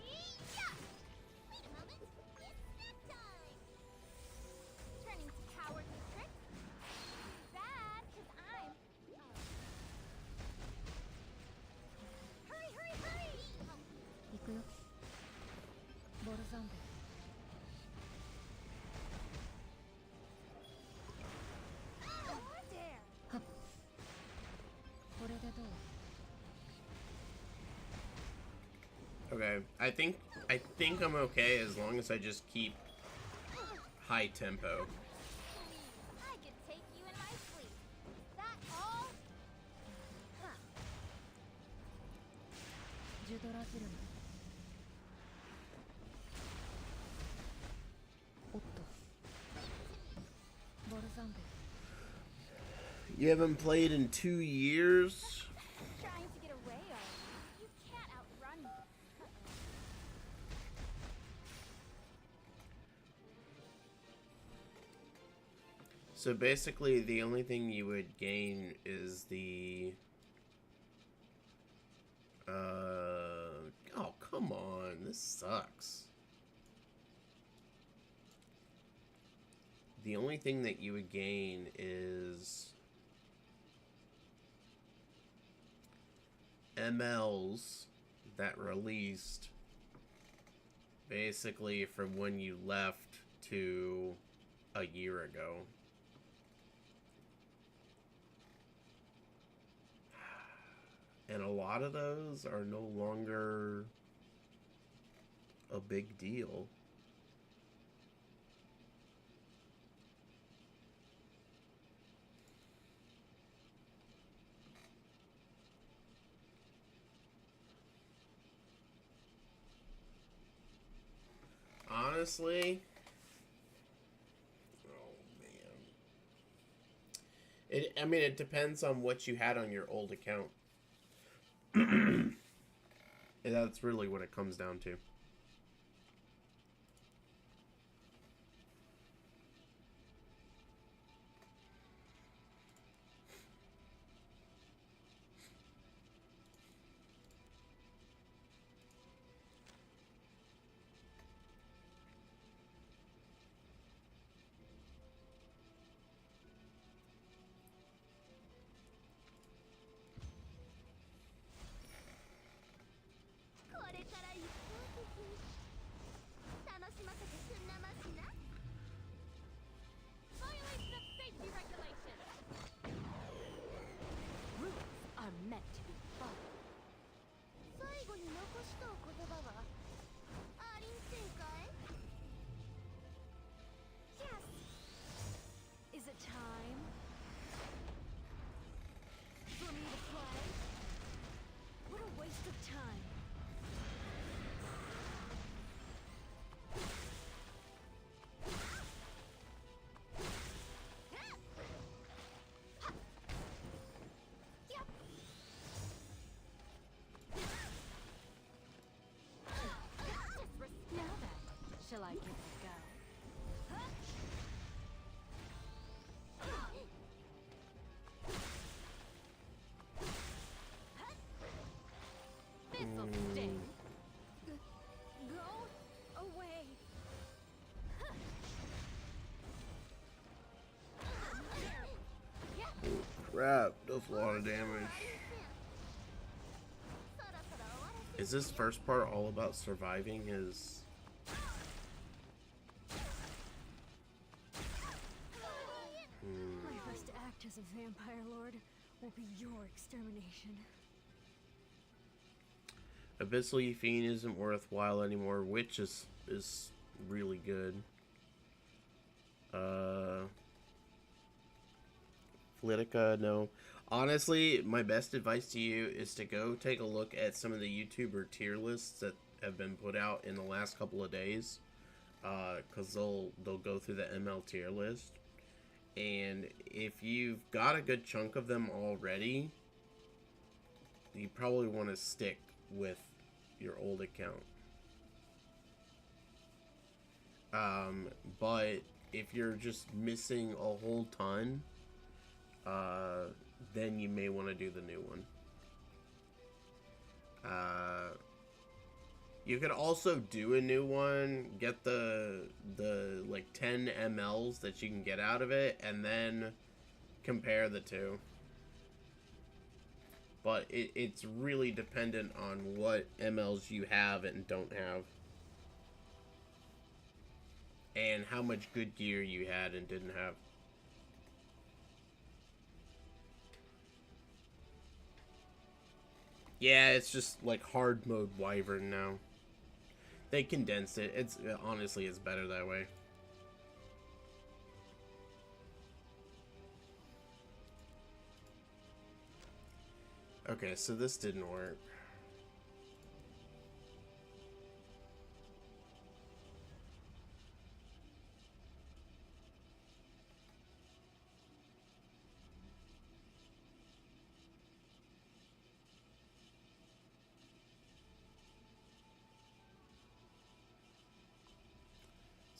Yee-yah! Wait a moment, it's nap time! Turning to cowardly tricks? Bad, 'cause I'm... Hurry, hurry, hurry! Borzande. Oh, dare! Okay, I think I'm okay as long as I just keep high tempo. I could take you in my sleep. That all? Huh. Judora film. Otto. Borzande. You haven't played in 2 years? Trying to get away, are you? You can't outrun me. So basically, the only thing you would gain is the... Oh, come on. This sucks. The only thing that you would gain is... MLs that released basically from when you left to a year ago. And a lot of those are no longer a big deal. Honestly, oh man. I mean, it depends on what you had on your old account. That's really what it comes down to. till I give it a go. This'll sting. Go away. Crap, does a lot of damage. Is this first part all about surviving his... My first act as a vampire lord will be your extermination. Abyssal Fiend isn't worthwhile anymore. Witch is really good. Politica, no. Honestly, my best advice to you is to go take a look at some of the YouTuber tier lists that have been put out in the last couple of days. Because they'll go through the ML tier list. And if you've got a good chunk of them already, you probably want to stick with your old account. But if you're just missing a whole ton, then you may want to do the new one. You could also do a new one, get the like 10 mls that you can get out of it, and then compare the two. But it's really dependent on what mls you have and don't have. And how much good gear you had and didn't have. Yeah, it's just like hard mode Wyvern now. They condensed it. It's honestly, it's better that way. Okay, so this didn't work.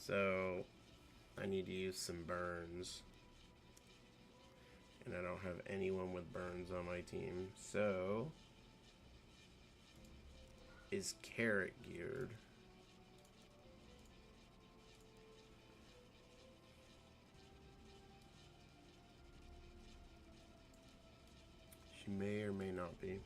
So, I need to use some burns. And I don't have anyone with burns on my team. So, is Carrot geared? She may or may not be.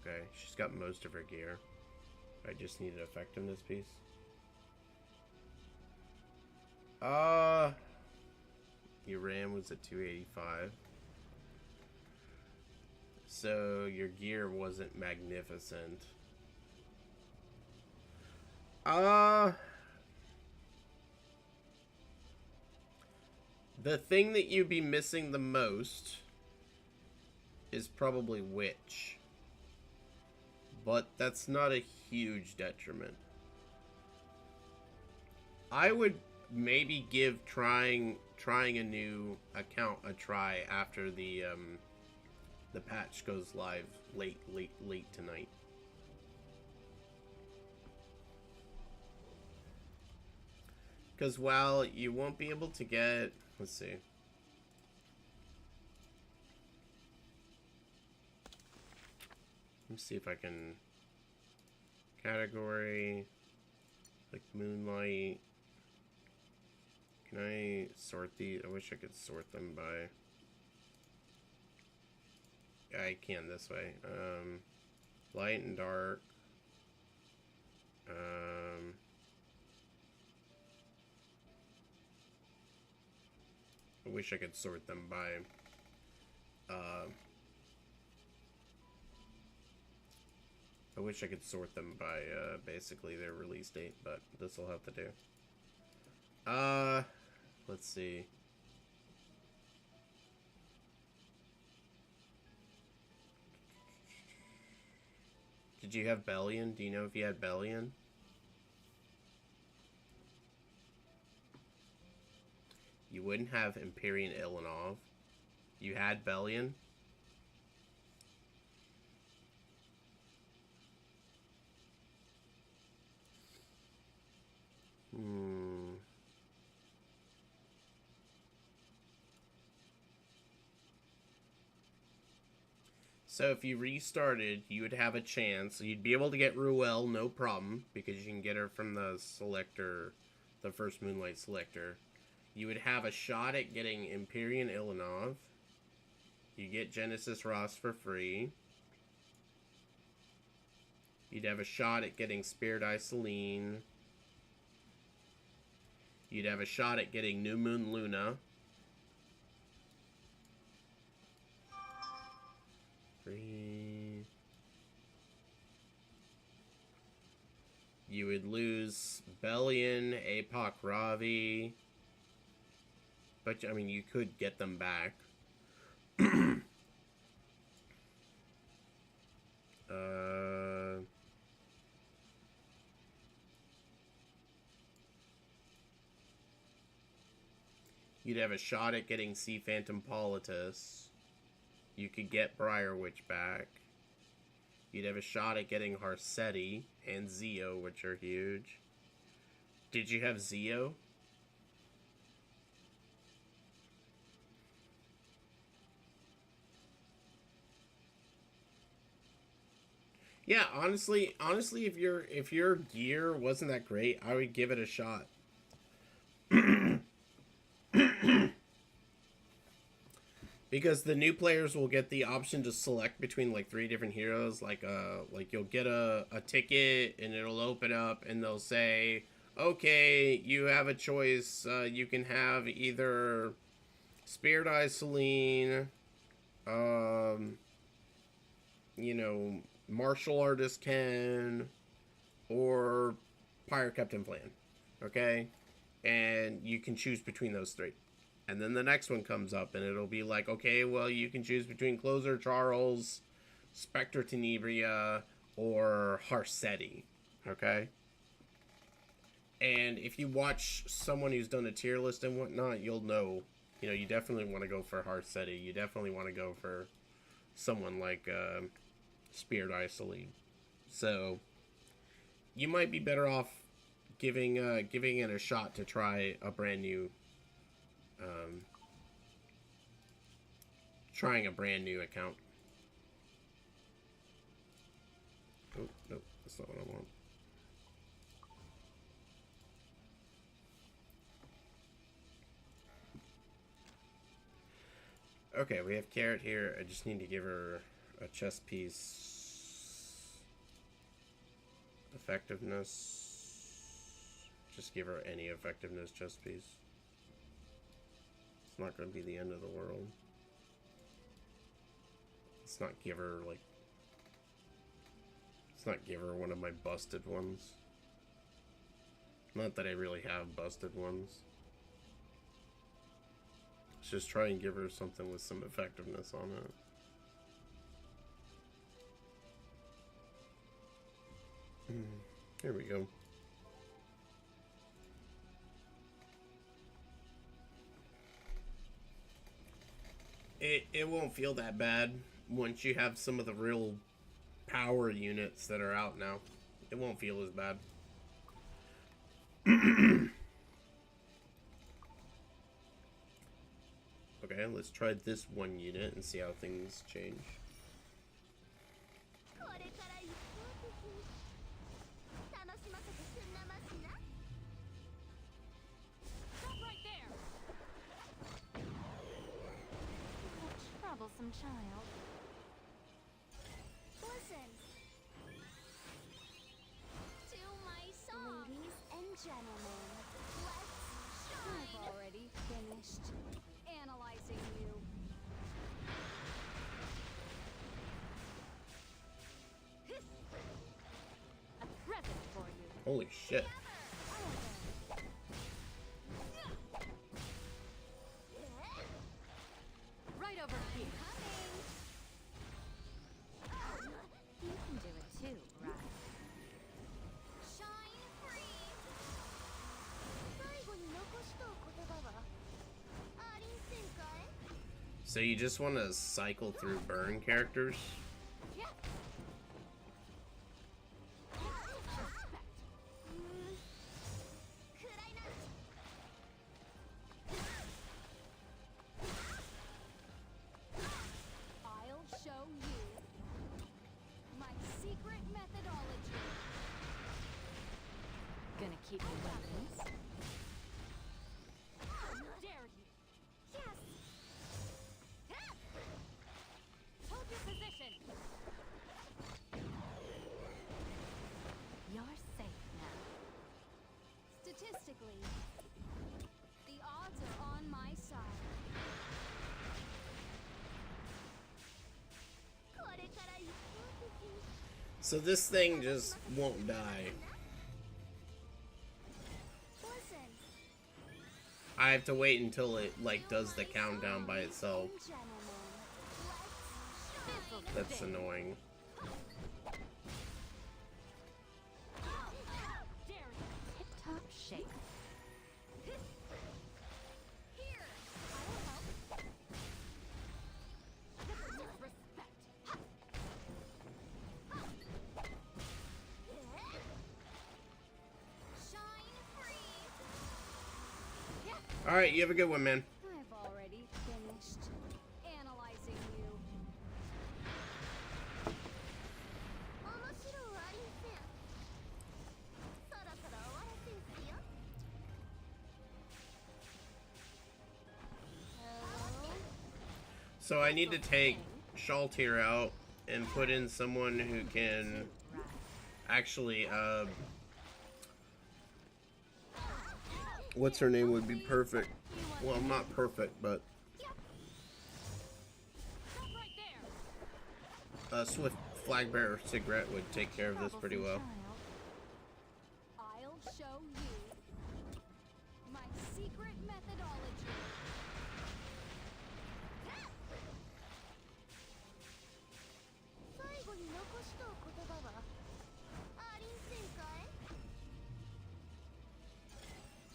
Okay, she's got most of her gear. I just need an effectiveness piece. Your RAM was at 285. So your gear wasn't magnificent. The thing that you'd be missing the most is probably Witch. But that's not a huge detriment. I would maybe give trying a new account a try after the patch goes live late tonight. Because while you won't be able to get, let's see. Let me see if I can category like Moonlight. Can I sort these? I wish I could sort them by. Yeah, I can this way. Light and dark. I wish I could sort them by. I wish I could sort them by basically their release date, but this will have to do. Let's see. Did you have Bellion? Do you know if you had Bellion? You wouldn't have Empyrean Ilanov. You had Bellion? So if you restarted, you would have a chance. You'd be able to get Ruel, no problem, because you can get her from the selector, the first Moonlight selector. You would have a shot at getting Empyrean Ilanov. You get Genesis Ross for free. You'd have a shot at getting Spirit Eye Celine. You'd have a shot at getting New Moon Luna. Free. You would lose Bellion, Apoc Ravi. But, I mean, you could get them back. You'd have a shot at getting Sea Phantom Politis. You could get Briarwitch back. You'd have a shot at getting Harsetti and Zeo, which are huge. Did you have Zeo? Yeah, honestly, if your gear wasn't that great, I would give it a shot. Because the new players will get the option to select between like 3 different heroes. Like you'll get a ticket and it'll open up and they'll say, okay, you have a choice. You can have either Spirit Eye Celine, you know, Martial Artist Ken, or Pirate Captain Flan. Okay? And you can choose between those 3. And then the next one comes up, and it'll be like, okay, well, you can choose between Closer Charles, Spectre Tenebria, or Harsetti, okay? And if you watch someone who's done a tier list and whatnot, you'll know, you know, you definitely want to go for Harsetti. You definitely want to go for someone like Spirit Eye Celine. So, you might be better off giving it a shot to try a brand new trying a brand new account. Oh, nope, that's not what I want. Okay, we have Carrot here. I just need to give her a chest piece. Effectiveness. Just give her any effectiveness chest piece. It's not going to be the end of the world. Let's not give her, like... Let's not give her one of my busted ones. Not that I really have busted ones. Let's just try and give her something with some effectiveness on it. Here we go. It won't feel that bad once you have some of the real power units that are out now. It won't feel as bad. Okay, let's try this one unit and see how things change. Troublesome child. Listen to my song. Ladies and gentlemen, let's shine. I've already finished analyzing you. A present for you. Holy shit. Right over here. You can do it too, right? Shine free. So you just want to cycle through burn characters? Yeah. I'll show you. gonna keep me weapons. Dare you? Yes. Hold your position. You're safe now. Statistically, the odds are on my side. So this thing just won't die. Listen, I have to wait until it like does the countdown by itself. gentlemen, That's annoying. Tip-top shape. here. I will help. Disrespect. Shine free. All right, you have a good one, man. I've already finished analyzing you. So I need to take Shaltir out and put in someone who can actually, what's her name would be perfect. Well, not perfect, but Swift Flagbearer Cigarette would take care of this pretty well. I'll show you my secret methodology.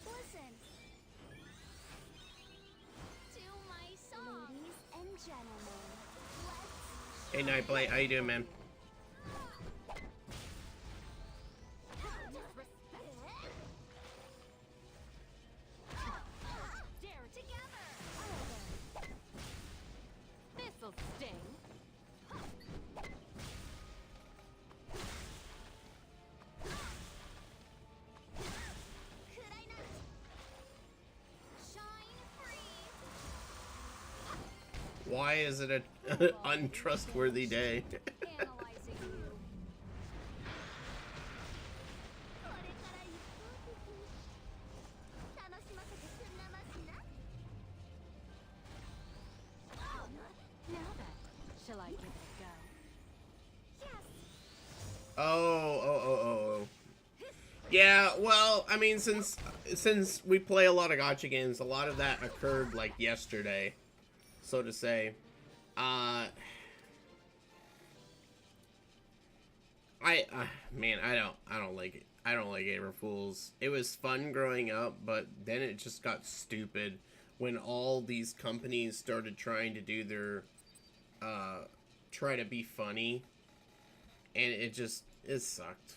Listen to my song. Ladies and gentlemen, let's Hey, Nightblight, how you doing, man? dare together. This'll sting. Could I not? Shine free. Why is it an untrustworthy day? Analyzing you. Now then, shall I give it a go? Yes. Oh. Yeah, well, I mean, since we play a lot of gacha games, a lot of that occurred like yesterday, so to say. Man, I don't like it. I don't like April Fools. It was fun growing up, but then it just got stupid when all these companies started trying to do their, try to be funny, and it sucked.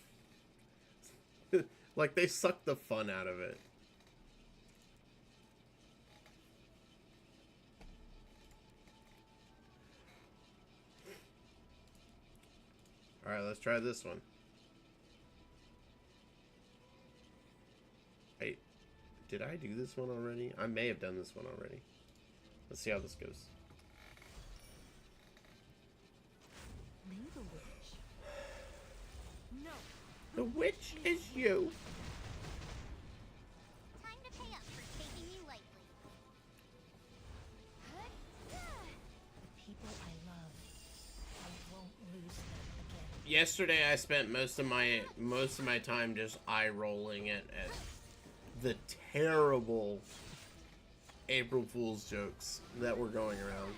Like, they sucked the fun out of it. Alright, let's try this one. Wait, did I do this one already? I may have done this one already. Let's see how this goes. Maybe the witch. No. The witch is you. Time to pay up for taking you lightly. The people I love, I won't lose them again. Yesterday I spent most of my time just eye rolling at the terrible April Fool's jokes that were going around.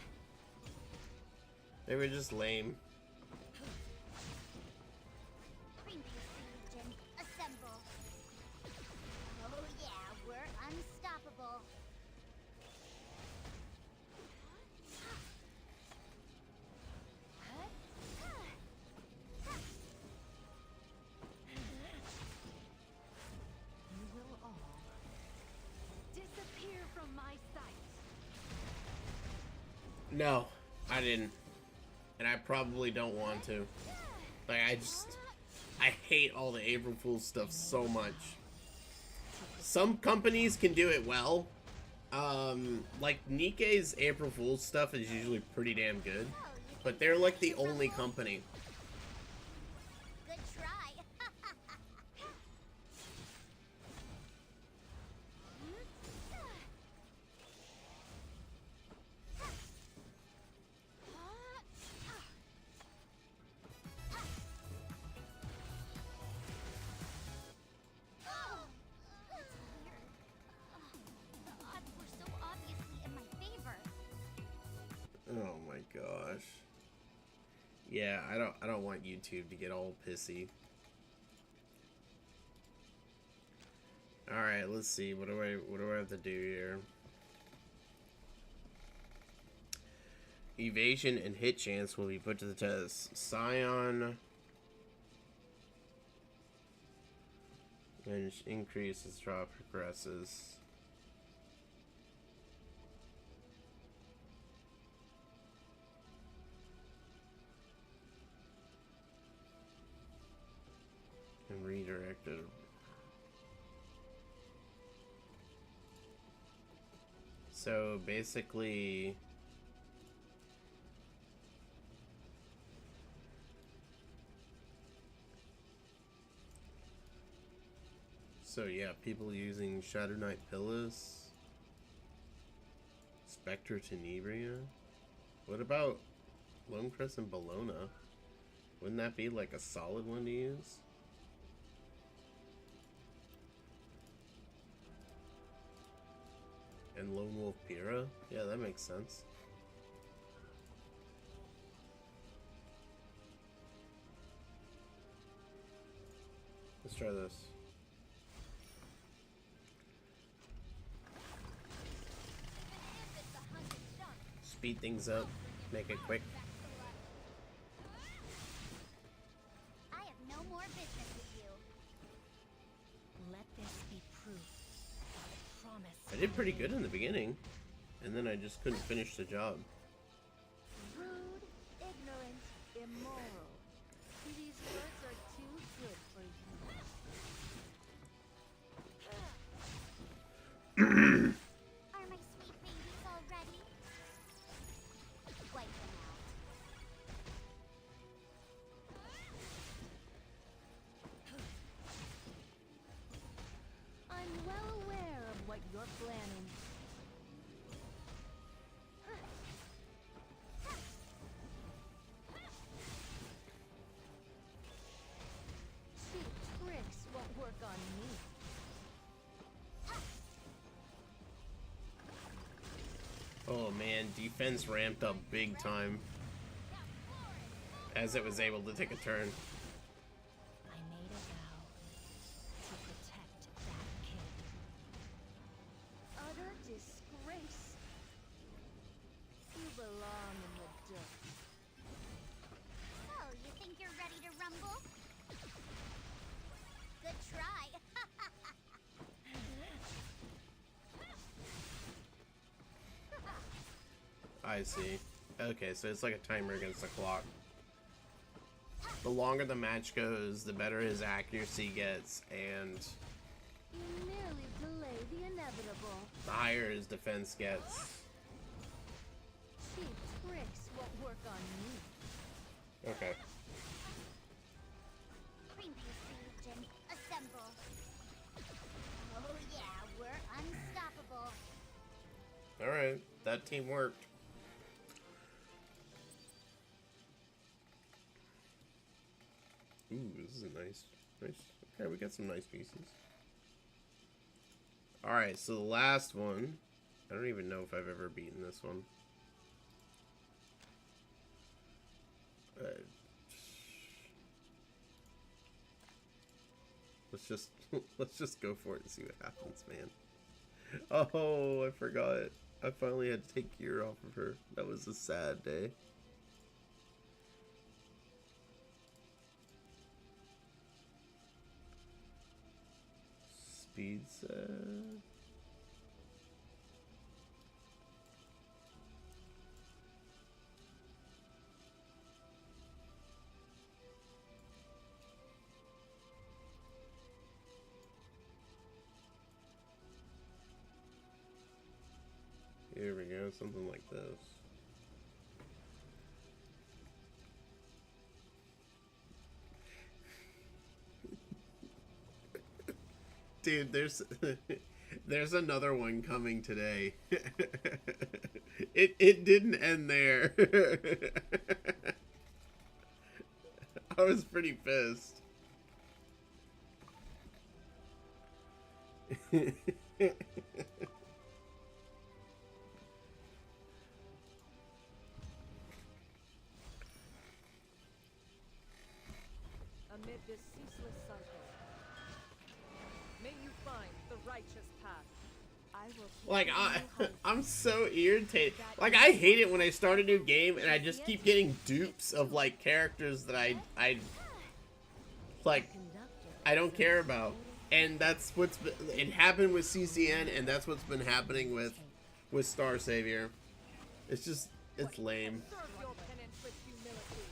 They were just lame. Legion, assemble. Oh yeah, we're unstoppable. You will all disappear from my sight. No, I didn't. And I probably don't want to. Like, I hate all the April Fool's stuff so much. some companies can do it well. Like Nikkei's April Fool's stuff is usually pretty damn good, but they're like the only company. Good try. The odds were so obviously in my favor. Oh my gosh. Yeah, I don't want YouTube to get all pissy. All right, let's see. What do I have to do here? Evasion and hit chance will be put to the test. Scion and increase as draw progresses. And redirected. So basically, so yeah, people using Shadow Knight Pillis, Spectre Tenebria. What about Lone Crescent Bologna? Wouldn't that be like a solid one to use? And Lone Wolf Pyrrha? Yeah, that makes sense. Let's try this. Speed things up, make it quick. I have no more business with you. Let this be proof. I promise. I did pretty good in the beginning, and then I just couldn't finish the job. Rude, ignorant, immoral. These words are too good for you. Are my sweet babies all ready? Wipe them out. I'm well aware of what you're planning. Cheap tricks won't work on me. Oh man, defense ramped up big time as it was able to take a turn. I made a vow to protect that kid. Utter disgrace. You belong in the dirt. Oh, you think you're ready to rumble? Good try. I see. Okay, so it's like a timer against the clock. The longer the match goes, the better his accuracy gets, and You merely delay the inevitable. the higher his defense gets. Cheap tricks won't work on me. Okay. Green pastry and assemble. Oh yeah, we're unstoppable. Alright, that team worked. Ooh, this is a nice. Okay, we got some nice pieces. Alright, so the last one. I don't even know if I've ever beaten this one. Let's just go for it and see what happens, man. Oh, I forgot. I finally had to take gear off of her. That was a sad day. Speed set. something like this. Dude, there's another one coming today. It didn't end there. I was pretty pissed. Amid this ceaseless cycle, may you find the righteous path. I will teach Like, you how to I'm so irritated. Like, I hate it when I start a new game and I just keep getting dupes of, like, characters that I don't care about. And that's what's been, it happened with CCN, and that's what's been happening with Star Savior. It's just, it's lame. serve your penance with humility.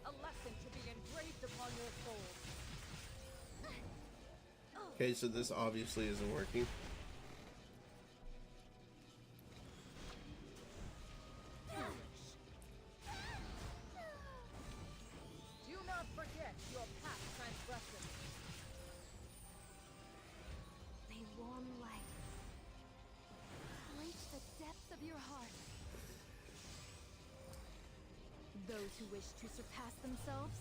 A lesson to be engraved upon your soul. Okay, so this obviously isn't working. Do not forget your past transgressions. They warm light. Reach the depths of your heart. Those who wish to surpass themselves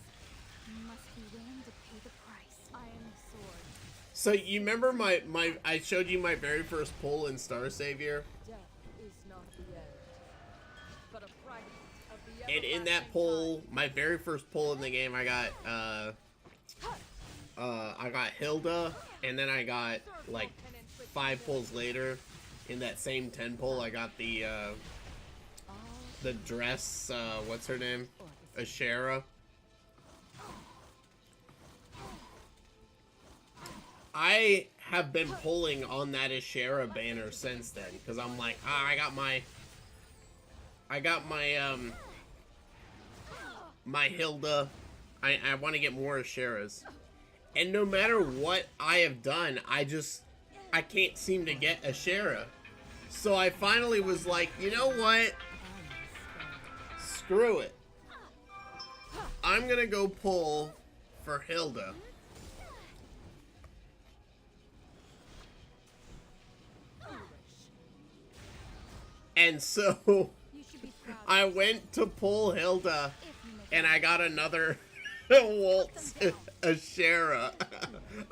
must be willing to pay the price. Iron sword. So you remember I showed you my very first pull in Star Savior? Death is not the end, but a fragment of the And in that everlasting pull, my very first pull in the game, I got Hilda, and then I got, like, 5 pulls later, in that same 10 pull, I got the dress, what's her name? Ashera. I have been pulling on that Ashera banner since then, because I'm like, I got my my Hilda. I want to get more Asheras. And no matter what I have done, I can't seem to get Ashera. So I finally was like, you know what? Screw it. I'm gonna go pull for Hilda. And so I went to pull Hilda, and I got another Waltz Ashera.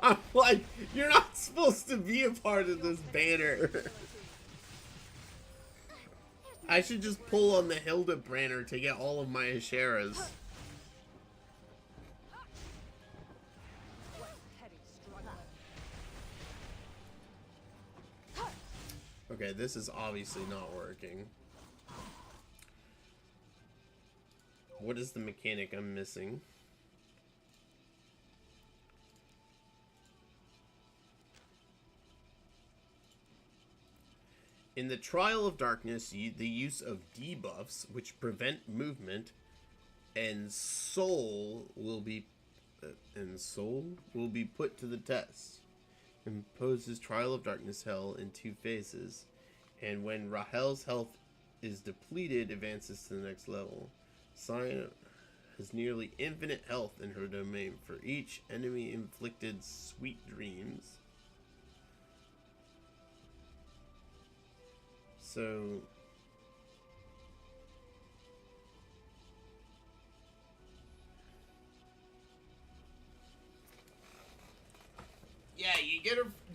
I'm like, you're not supposed to be a part of this banner. I should just pull on the Hilda banner to get all of my Asheras. Okay, this is obviously not working. What is the mechanic I'm missing? In the Trial of Darkness, the use of debuffs, which prevent movement, and soul will be put to the test. Imposes Trial of Darkness Hell in 2 phases, and when Rahel's health is depleted, advances to the next level. Sion has nearly infinite health in her domain. For each enemy inflicted sweet dreams. So yeah, you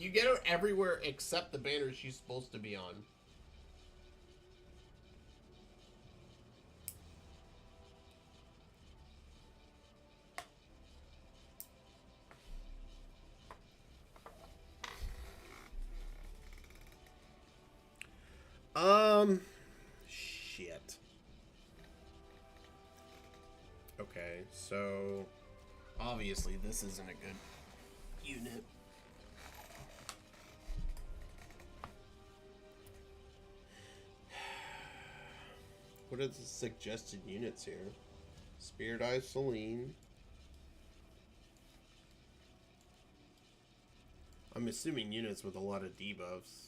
get her everywhere except the banner she's supposed to be on. Shit. Okay, so obviously this isn't a good unit. What are the suggested units here? Spirit Eye Celine. I'm assuming units with a lot of debuffs.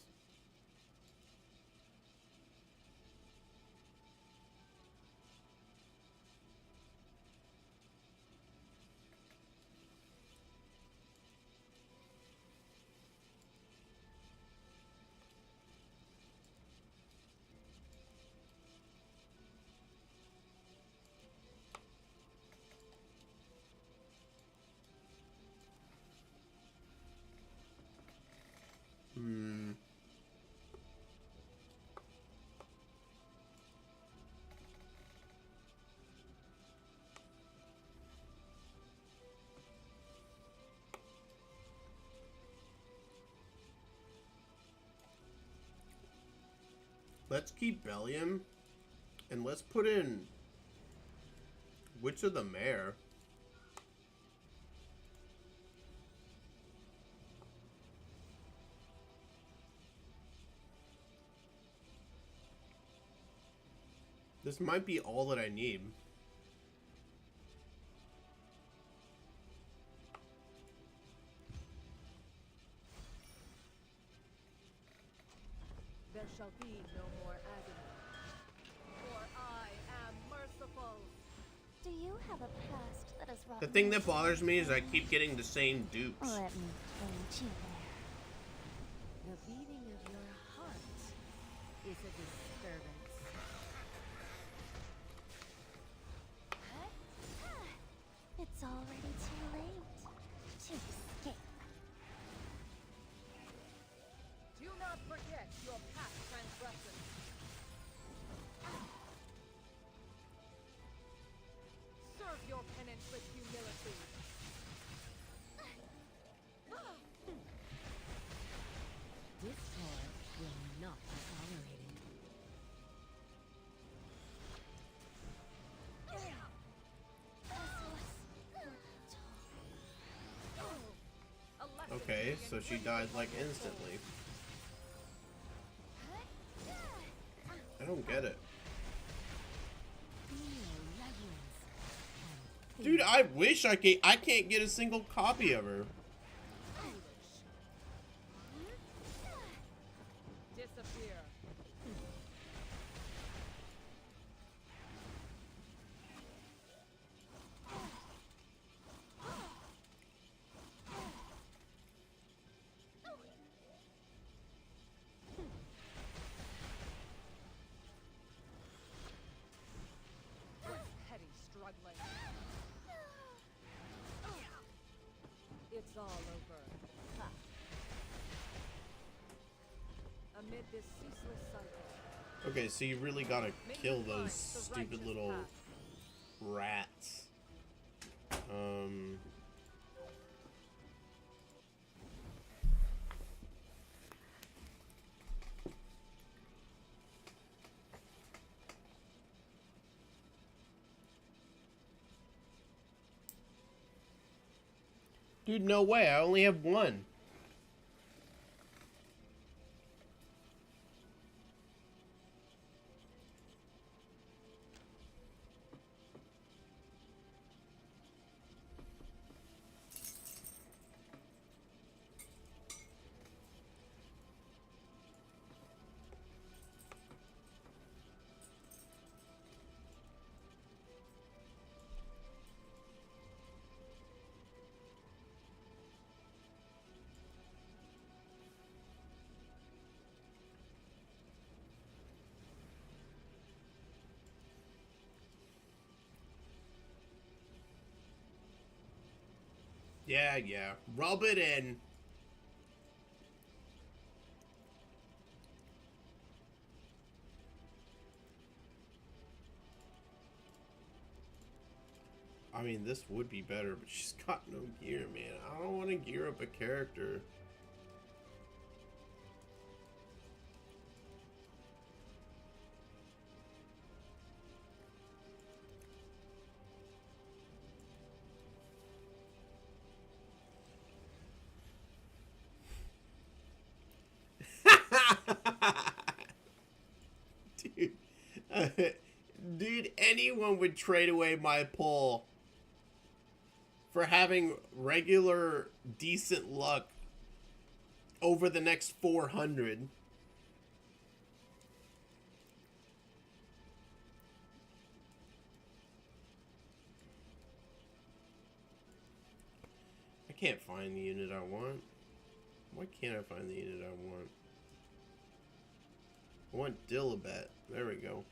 Let's keep Bellium, and let's put in Witch of the Mare. This might be all that I need. There shall be no more agony, for I am merciful. Do you have a past that is rotten? The thing that bothers me is I keep getting the same dupes. Let me point you there. The beating of your heart is a disturbance. It's already too late to escape. Do not forget your past transgressions. Serve your penance with humility. Discord will not be tolerated. Okay, so she died like instantly. I don't get it. Dude, I wish I can't get a single copy of her. Disappear. Petty struggling. It's all over. Ha. Amid this ceaseless cycle. Okay, so you really gotta kill those stupid little rats. Dude, no way. I only have one. Yeah. Rub it in. I mean, this would be better, but she's got no gear, man. I don't want to gear up a character. Dude, anyone would trade away my pull for having regular, decent luck over the next 400. I can't find the unit I want. Why can't I find the unit I want? I want Dilibet. There we go.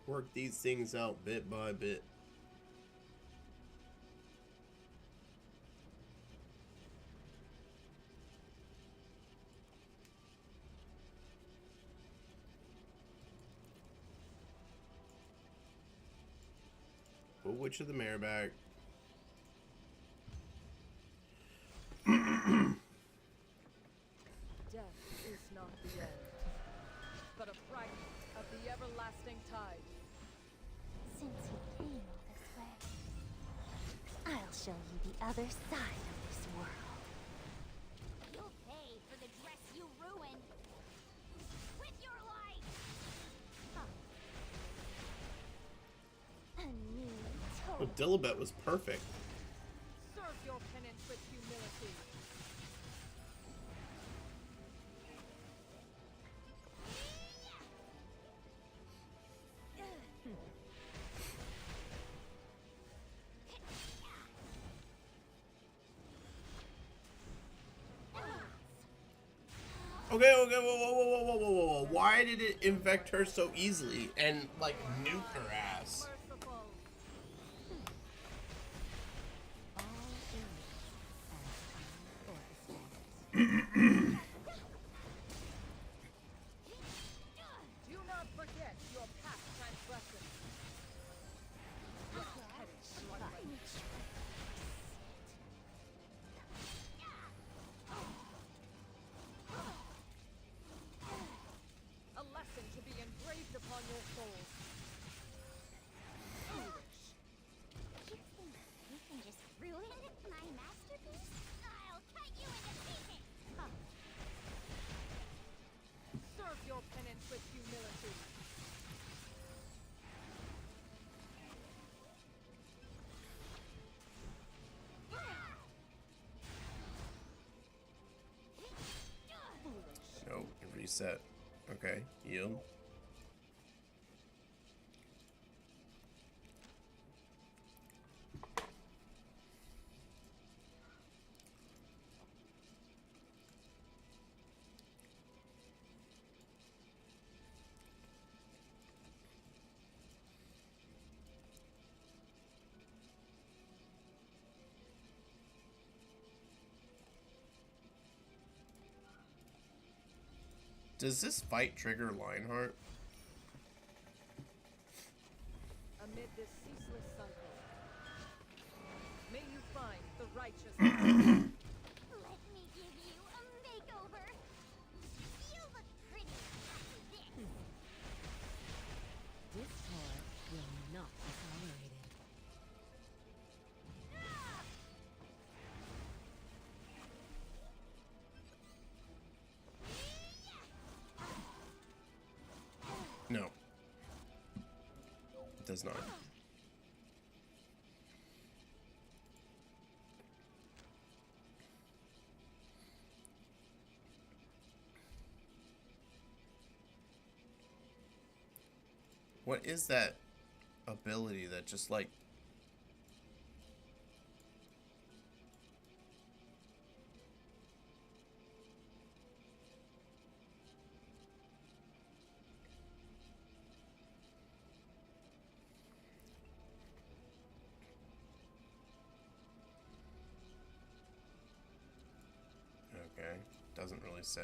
Work these things out bit by bit. Put Witch of the Mare back. Death is not the end, but a fragment of the everlasting tide. Since you came all this way, I'll show you the other side of this world. You'll pay for the dress you ruined. With your life! A new Oh, total. Dilibet was perfect. Serve your penance with humility. Okay, whoa, whoa, whoa. Why did it infect her so easily and, like, nuke her ass? Merciful. All is as I orchestrated. Do not forget your past transgressions. A lesson to be engraved upon your souls. You think you can just ruin my masterpiece? I'll cut you into pieces! Serve your penance with humility. Nope, reset. Okay, yield. Does this fight trigger Lionheart? Amid this ceaseless cycle, may you find the righteous. Let me give you a makeover! You look pretty after this! This part will not be tolerated. No. It does not. What is that ability that just like... Okay, doesn't really say.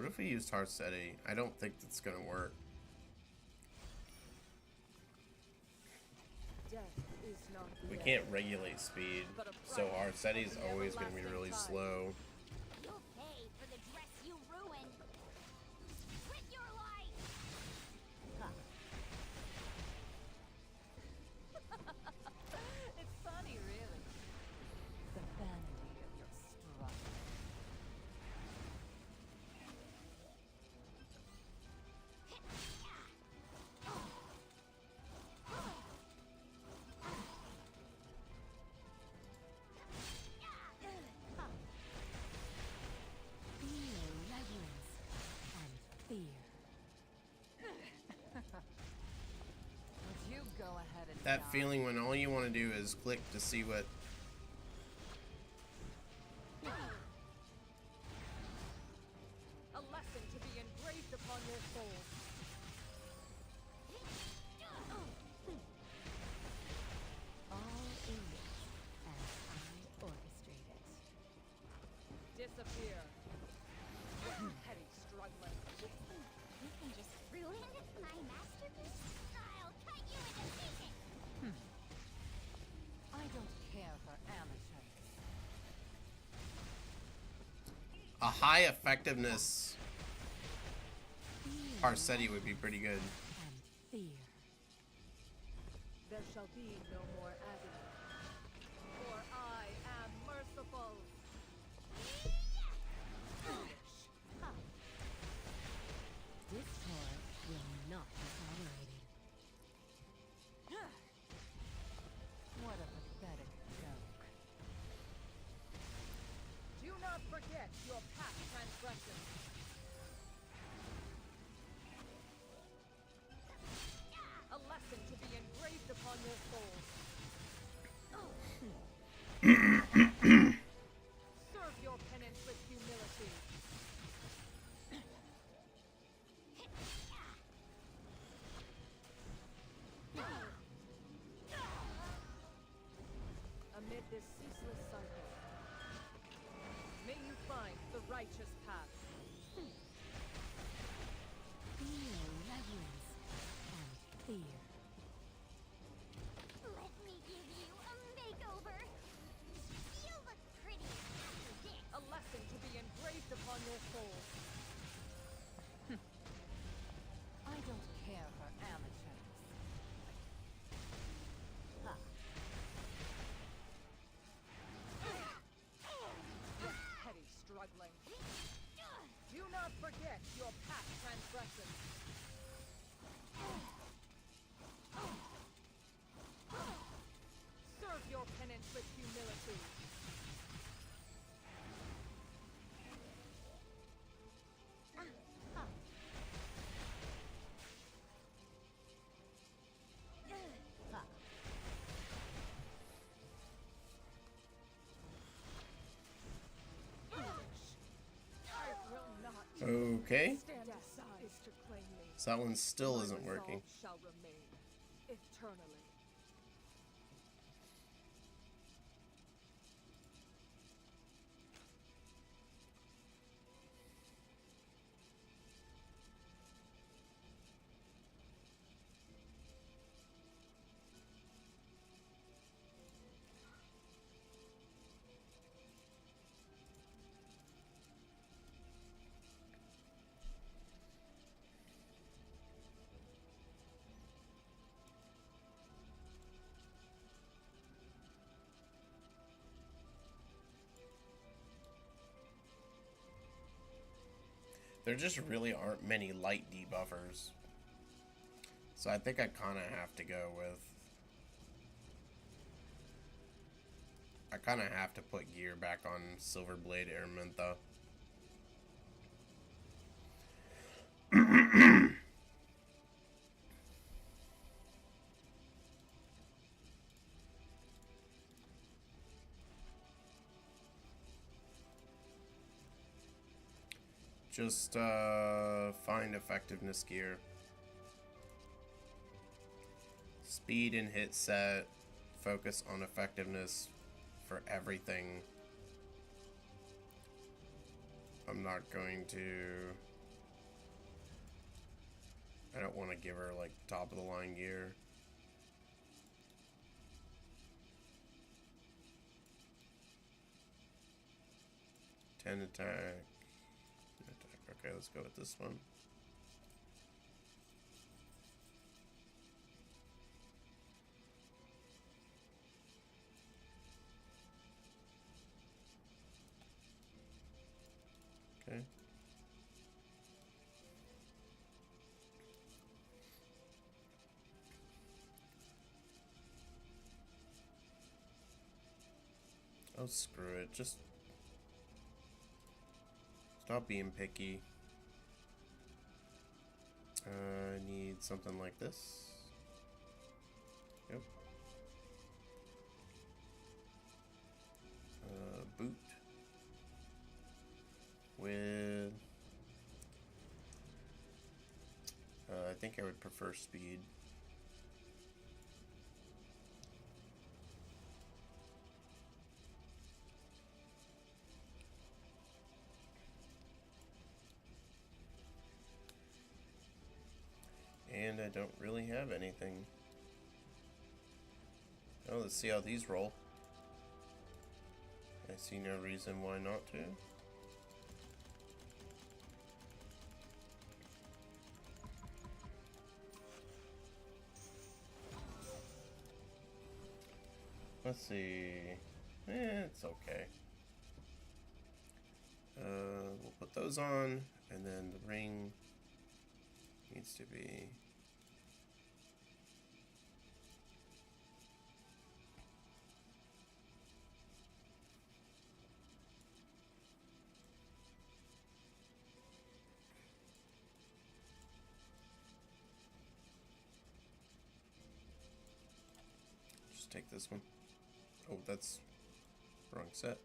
if we used Harsetti? I don't think that's gonna work. Death is not the We end, can't regulate speed, but a so price Harsetti is of the always gonna be everlasting really tide. slow. You'll pay for the dress you ruined. With your life. It's funny, really. The vanity of your struggle. Feel reverence and fear. Would you go ahead and That die? feeling when all you want to do is click to see what. A lesson to be engraved upon your soul. All in it as I orchestrate it. Disappear. Petty struggling. You can just ruin my masterpiece. I'll cut you into pieces. I don't care for amateurs. A high effectiveness Harsetti would be pretty good. And fear. There shall be no more agony. For I am merciful. Discord will not be tolerated. What a pathetic joke. Do not forget your past transgressions. A lesson to be engraved upon your souls. Serve your penance with humility. Amid this ceaseless cycle, may you find the righteous path. Feel reverence and fear. Let me give you a makeover. You'll look pretty after this. A lesson to be engraved upon your souls. I don't care for amateurs. Your petty struggling. Do not forget your past transgressions. Serve your penance with humility. I will not Okay. stand aside is to claim me. So that one still My isn't working. resolve shall remain eternally. There just really aren't many light debuffers. So I think I kind of have to go with... I kind of have to put gear back on Silverblade Araminta. Just find effectiveness gear. Speed and hit set. Focus on effectiveness for everything. I'm not going to... I don't want to give her like top of the line gear. Ten attack. Okay, let's go with this one. Okay. Oh, screw it. Just stop being picky. I need something like this. Yep. Boot. With... I think I would prefer speed. And I don't really have anything. Oh, let's see how these roll. I see no reason why not to. Let's see. It's okay. We'll put those on, and then the ring needs to be... Just take this one. Oh, that's wrong set.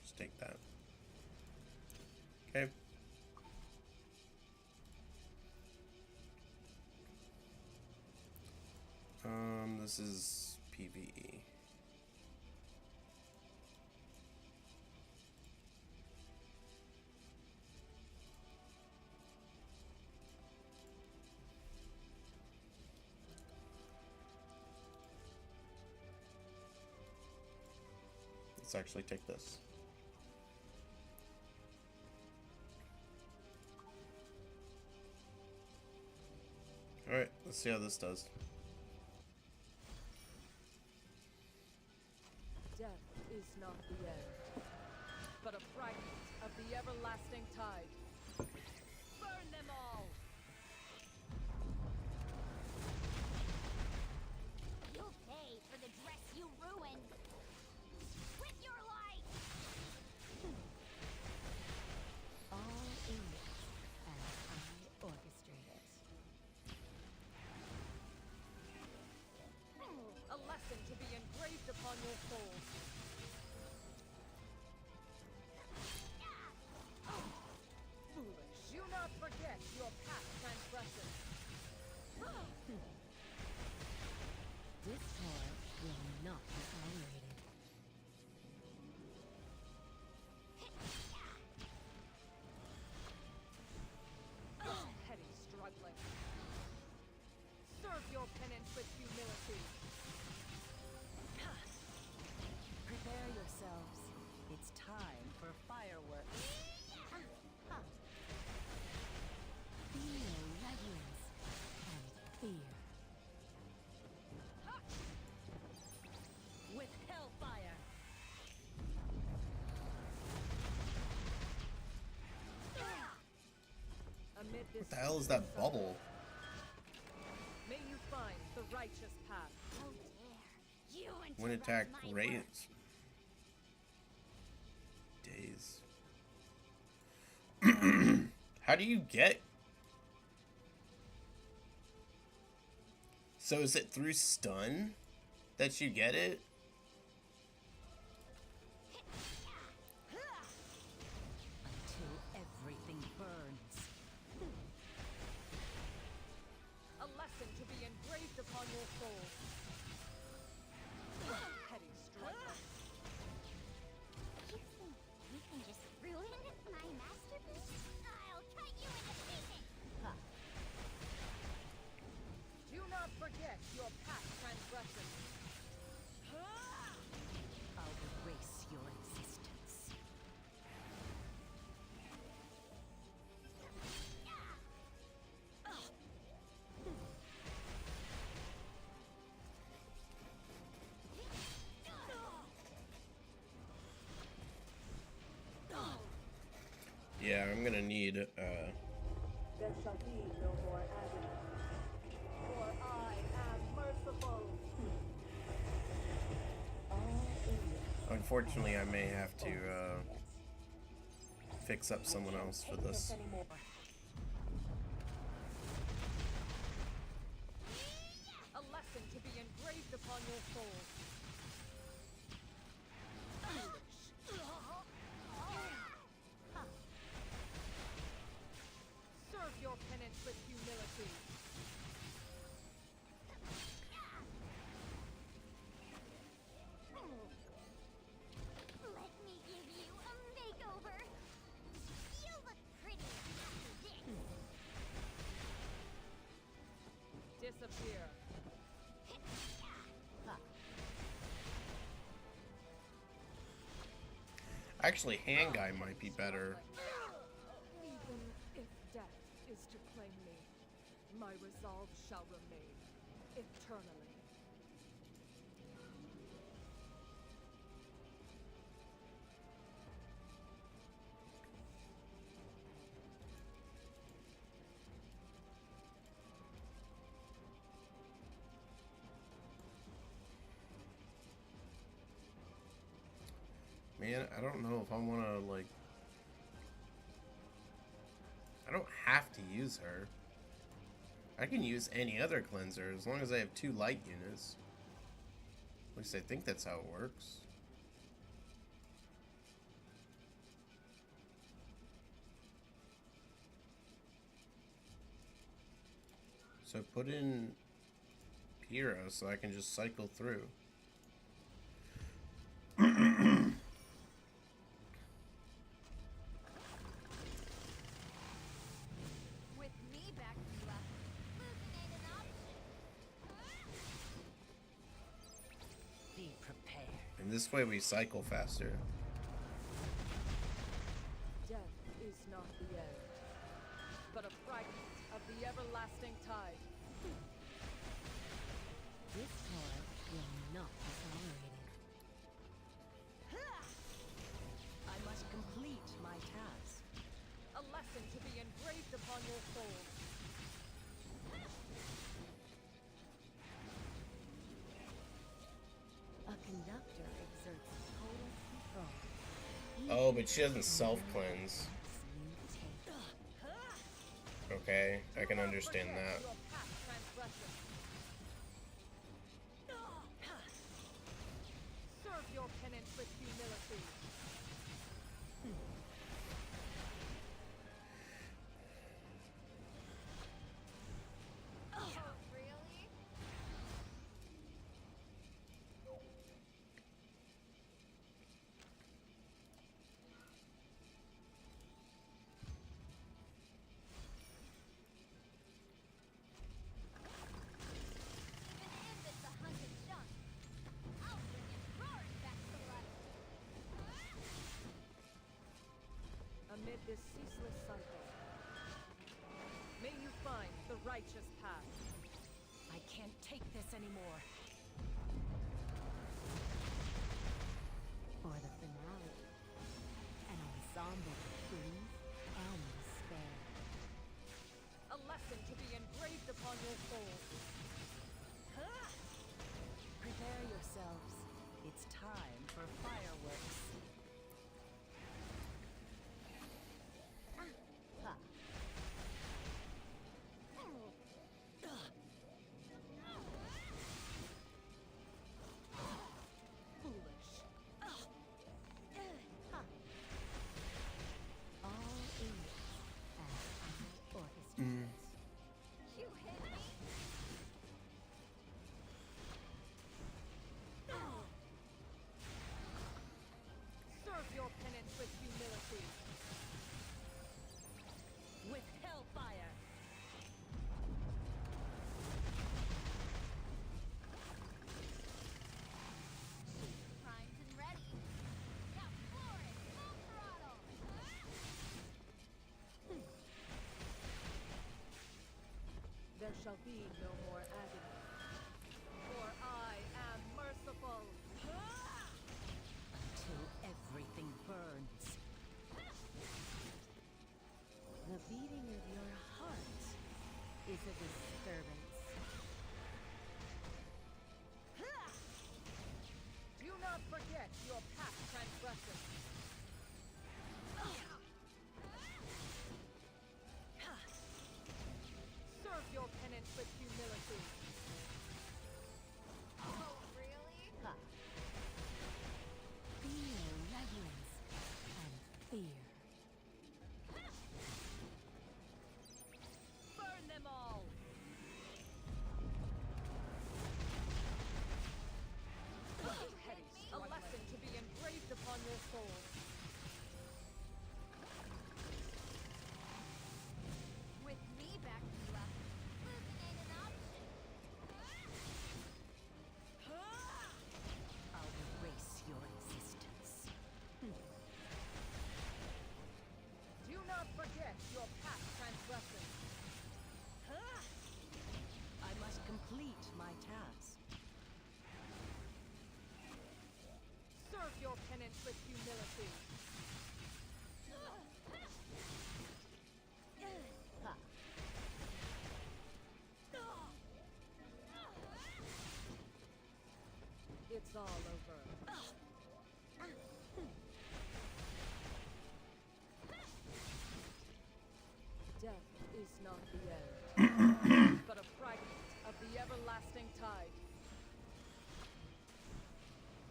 Just take that. Okay. This is PvE. Let's actually take this. Alright, let's see how this does. Death is not the end, but a fragment of the everlasting tide. Burn them all! You'll pay for the dress you ruined. With your life! All in it, as I orchestrate it. A lesson to be engraved upon your souls. Foolish, do not forget your past transgressions. This toy will not be tolerated. Petty struggling. Serve your penance with humility. Prepare yourselves. It's time for fireworks. Feel reverence and fear. With hellfire. Amid this What the hell is that bubble? may you find the righteous path. How dare you When interrupt attack my work. raise. Days. How do you get? So is it through stun? that you get it. Until everything burns. A lesson to be engraved upon your soul. Petty strike. You think you can just ruin my masterpiece? I'll cut you into pieces! Do not forget your past transgressions. I'll erase your existence. Yeah, I'm gonna need There shall be no more agony, for I am merciful. Unfortunately, I may have to fix up someone else for this. A lesson to be engraved upon your soul. Serve your penance with humility. Let me give you a makeover! You look pretty after this! Disappear. Actually, hand guy might be better. Even if death is to claim me, my resolve shall remain eternally. Man, I don't know if I want to, like... I don't have to use her. I can use any other cleanser as long as I have 2 light units. At least I think that's how it works. So put in Pyrrha so I can just cycle through. With me backing you up, losing ain't an option. Be prepared. And this way we cycle faster. Death is not the end, but a fragment of the everlasting tide. This toil will not be tolerated. I must complete my task. A lesson to be engraved upon your soul. A conductor exerts total control. Oh, but she doesn't self-cleanse. Okay, I can understand that. Your past transgressions. Serve your penance with humility. Really? An end at the hunted junk. I'll bring it roaring back to life. Amid this ceaseless cycle, may you find the righteous path. I can't take this anymore. For the finale, an ensemble of grief and despair. A lesson to be engraved upon your soul. Prepare yourselves. It's time for fireworks. shall be no more agony. For I am merciful. Until everything burns. The beating of your heart is a disturbance. Do not forget your past transgressions. Serve your penance with humility. Oh, really? Ha. Feel reverence and fear. Burn them all! A lesson to be engraved upon your souls. With me backing you up, losing ain't an option. I'll erase your existence. Do not forget your past transgressions. I must complete my task. Serve your penance with humility. Ha. It's all over. Death is not the end, but a fragment of the everlasting tide.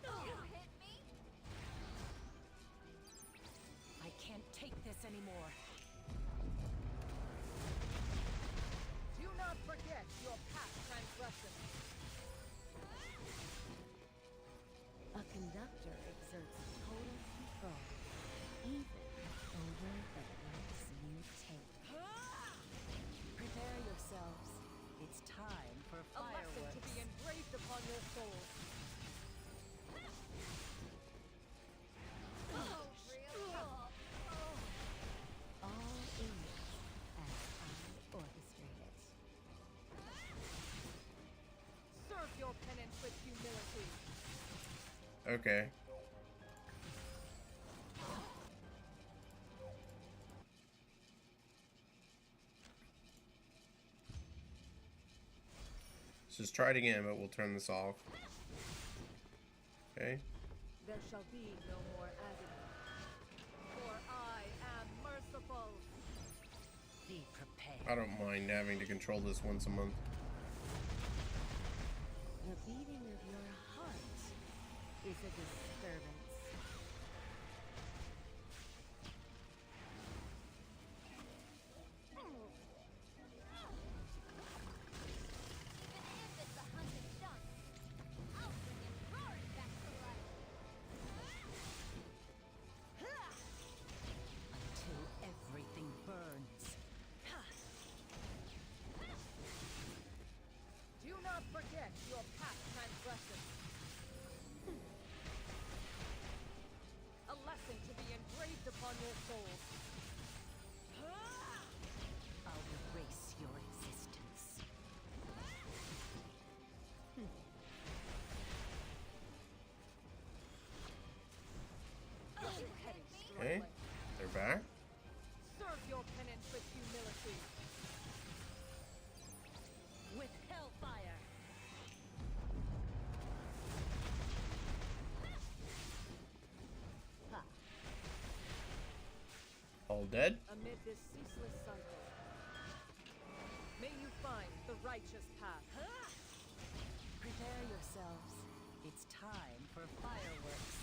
You hit me? I can't take this anymore. Do not forget your past transgressions. A conductor exerts total control, even over the risks you take. Prepare yourselves. It's time for A lesson to fireworks. be engraved upon your souls. Oh, really? All in as I orchestrate it. Serve your penance with humility. Okay. Let's just try it again, but we'll turn this off. Okay. There shall be no more agony. For I am merciful. Be prepared. I don't mind having to control this once a month. The beating of your heart is a disturbance. Even if it's a hunted duck, I'll bring it roaring back to life. Until everything burns. Do not forget your past transgressions. A lesson to be engraved upon your souls. I'll erase your existence. Okay. They're back. Serve your penance with humility. With hellfire. Ha. All dead? Amid this ceaseless cycle, may you find the righteous path. Prepare yourselves. It's time for fireworks.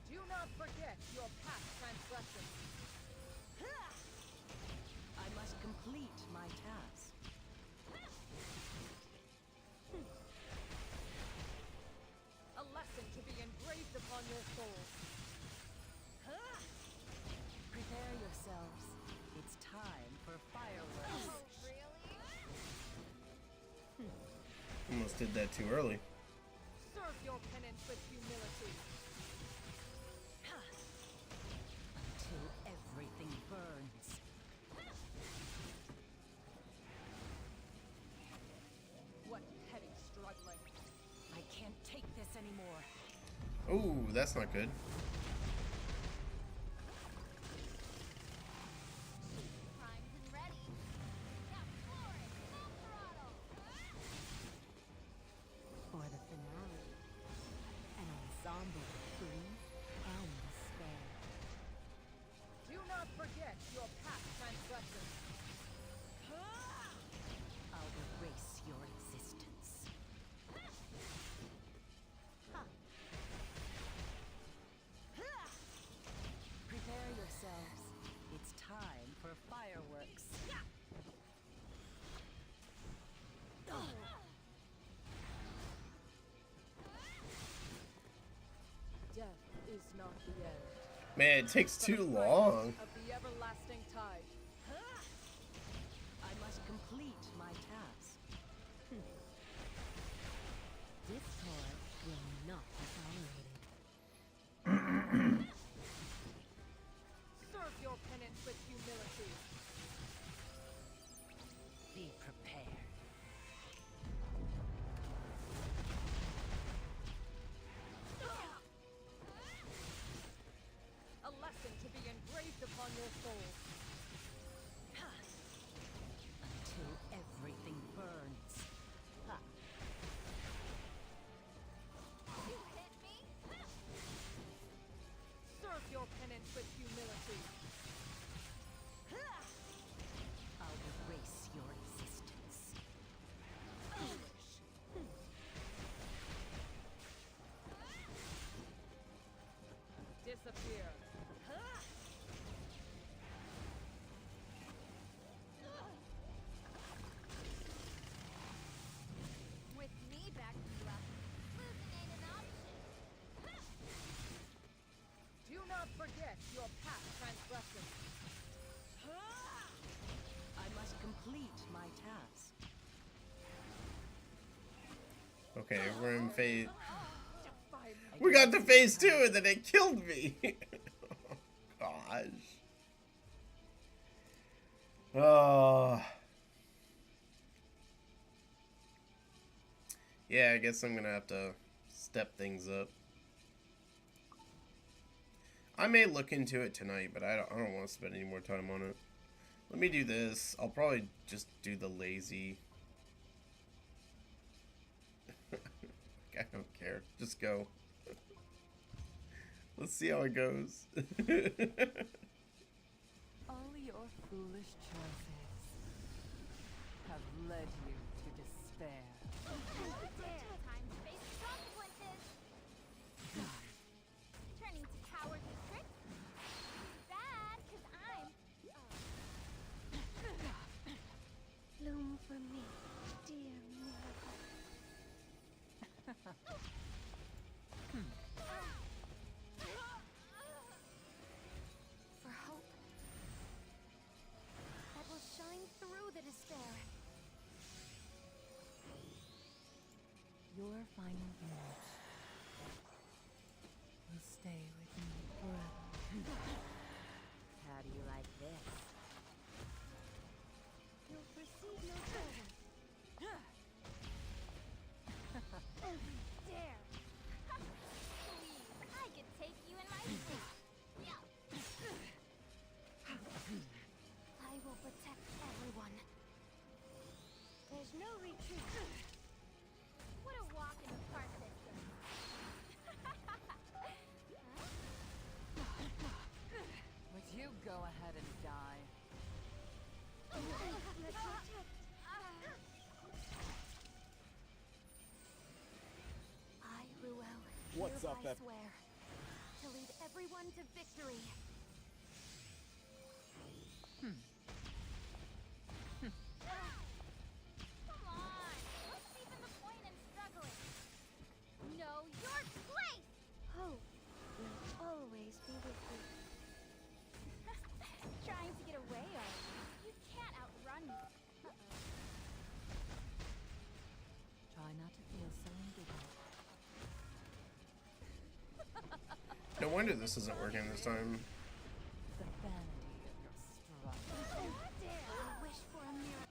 Do not forget your past transgressions. I must complete my task. A lesson to be engraved upon your souls. Prepare yourselves. It's time for fireworks. Oh, really? Almost did that too early. Serve your penance with humility. Until everything burns. anymore. Ooh, that's not good. Primed and ready. Now floor it, full throttle. For the finale, an ensemble of grief and despair. Do not forget your past transgressions. I'll erase your existence. Prepare yourselves. It's time for fireworks. Death is not the end. Man, it takes but too a long. fragment of the everlasting tide. I must complete my task. Discord will not be tolerated. Serve your penance with humility. Be prepared. A lesson to be engraved upon your souls. Until everything burns. Ha. You hit me? Serve your penance with humility. I'll erase your existence. Disappear. With me backing you up, losing ain't an option. Do not forget your past transgressions. I must complete my task. Okay, we're in phase. Defy me. We got to phase 2 and then it killed me. Oh, gosh. Oh. Yeah, I guess I'm gonna have to step things up. I may look into it tonight, but I don't want to spend any more time on it. Let me do this. I'll probably just do the lazy. I don't care. Just go. Let's see how it goes. All your foolish choices have led you to despair. Time to face the consequences. Turning to cowardly tricks? Bad, cause I'm... Bloom for me, dear miracle. For hope that will shine through the despair. Your final image will stay with me forever. How do you like this? You'll receive no further. Dare. Please, I could take you in my sleep. I will protect everyone. There's no retreat. What a walk in the park this is. Would you go ahead and die? I, Ruel, What's up, hereby swear to lead everyone to victory. Come on, what's even the point in struggling? Know your place! Hope will always be with you. Trying to get away, are you? You can't outrun me. Try not to feel so indignant. No wonder this isn't working this time. The vanity of your struggle. Dare I wish for a miracle.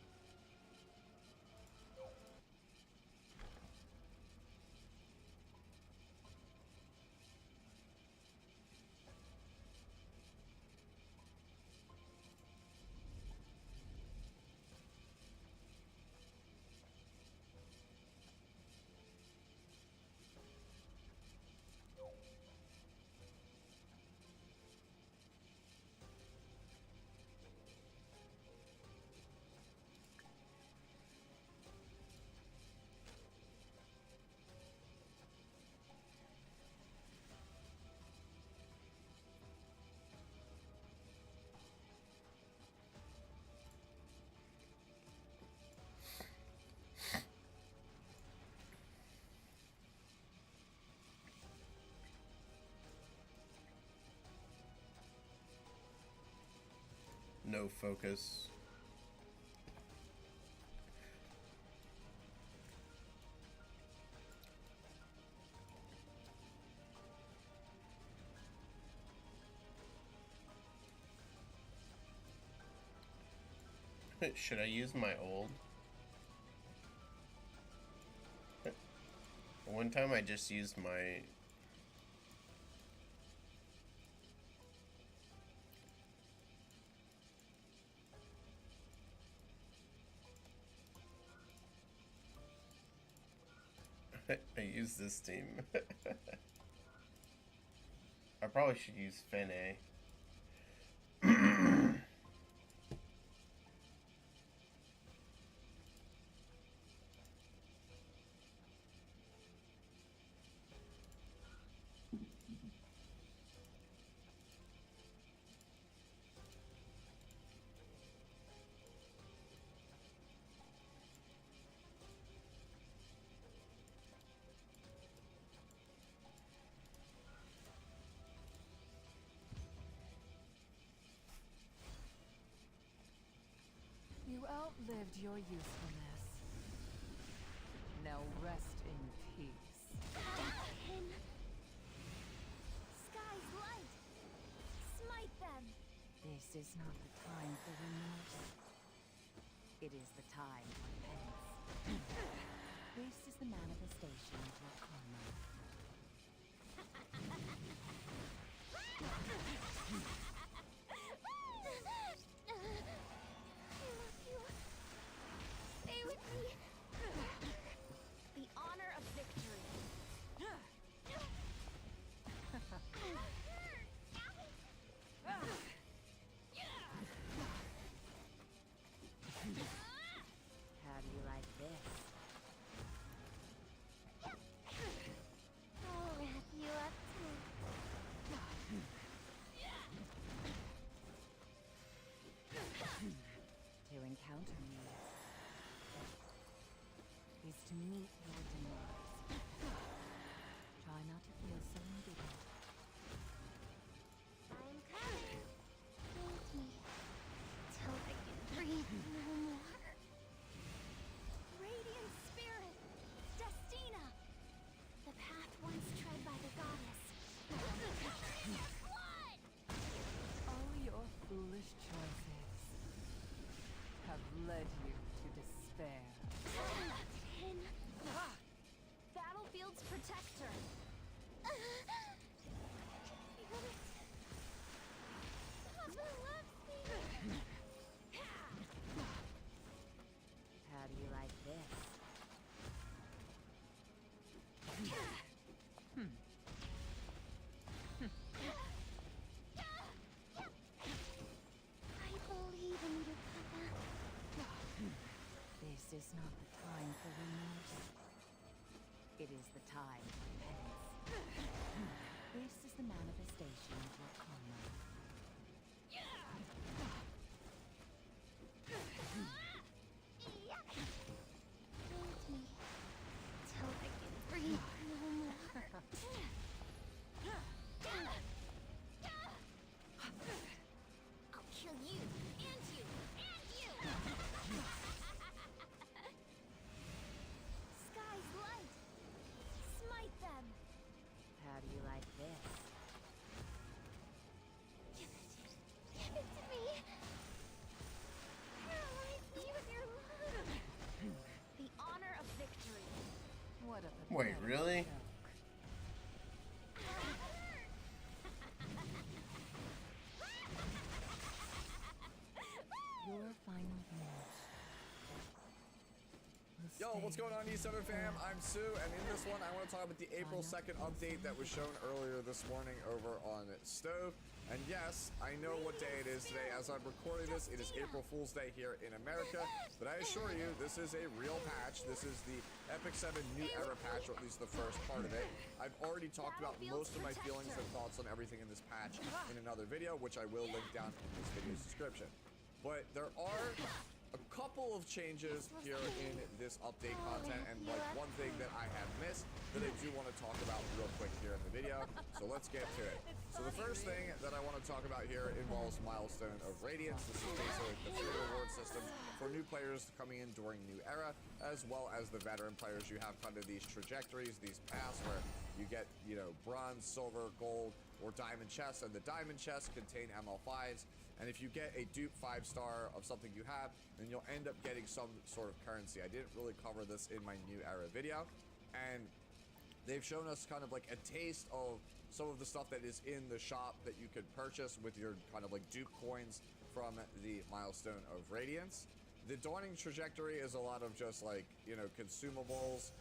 no focus. Should I use my old? One time I just used my... I used this team. I probably should use Fene. You outlived your usefulness. Now rest in peace. Sky's light! Smite them! This is not the time for remorse. It is the time for penance. This is the manifestation of your karma. Stay with me! The honor of victory. How do you like this? I'll wrap you up too. To encounter me is to meet your demise. Try not to feel so indignant. I'm coming. Hold me till I can breathe no more. Radiant spirit, Destina, the path once tread by the goddess. Blood! All your foolish choices have led you to despair. Tin. Battlefield's protector. Papa loves me. How do you like this? I believe in you, Papa. This is not the time for remorse. It is the time for penance. This is the manifestation of your karma. Hold me till I can breathe no more. I'll kill you and you and you. Sky's light. Smite them. How do you like this? Give it to me. Paralyze me with your love. The honor of victory. What a Wait, pathetic really? joke. Your final move. Yo, what's going on, E7 fam? I'm Sue, and in this one, I want to talk about the April 2nd update that was shown earlier this morning over on Stove. And yes, I know what day it is today. As I'm recording this, it is April Fool's Day here in America. But I assure you, this is a real patch. This is the Epic 7 New Era patch, or at least the first part of it. I've already talked about most of my feelings and thoughts on everything in this patch in another video, which I will link down in this video's description. But there are a couple of changes here in this update content, and like one thing that I have missed that I do want to talk about real quick here in the video. So let's get to it. So the first thing that I want to talk about here involves Milestone of Radiance. This is basically the free reward system for new players coming in during New Era, as well as the veteran players. You have kind of these trajectories, these paths where you get, you know, bronze, silver, gold, or diamond chests, and the diamond chests contain ML5s. And if you get a dupe 5-star of something you have, then you'll end up getting some sort of currency. I didn't really cover this in my New Era video, and they've shown us kind of like a taste of some of the stuff that is in the shop that you could purchase with your kind of like dupe coins from the Milestone of Radiance. The Dawning Trajectory is a lot of just like, you know, consumables,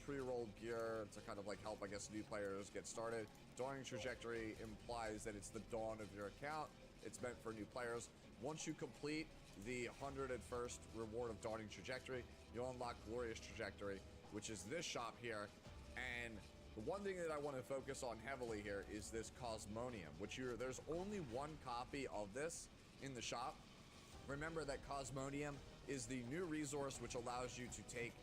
pre-rolled gear to kind of like help, I guess, new players get started. Dawning Trajectory implies that it's the dawn of your account. It's meant for new players. Once you complete the 101st reward of Dawning Trajectory, you'll unlock Glorious Trajectory, which is this shop here. And the one thing that I want to focus on heavily here is this Cosmonium, which there's only one copy of this in the shop. Remember that Cosmonium is the new resource which allows you to take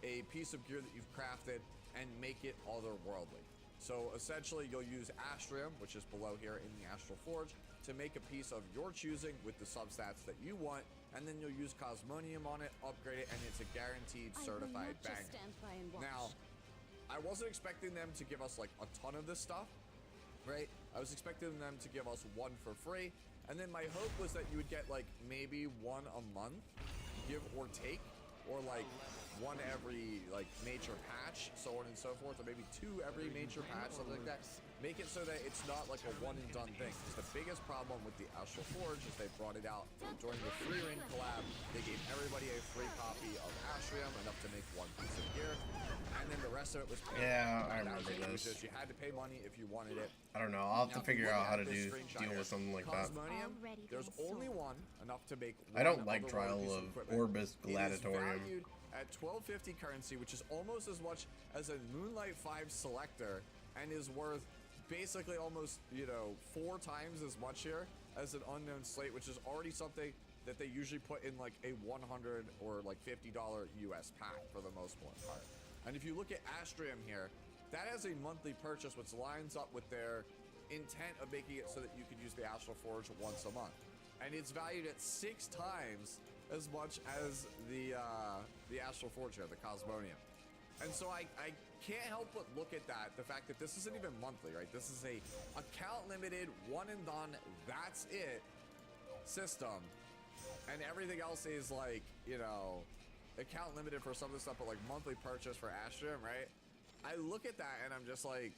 a piece of gear that you've crafted and make it otherworldly. So essentially you'll use Astrium, which is below here in the Astral Forge, to make a piece of your choosing with the substats that you want, and then you'll use Cosmonium on it, upgrade it, and it's a guaranteed certified banger. Now, I wasn't expecting them to give us like a ton of this stuff, right? I was expecting them to give us one for free, and then my hope was that you would get like maybe one a month, give or take, or like one every like major patch, so on and so forth, or maybe two every major patch, something like that. Make it so that it's not like a one and done thing. Because the biggest problem with the Astral Forge is they brought it out during the Free Ring collab. They gave everybody a free copy of Astrium, enough to make one piece of gear, and then the rest of it was paid. Yeah, I remember this. You had to pay money if you wanted it. I don't know. I'll have to figure out how to deal with something like that. Cosmonium, there's only one, enough to make one. I don't like Trial of Orbis Gladiatorium. It is valued at 1250 currency, which is almost as much as a Moonlight 5 selector, and is worth basically almost, you know, 4 times as much here as an Unknown Slate, which is already something that they usually put in like a $100 or like $50 US pack for the most part. And if you look at Astrium here, that has a monthly purchase, which lines up with their intent of making it so that you could use the Astral Forge once a month. And it's valued at 6 times as much as the Astral Forge here, the Cosmonium. And so I can't help but look at that, the fact that this isn't even monthly, right? This is a account limited, one and done, that's it system. And everything else is like, you know, account limited for some of the stuff, but like monthly purchase for Astrium, right? I look at that and I'm just like,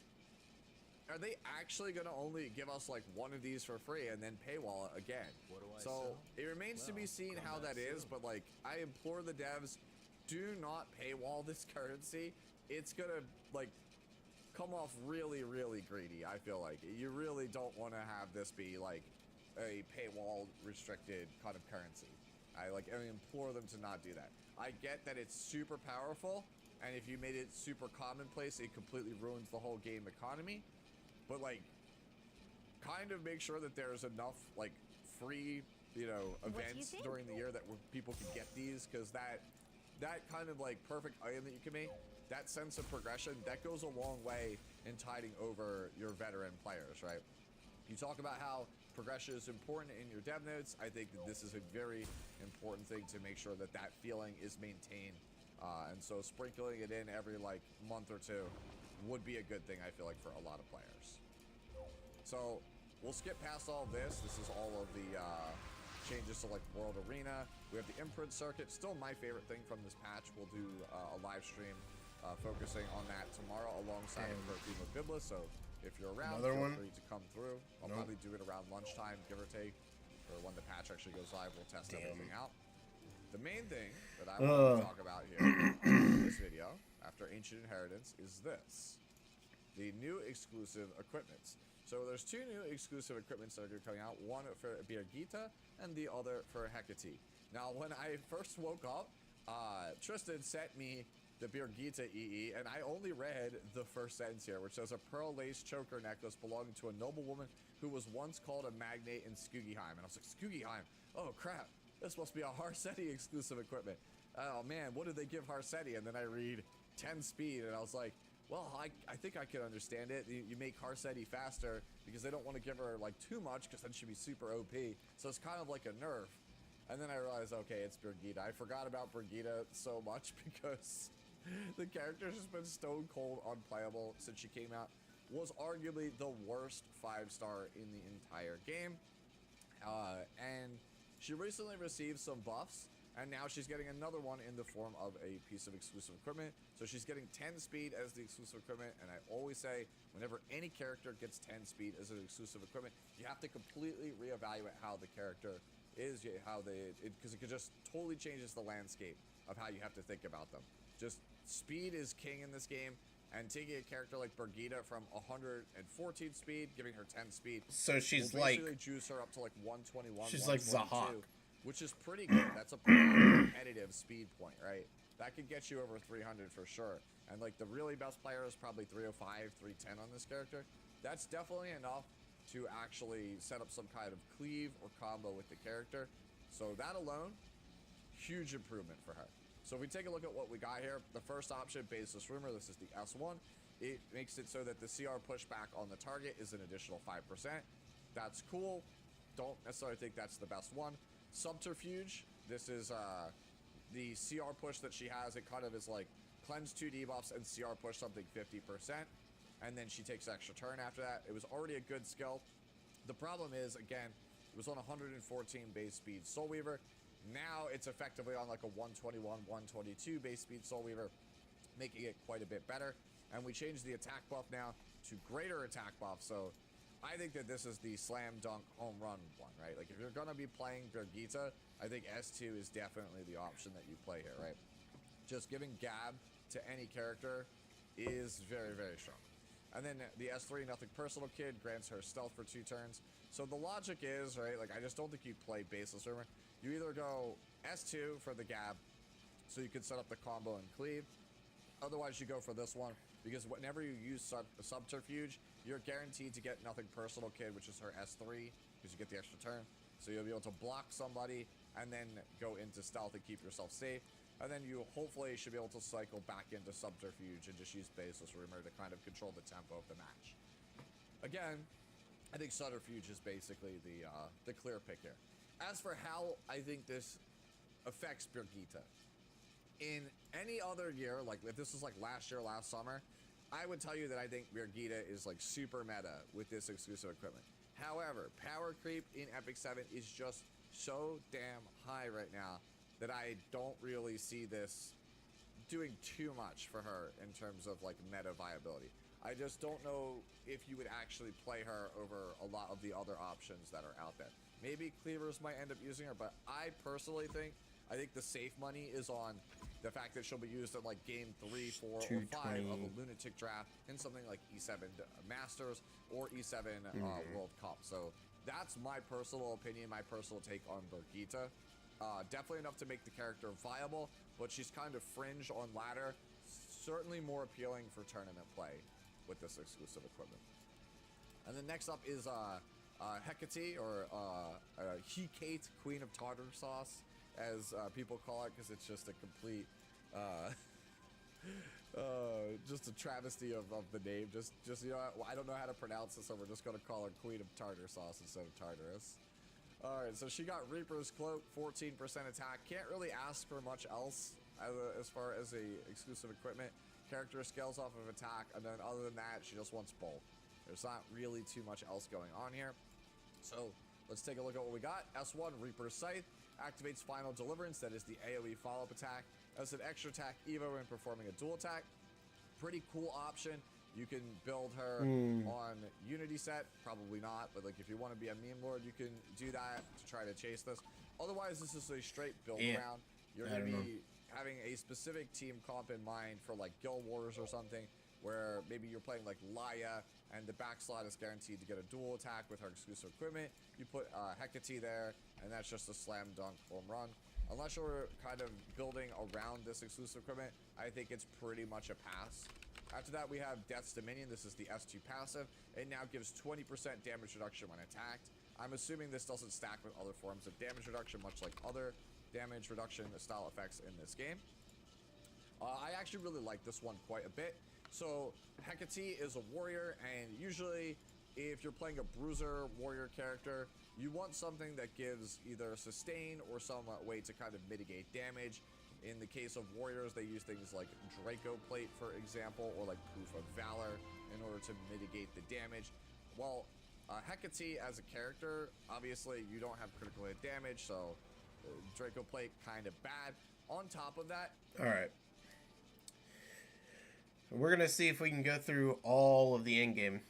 are they actually gonna only give us like one of these for free and then paywall it again? So it remains to be seen how that is, but like I implore the devs, do not paywall this currency. It's gonna like come off really, really greedy. I feel like you really don't want to have this be like a paywall restricted kind of currency. I implore them to not do that. I get that it's super powerful, and if you made it super commonplace, it completely ruins the whole game economy. But like, kind of make sure that there's enough like free, you know, events during the year that people can get these, because that kind of like perfect item that you can make, that sense of progression, that goes a long way in tiding over your veteran players, right? You talk about how progression is important in your dev notes. I think that this is a very important thing to make sure that that feeling is maintained. And so sprinkling it in every like month or two would be a good thing, I feel like, for a lot of players. So we'll skip past all this. This is all of the changes to like World Arena. We have the imprint circuit, still my favorite thing from this patch. We'll do a live stream focusing on that tomorrow alongside a team of Biblis. So if you're around, feel free to come through. I'll probably do it around lunchtime, give or take, or when the patch actually goes live. We'll test everything out. The main thing that I want to talk about here in this video, after Ancient Inheritance, is this: the new exclusive equipments. So there's 2 new exclusive equipments that are coming out, one for Birgitta and the other for Hecate. Now, when I first woke up, Tristan sent me the Birgitta EE, and I only read the first sentence here, which says a pearl lace choker necklace belonging to a noblewoman who was once called a magnate in Skugeheim. And I was like, Skugeheim? Oh crap, this must be a Harsetti exclusive equipment. Oh man, what did they give Harsetti? And then I read 10 speed, and I was like, well, I think I could understand it. You make Harsetti faster because they don't want to give her like too much because then she'd be super OP. So it's kind of like a nerf. And then I realized, okay, it's Brigitte. I forgot about Brigitte so much because the character's just been stone cold unplayable since she came out. Was arguably the worst 5-star in the entire game. And she recently received some buffs, and now she's getting another one in the form of a piece of exclusive equipment. So she's getting 10 speed as the exclusive equipment, and I always say, whenever any character gets 10 speed as an exclusive equipment, you have to completely reevaluate how the character is, because it could just totally changes the landscape of how you have to think about them. Just speed is king in this game, and taking a character like Brigitte from 114 speed, giving her 10 speed, so she's will like basically juice her up to like 121. She's like Zahak, which is pretty good. That's a pretty competitive speed point, right? That could get you over 300 for sure. And like the really best player is probably 305, 310 on this character. That's definitely enough to actually set up some kind of cleave or combo with the character. So that alone, huge improvement for her. So if we take a look at what we got here, the first option, Baseless Rumor, this is the S1. It makes it so that the CR pushback on the target is an additional 5%. That's cool. Don't necessarily think that's the best one. Subterfuge, this is the CR push that she has. It kind of is like cleanse 2 debuffs and CR push something 50%. And then she takes extra turn after that. It was already a good skill. The problem is, again, it was on 114 base speed Soul Weaver. Now it's effectively on like a 121, 122 base speed Soul Weaver, making it quite a bit better. And we changed the attack buff now to greater attack buff. So I think that this is the slam dunk home run one, right? Like if you're gonna be playing Brigitte, I think S2 is definitely the option that you play here, right? Just giving Gab to any character is very, very strong. And then the S3 Nothing Personal Kid grants her stealth for 2 turns. So the logic is, right, like I just don't think you play Baseless Rumor. You either go S2 for the Gab, so you can set up the combo and cleave. Otherwise you go for this one, because whenever you use Subterfuge, you're guaranteed to get Nothing Personal Kid, which is her S3, because you get the extra turn. So you'll be able to block somebody and then go into stealth and keep yourself safe. And then you hopefully should be able to cycle back into Subterfuge and just use Baseless Rumor to kind of control the tempo of the match. Again, I think Subterfuge is basically the clear pick here. As for how I think this affects Brigitte, in any other year, like if this was like last year, last summer, I would tell you that I think Brigitte is like super meta with this exclusive equipment. However, power creep in Epic 7 is just so damn high right now that I don't really see this doing too much for her in terms of like meta viability. I just don't know if you would actually play her over a lot of the other options that are out there. Maybe Cleavers might end up using her, but I personally think, I think the safe money is on the fact that she'll be used in like game 3, 4, or 5 of a Lunatic draft in something like E7 Masters or E7 World Cup. So that's my personal opinion, my personal take on Brigitte. Definitely enough to make the character viable, but she's kind of fringe on ladder. Certainly more appealing for tournament play with this exclusive equipment. And then next up is Hecate, or Hecate, Queen of Tartar Sauce, as people call it, because it's just a complete, just a travesty of the name. Just you know, I don't know how to pronounce it, so we're just gonna call her Queen of Tartar Sauce instead of Tartarus. Alright, so she got Reaper's Cloak, 14% attack. Can't really ask for much else as far as a exclusive equipment. Character scales off of attack, and then other than that, she just wants both. There's not really too much else going on here. So let's take a look at what we got. S1, Reaper's Scythe, activates Final Deliverance, that is the AoE follow-up attack. As an extra attack Evo when performing a dual attack. Pretty cool option. You can build her on Unity set, probably not, but like if you want to be a meme lord, you can do that to try to chase this. Otherwise, this is a straight build around. You're going to be having a specific team comp in mind for like Guild Wars or something, where maybe you're playing like Laia, and the back slot is guaranteed to get a dual attack with her exclusive equipment. You put Hecate there, and that's just a slam dunk home run. Unless you're kind of building around this exclusive equipment, I think it's pretty much a pass. After that, we have Death's Dominion. This is the S2 passive. It now gives 20% damage reduction when attacked. I'm assuming this doesn't stack with other forms of damage reduction, much like other damage reduction style effects in this game. I actually really like this one quite a bit. So Hecate is a warrior, and usually if you're playing a bruiser warrior character, you want something that gives either sustain or some way to kind of mitigate damage. In the case of warriors, they use things like Draco Plate, for example, or like Proof of Valor in order to mitigate the damage. Well, Hecate as a character, obviously you don't have critical hit damage, so Draco Plate kind of bad. On top of that... Alright. We're going to see if we can go through all of the endgame.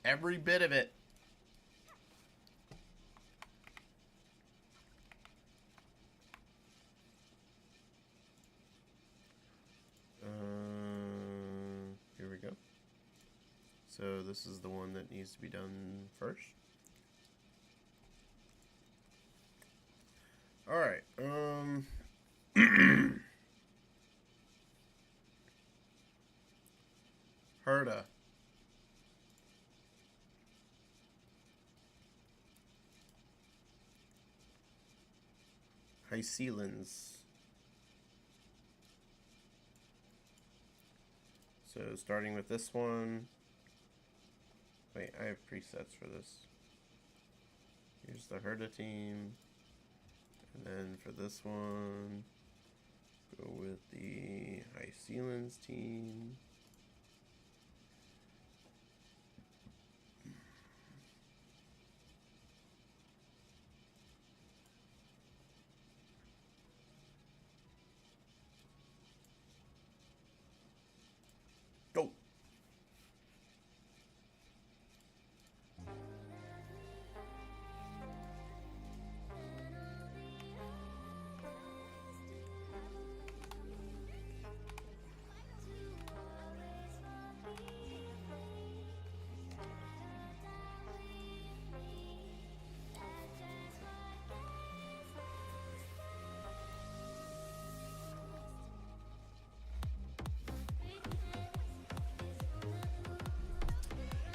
Every bit of it. Here we go. So this is the one that needs to be done first. Alright, Herda. Hycelins. So starting with this one. Wait, I have presets for this. Here's the Herda team. And then for this one, go with the Hycelins team. Go!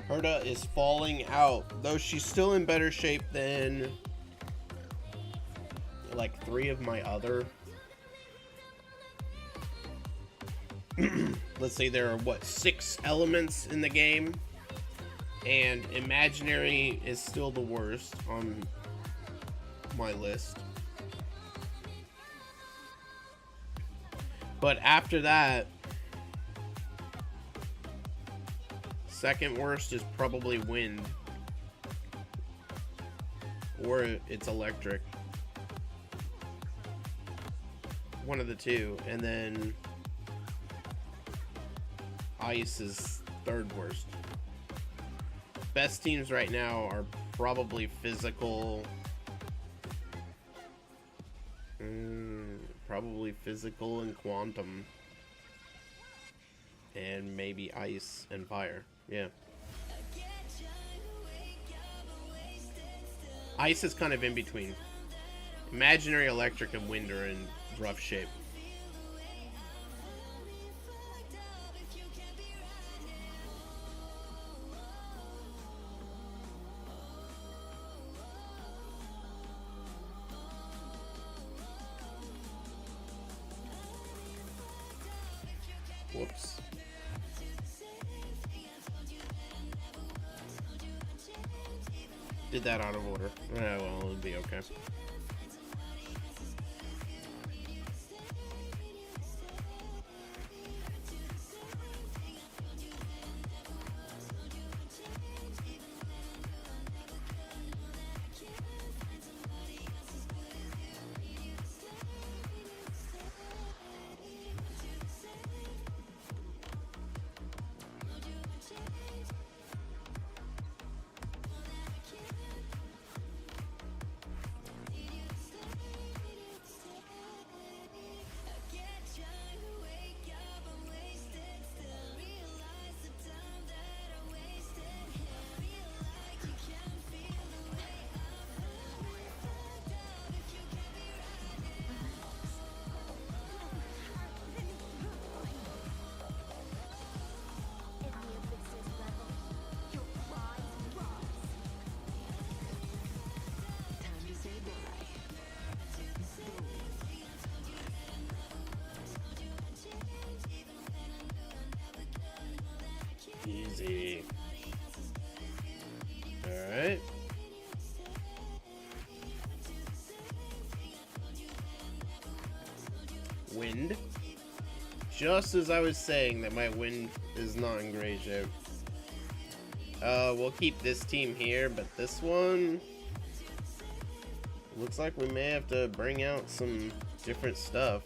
Herda is falling out, though she's still in better shape than like 3 of my other. Let's say there are, what, 6 elements in the game, and imaginary is still the worst on my list. But after that, second worst is probably wind, or it's electric, one of the two, and then ice is third worst. Best teams right now are probably physical, and quantum, and maybe ice and fire. Yeah. Ice is kind of in between. Imaginary, electric, and wind are in rough shape. Whoops. Did that out of order. Yeah, well, it'll be okay. Easy. Alright. Wind. Just as I was saying that my wind is not in great shape. We'll keep this team here, but this one looks like we may have to bring out some different stuff.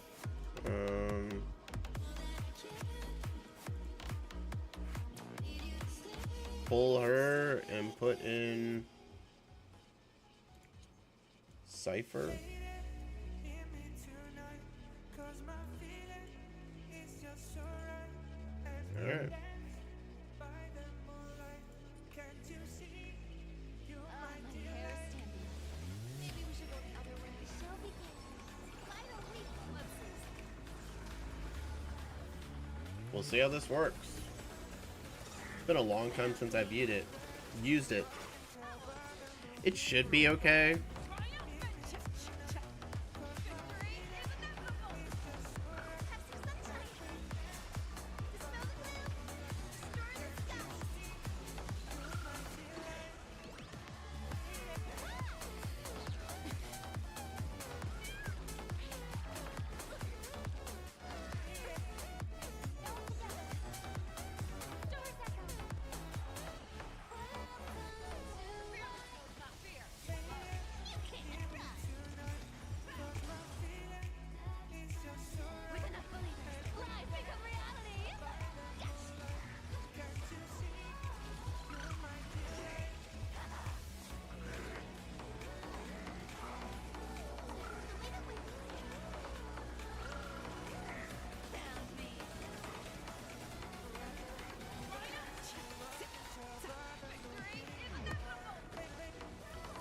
Pull her and put in Cypher. Alright. We'll see how this works. It's been a long time since I've used it. It should be okay.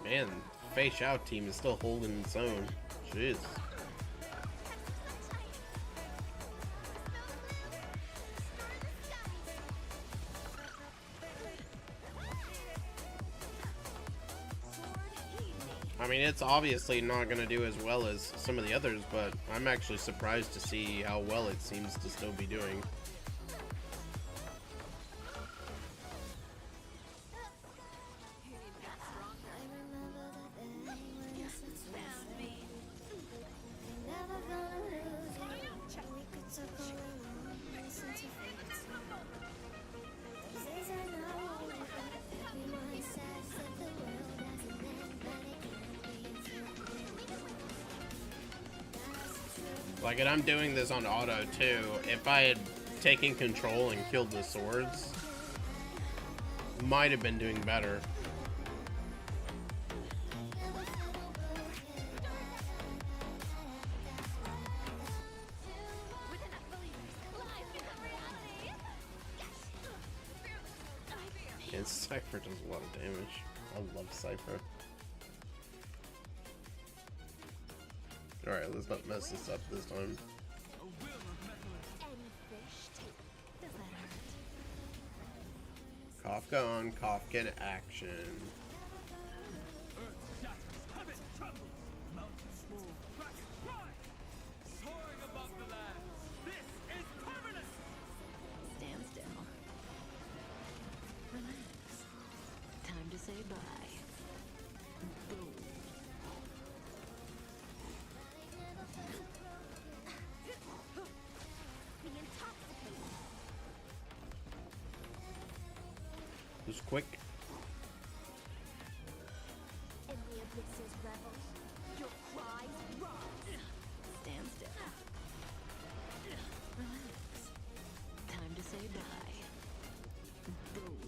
Man, Face Out team is still holding its own. Jeez. I mean, it's obviously not going to do as well as some of the others, but I'm actually surprised to see how well it seems to still be doing. Like, and I'm doing this on auto too. If I had taken control and killed the swords, might have been doing better. And Cypher does a lot of damage. I love Cypher. Alright, let's not mess this up this time. Kafka on Kafka in action. Stand still. Relax. Time to say bye. Boom. Just quick. And the abyss's rebels. Your cries rise. Stand still. Relax. Time to say bye. Boom.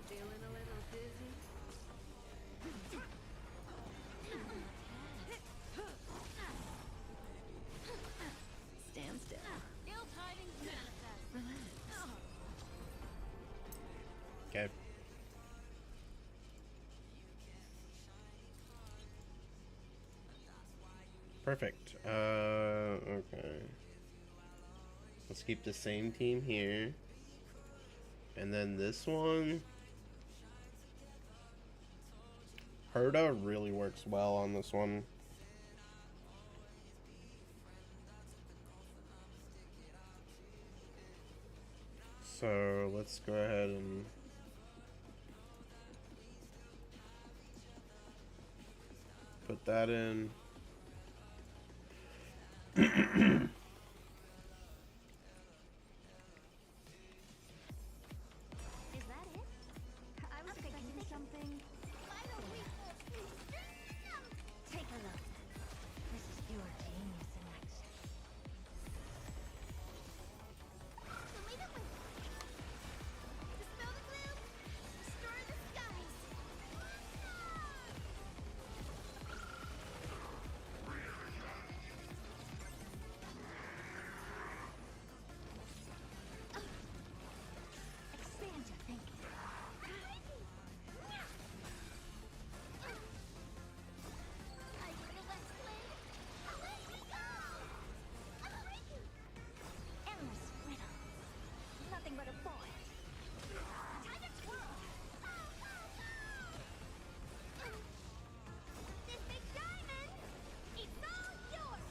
Feeling a little dizzy? Stand still. Ill tidings manifest. Relax. Okay. Perfect. Okay. Let's keep the same team here. And then this one. Herda really works well on this one. So let's go ahead and put that in. Is that it? I was expecting something. Why don't we take a look? This is pure genius in action. Immediately. Dispel the gloom. Destroy the skies. Expand your thinking. I feel the west wind. Let me go! Endless riddle. Nothing but a boy. Time to twirl. This big diamond, it's all yours.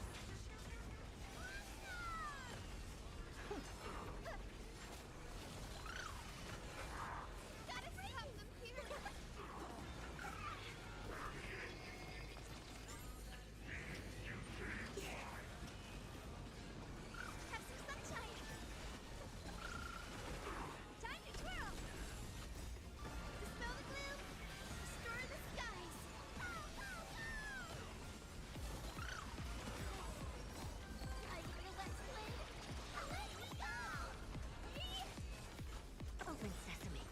Gotta stop them here. Have some sunshine. Time to twirl. Dispel the gloom. Destroy the skies. I feel the west wind. Let me go. Open sesame.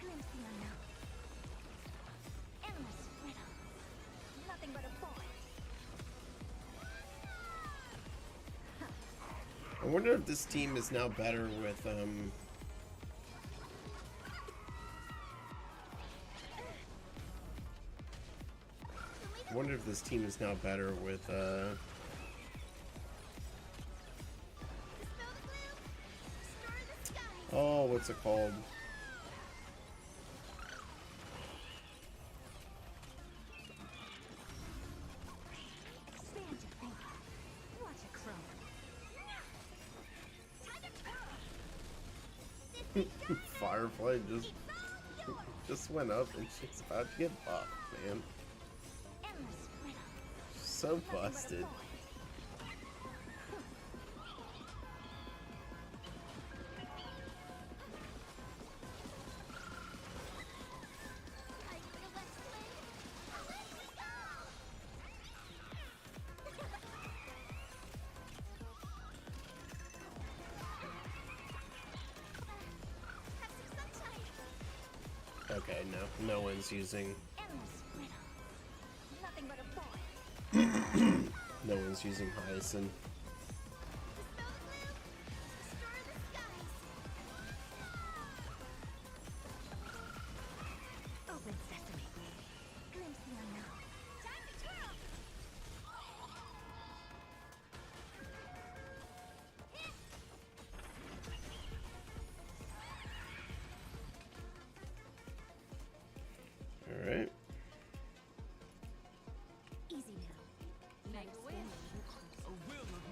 Glimpse the unknown. Endless riddle. Nothing but a boy. I wonder if this team is now better with I wonder if this team is now better with oh, what's it called? Expand your thinking. Watch it grow. Time to twirl. Firefly just went up and she's about to get buffed, man. Endless riddle. So busted. I feel the west wind. Let me go. Have some sunshine. Okay, no one's using Endless riddle. Nothing but a boy. no one's using Hyacinth. Dispel the gloom. Destroy the skies. Open sesame. Glimpse the unknown. Time to twirl. All right. Easy now. Next wind. A will of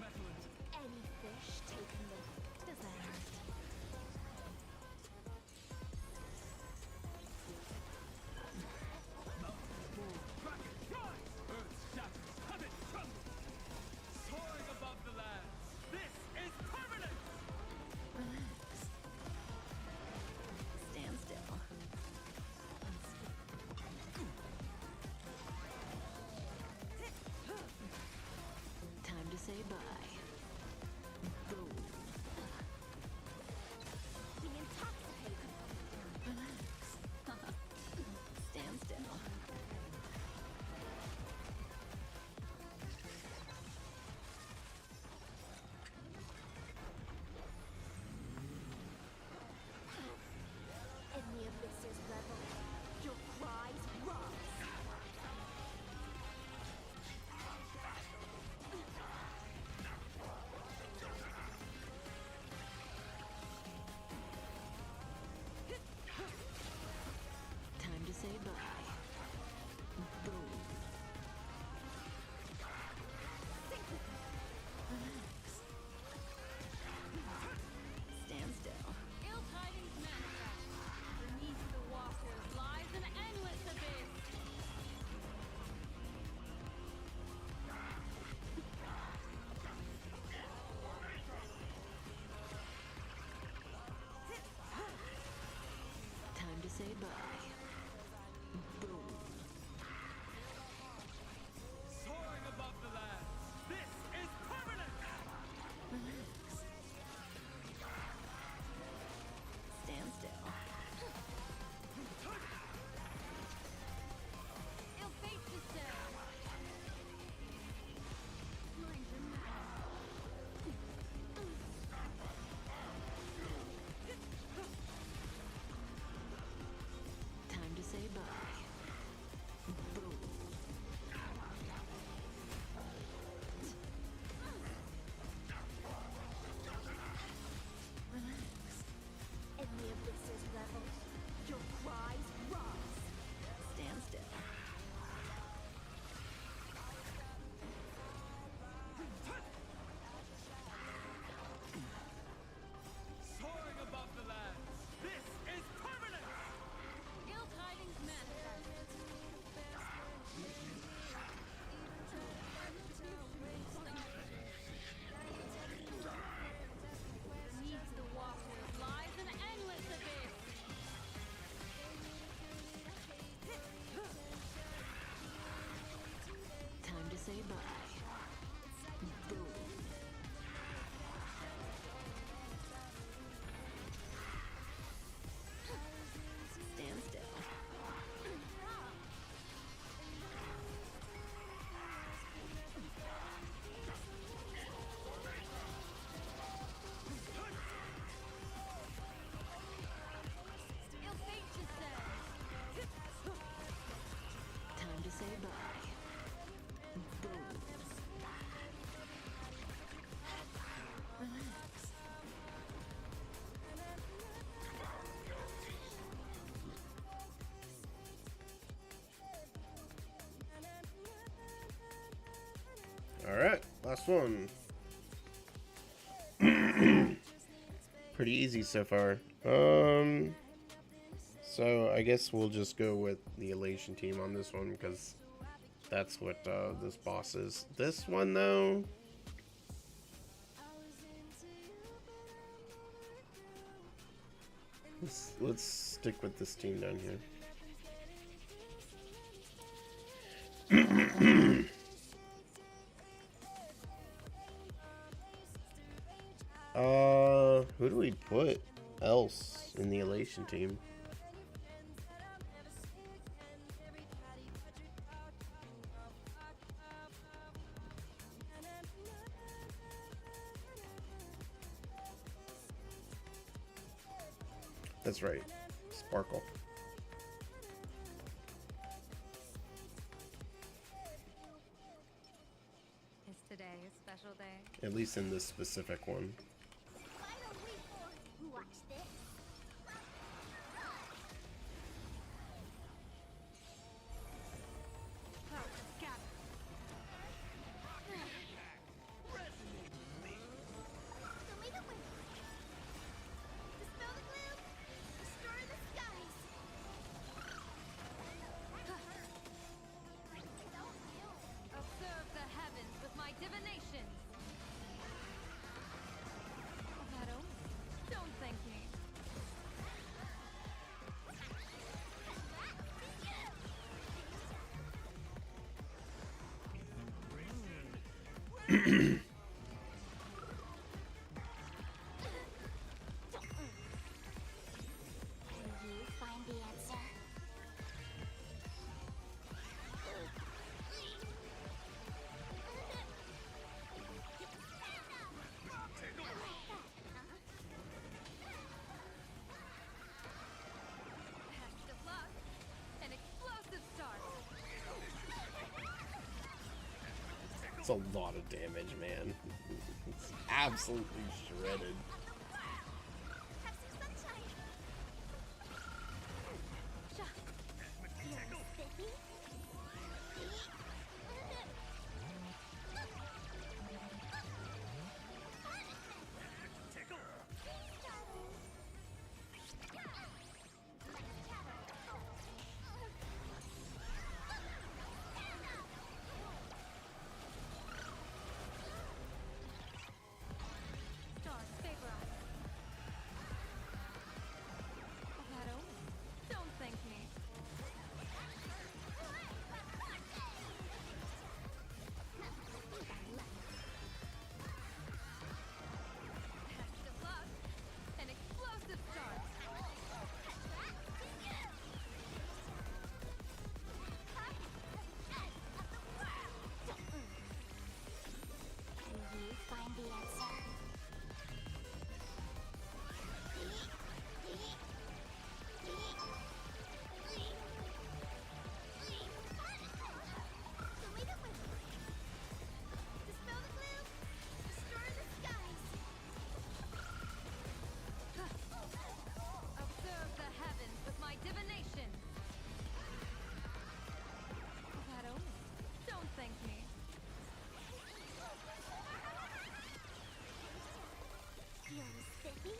bye. Boom. Soaring above the land. This is permanent. Relax. Stand still. Ill fate to serve. Mind your Time to say bye. Boom. Relax. In the abyss's levels, your cries rise. Stand still. Soaring above the land. This is permanent. Ill tidings manifest. Beneath the waters lies an endless abyss. Time to say bye. Boom. Stand still. Ill fate to serve. Time to say bye. Boom. Relax. Alright, last one. Pretty easy so far. So I guess we'll just go with the Elation team on this one because that's what this boss is. This one though, let's stick with this team down here. Who do we put else in the Elation team? That's right, Sparkle. Is today a special day? At least in this specific one. Watch this. Dispel the gloom. Destroy the skies. Observe the heavens with my divinations. That all? Don't thank me. Can you find the answer? Act of luck. An explosive start. It's a lot of damage, man. It's absolutely shredded. Have some sunshine. Feeling spiffy? Stars favor us. Observe the heavens with my divination. That only. Don't thank me. You're spiffy?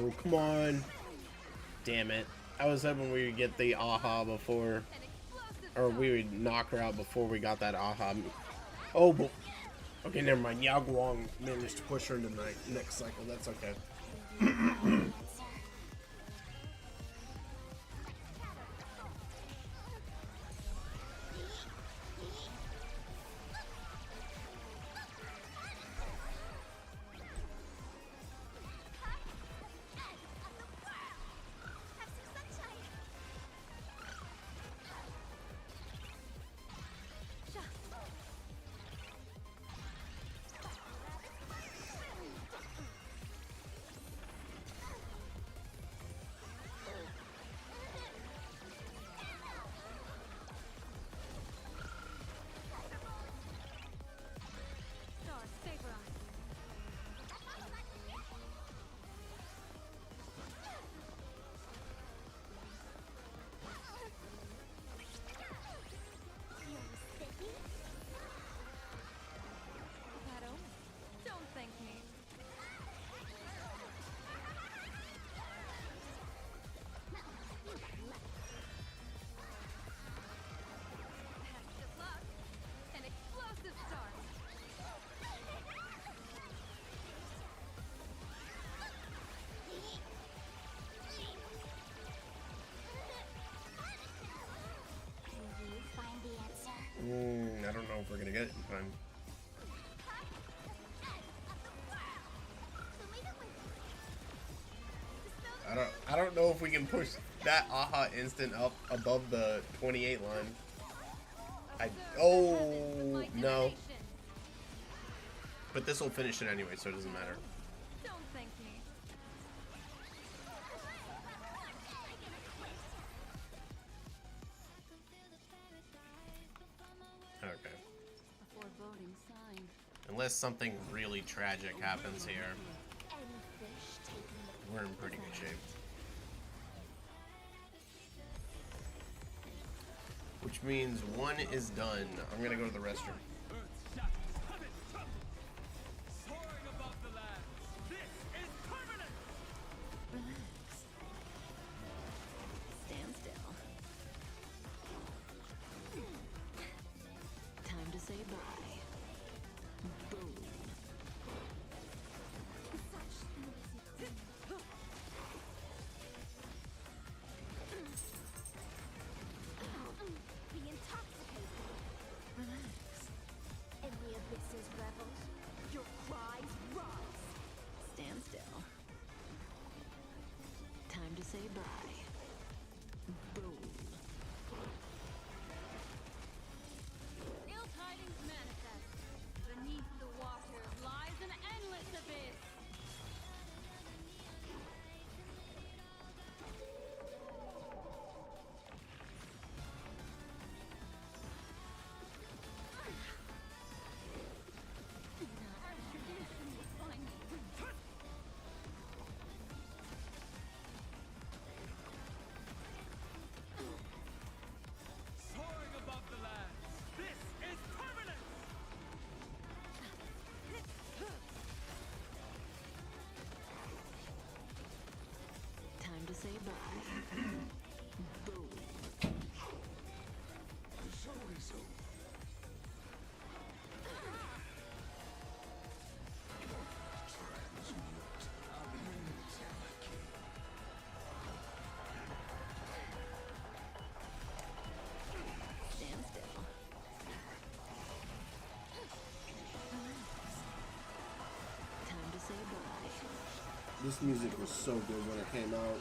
Oh, come on. Damn it. I was hoping we would get the aha before, or we would knock her out before we got that aha. Oh, boy. Okay, never mind. Yao Guang managed to push her into the next cycle. That's okay. Stars favor us. You're spiffy? That only. Don't thank me. Act of luck. An explosive start. Can you find the answer? I don't know if we're gonna get it in time. I don't know if we can push that aha instant up above the 28 line. Oh no. But this will finish it anyway, so it doesn't matter. Don't thank me. Okay. A foreboding sign. Unless something really tragic happens here, Any fish taking the we're in pretty good shape. Which means one is done. I'm gonna go to the restroom. Soaring above the land. This is permanent. Relax. Stand still. Time to say bye. Boom. Be intoxicated. Relax. In the abyss's revels, your cries rise. Stand still. Time to say bye. Boom. Ill tidings manifest. Beneath the water lies an endless abyss. Retribution will find me. Soaring above the land. This is permanent. Time to say bye. Boom. Stand still. Relax. Time to say bye. This music was so good when it came out.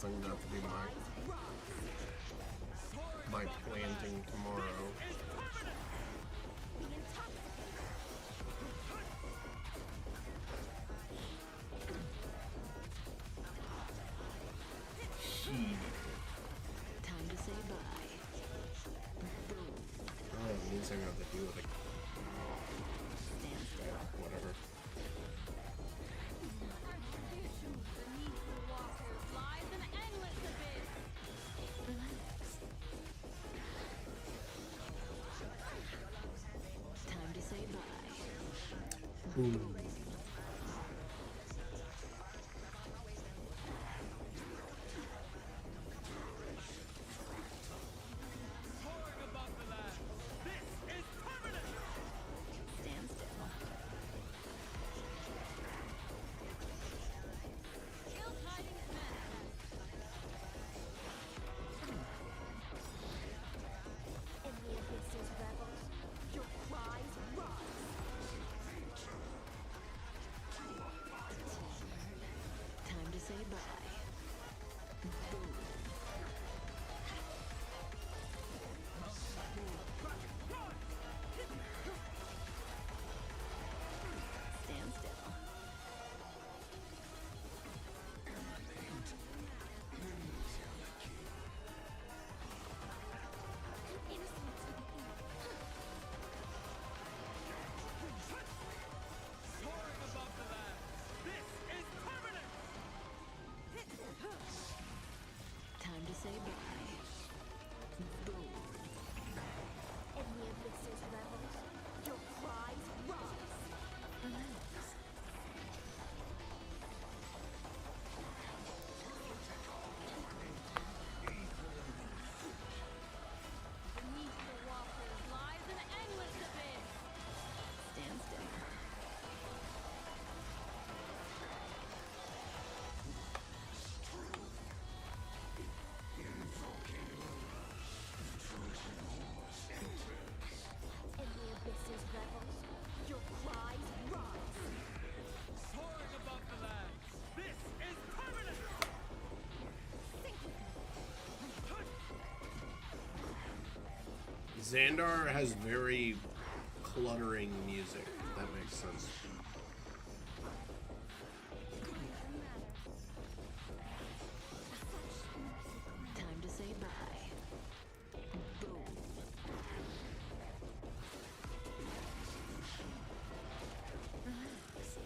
thing not to be my planting tomorrow. Time to say bye. Oh, it means I'm gonna have to deal with it. Whatever. Time to say bye. Boom. Stand still. In the abysses, rebels, your cries rise. Time to say bye. Boom. Stand still. Time to say bye. Boom. In the abysses, rebels, your cries rise. Beneath the waters lies an endless abyss. Stand still. In the abysses, rebels, your cries rise. Soaring above the lands. This is permanent. Xandar has very cluttering music, if that makes sense. Time to say bye. Boom. Relax.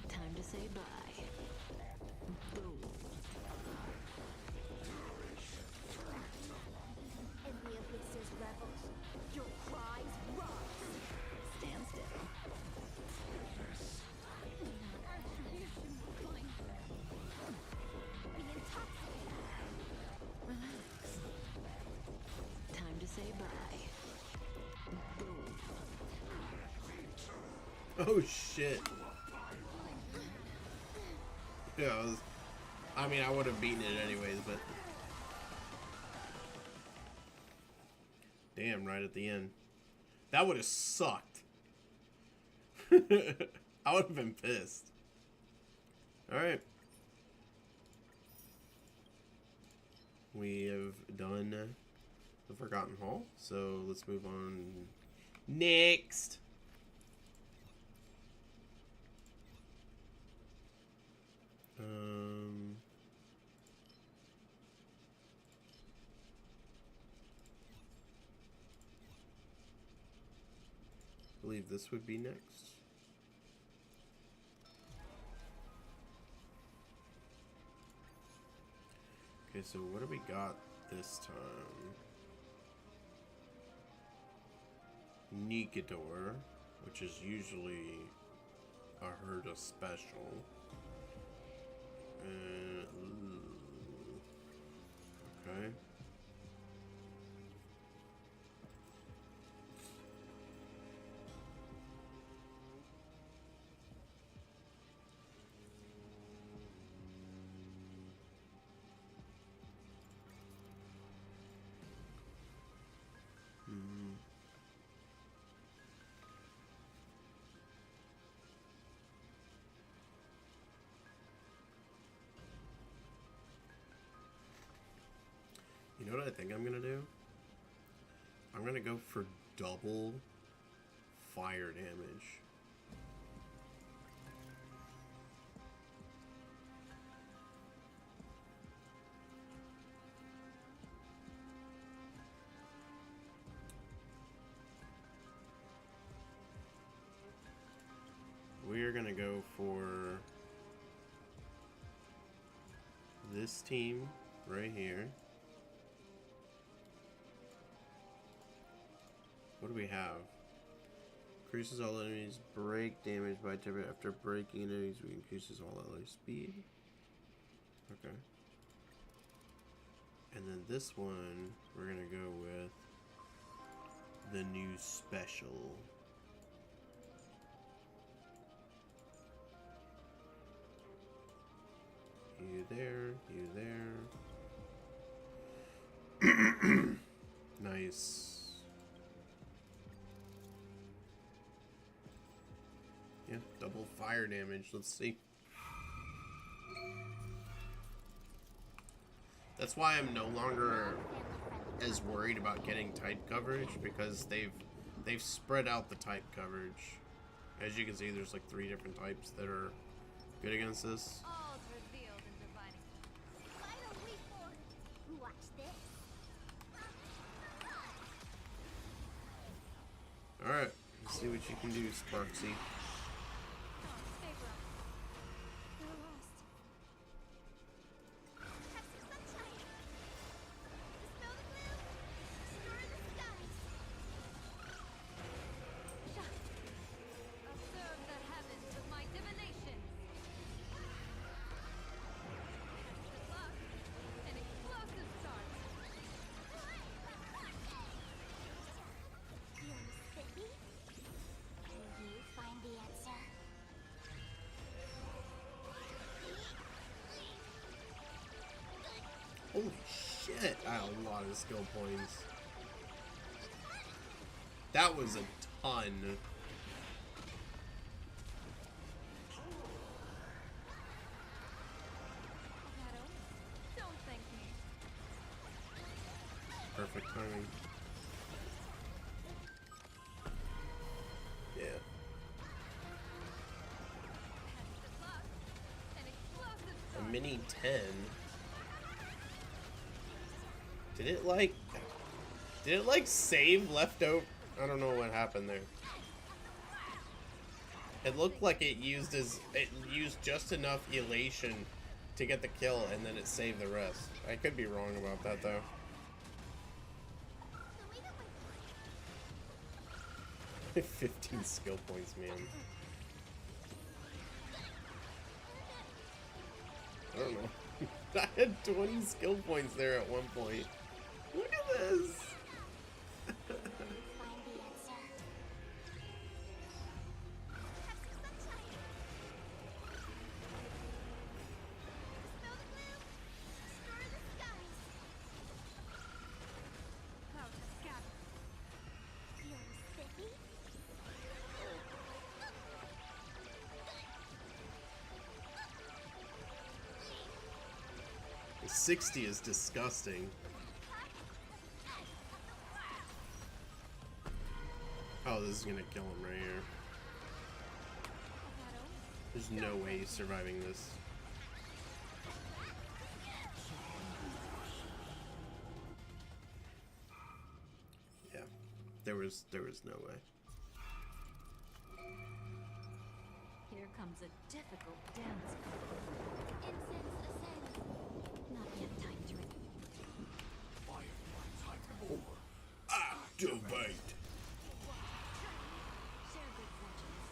Time to say bye. Boom. In the abysses, rebels, your cries rise. Stand still. Be intoxicated. Relax. Time to say bye. Boom. Oh shit. Yeah, I mean, I would have beaten it anyways, but damn, right at the end. That would have sucked. I would have been pissed. Alright. We have done the Forgotten Hall, so let's move on. Next! I believe this would be next. Okay, so what do we got this time? Nigador, which is usually a Herda special. Okay. what I think I'm gonna do? I'm gonna go for double fire damage. We're gonna go for this team right here. What do we have? Increases all enemies break damage by 10%. After breaking enemies, we increases all other speed. Okay. And then this one, we're gonna go with the new special. You there, you there. Nice. Yeah, double fire damage. Let's see. That's why I'm no longer as worried about getting type coverage, because they've spread out the type coverage. As you can see, there's like 3 different types that are good against this. All's revealed in dividing. Final report. Watch this. Alright, let's see what you can do, Sparksy. Stay brown. They're lost. Have some sunshine. Dispel the gloom. Destroy the skies. Observe the heavens with my divination. An explosive start. You're spiffy? Will you find the answer? Holy shit, I had a lot of skill points. That was a ton. Don't thank me. Perfect timing. Yeah. An explosive A mini 10. Did it like save leftover? I don't know what happened there. It looked like it used just enough elation to get the kill, and then it saved the rest. I could be wrong about that though. 15 skill points, man. I don't know. I had 20 skill points there at one point. Look at this! The 60 is disgusting. Oh, this is gonna kill him right here. There's no way he's surviving this. Yeah, there was no way. Here comes a difficult dance. Incense ascends. Not yet time to Activate! share good fortunes.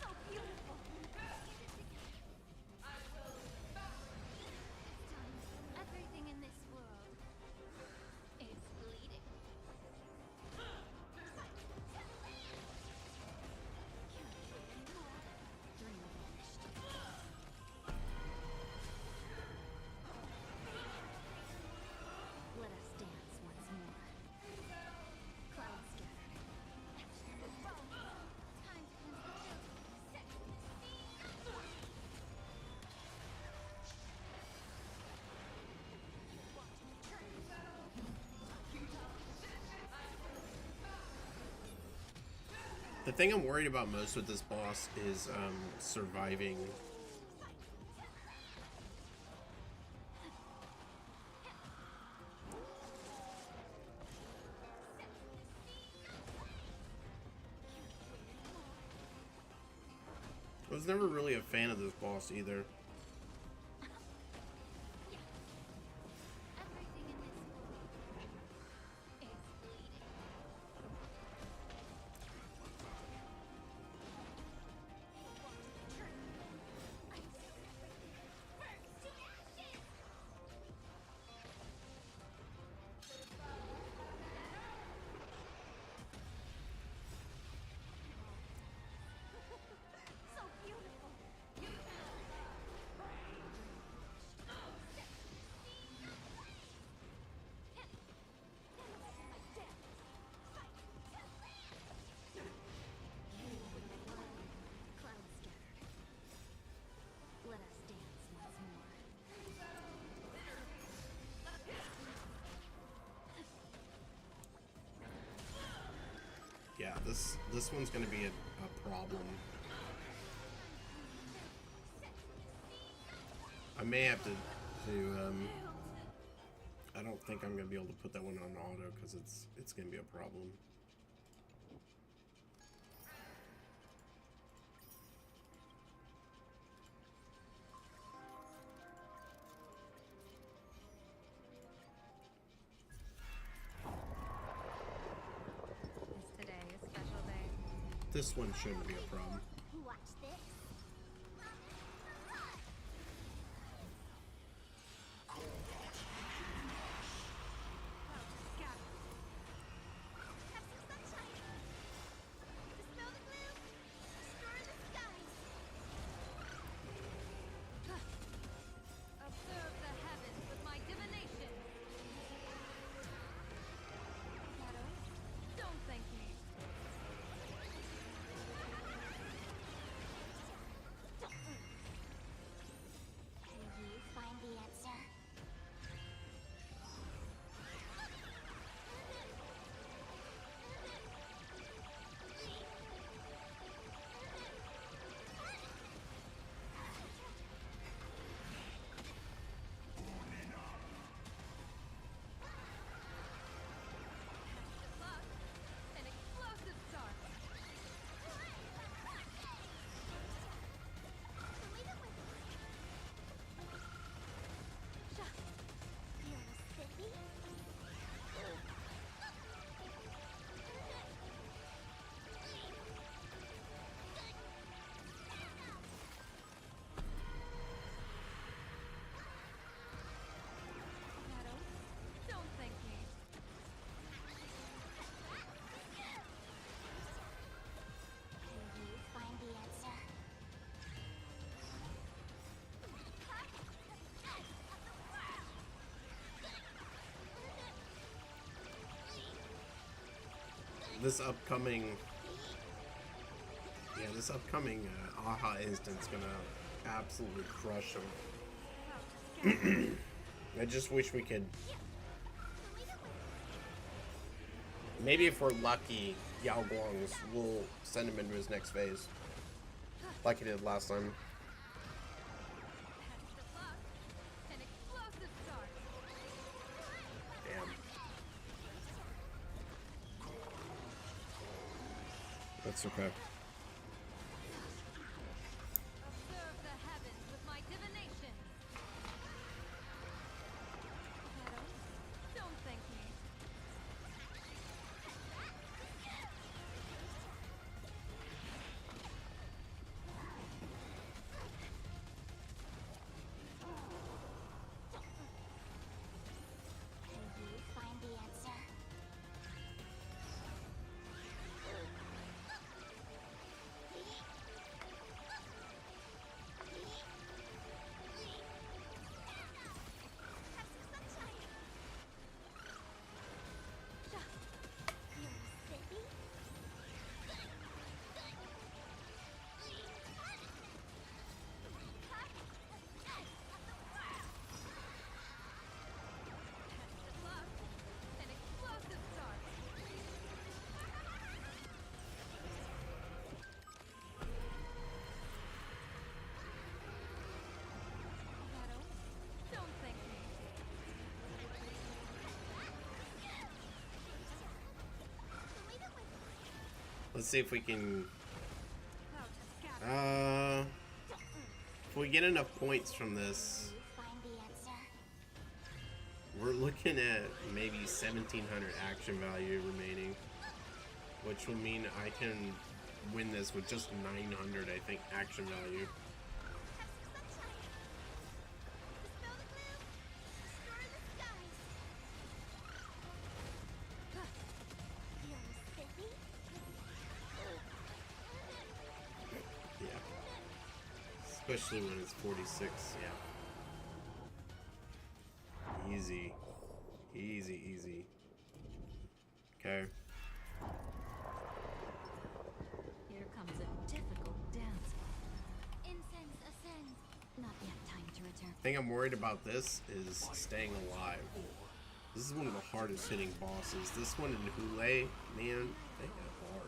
So beautiful. The thing I'm worried about most with this boss is surviving. I was never really a fan of this boss either. Yeah, this one's gonna be a problem. I may have to I don't think I'm gonna be able to put that one on auto because it's gonna be a problem. This one shouldn't be a problem. Watch this. Observe the heavens with my divination. Don't thank me. Can you find the answer? An explosive start. Don't thank me. Can you find the answer? This upcoming AHA instant's gonna absolutely crush him. I just wish we could. Maybe if we're lucky, Yao Guang's will send him into his next phase, like he did last time. An explosive start. Damn. That's okay. Observe the heavens with my divination. Don't thank me. Can you find the answer? Let's see if we can... if we get enough points from this, we're looking at maybe 1,700 action value remaining, which will mean I can win this with just 900, I think, action value. Yeah. Especially when it's 46, yeah. Easy. Easy, easy. Okay. Here comes a difficult dance. Incense ascends. Not yet time to return. The thing I'm worried about this is staying alive. This is one of the hardest hitting bosses. This one in Hule, man, they hit hard.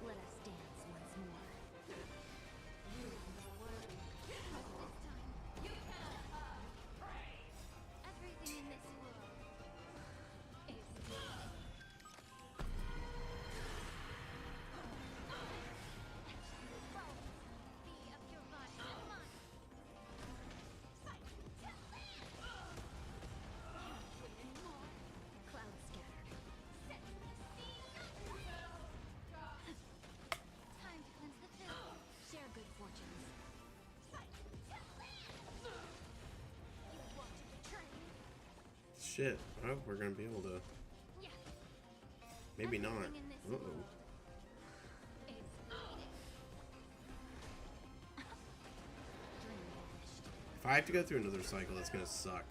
Let us dance once more. Everything in this world is be of your body and mind. Cloud scattered. Time to cleanse the field. Share good fortunes. You want to betray? Shit. Well, we're gonna be able to. Maybe not. Uh-oh. If I have to go through another cycle, that's gonna suck.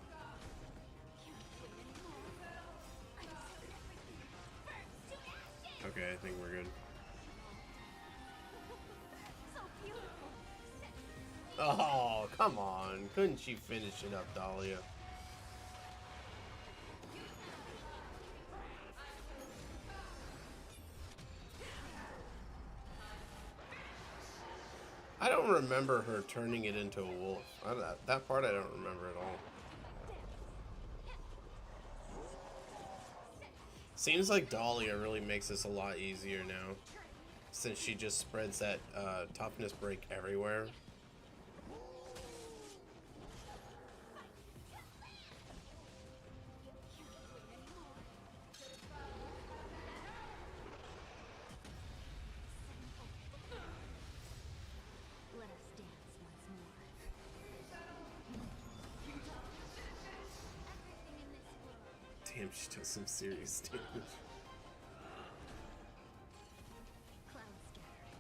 Okay, I think we're good. Oh, come on. Couldn't she finish it up, Dahlia? I don't remember her turning it into a wolf. That part I don't remember at all. Seems like Dahlia really makes this a lot easier now, since she just spreads that toughness break everywhere. Let us dance once more. Everything in this world. Damn, she does some serious damage. Cloud scattered.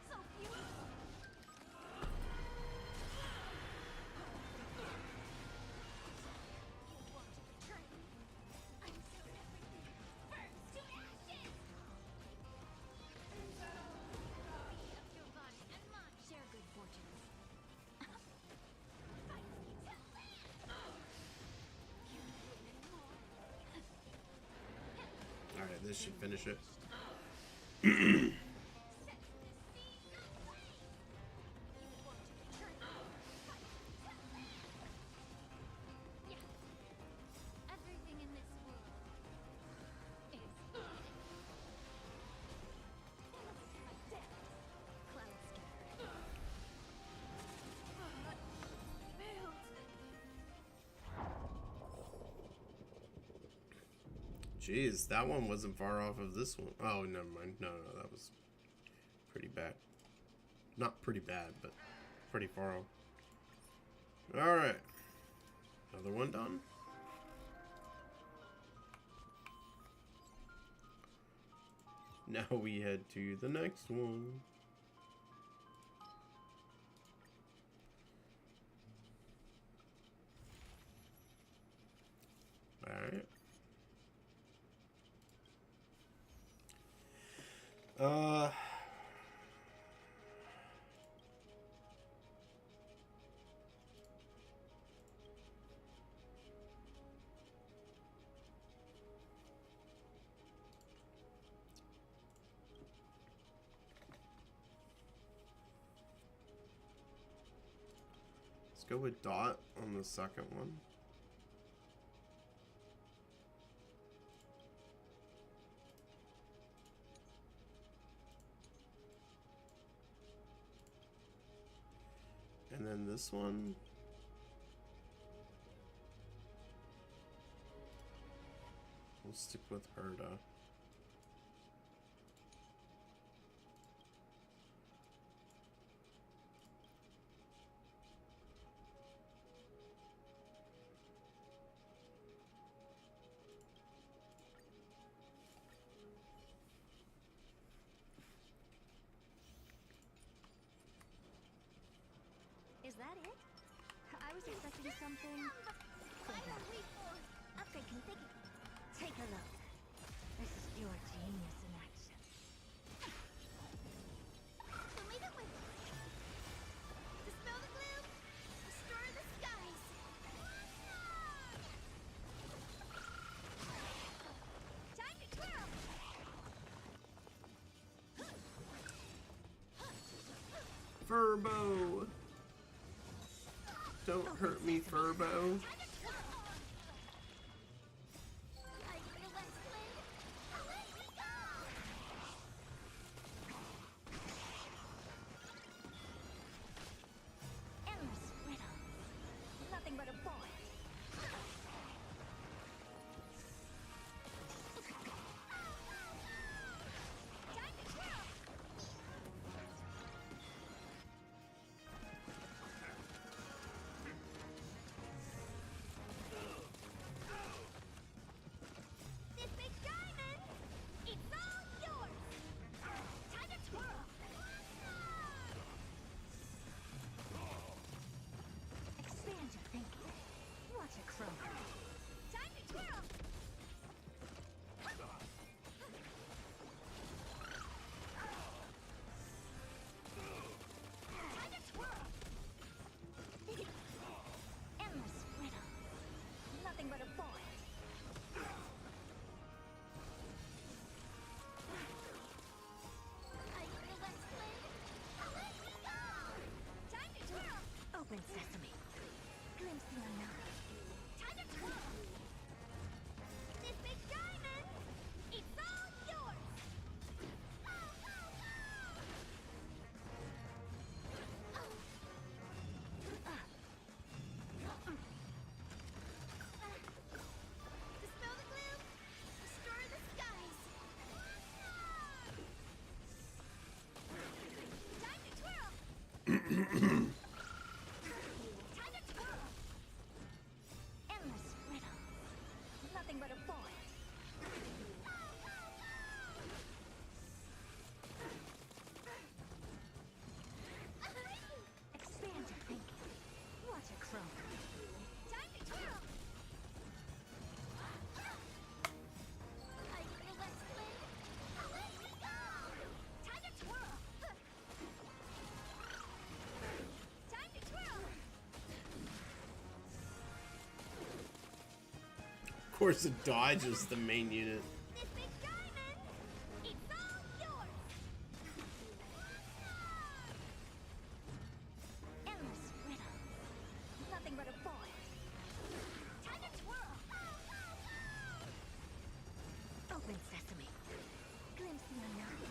So beautiful. You want to betray me? I'm so everything burns to ashes. Be of your body and mind. Share good fortunes. Alright, this should finish it. Everything in this world is cloud scattered. Jeez, that one wasn't far off of this one. Oh, never mind. No, that was pretty bad. Not pretty bad, but pretty far off. Alright. Another one done. Now we head to the next one. Alright. go with dot on the second one. And then this one. We'll stick with Herda. Is that it? I was expecting something. Upgrade configured. Take a look. This is pure genius in action. So leave it with me. Dispel the gloom. Destroy the skies. Time to twirl. Furbo! Don't hurt me, Furbo. Endless riddle. Nothing but a void. Time to twirl. This big diamond, it's all yours. Time to twirl. Expand your thinking. Watch it crumble. Time to twirl. Time to twirl. Endless riddle. Nothing but a void. Time to twirl! Open sesame. Glimpse the unknown. Time to twirl! This big diamond, it's all yours! Dispel the gloom! Destroy the skies! Time to twirl! Time to twirl! Endless riddle. Nothing but a void. Expand your thinking. Watch it crumble. Time to twirl! Time to twirl! Time to twirl! Of course, the dodge is the main unit. This big diamond, it's all yours! Endless riddle. Nothing but a void. Time to twirl! Open sesame. Glimpse the unknown.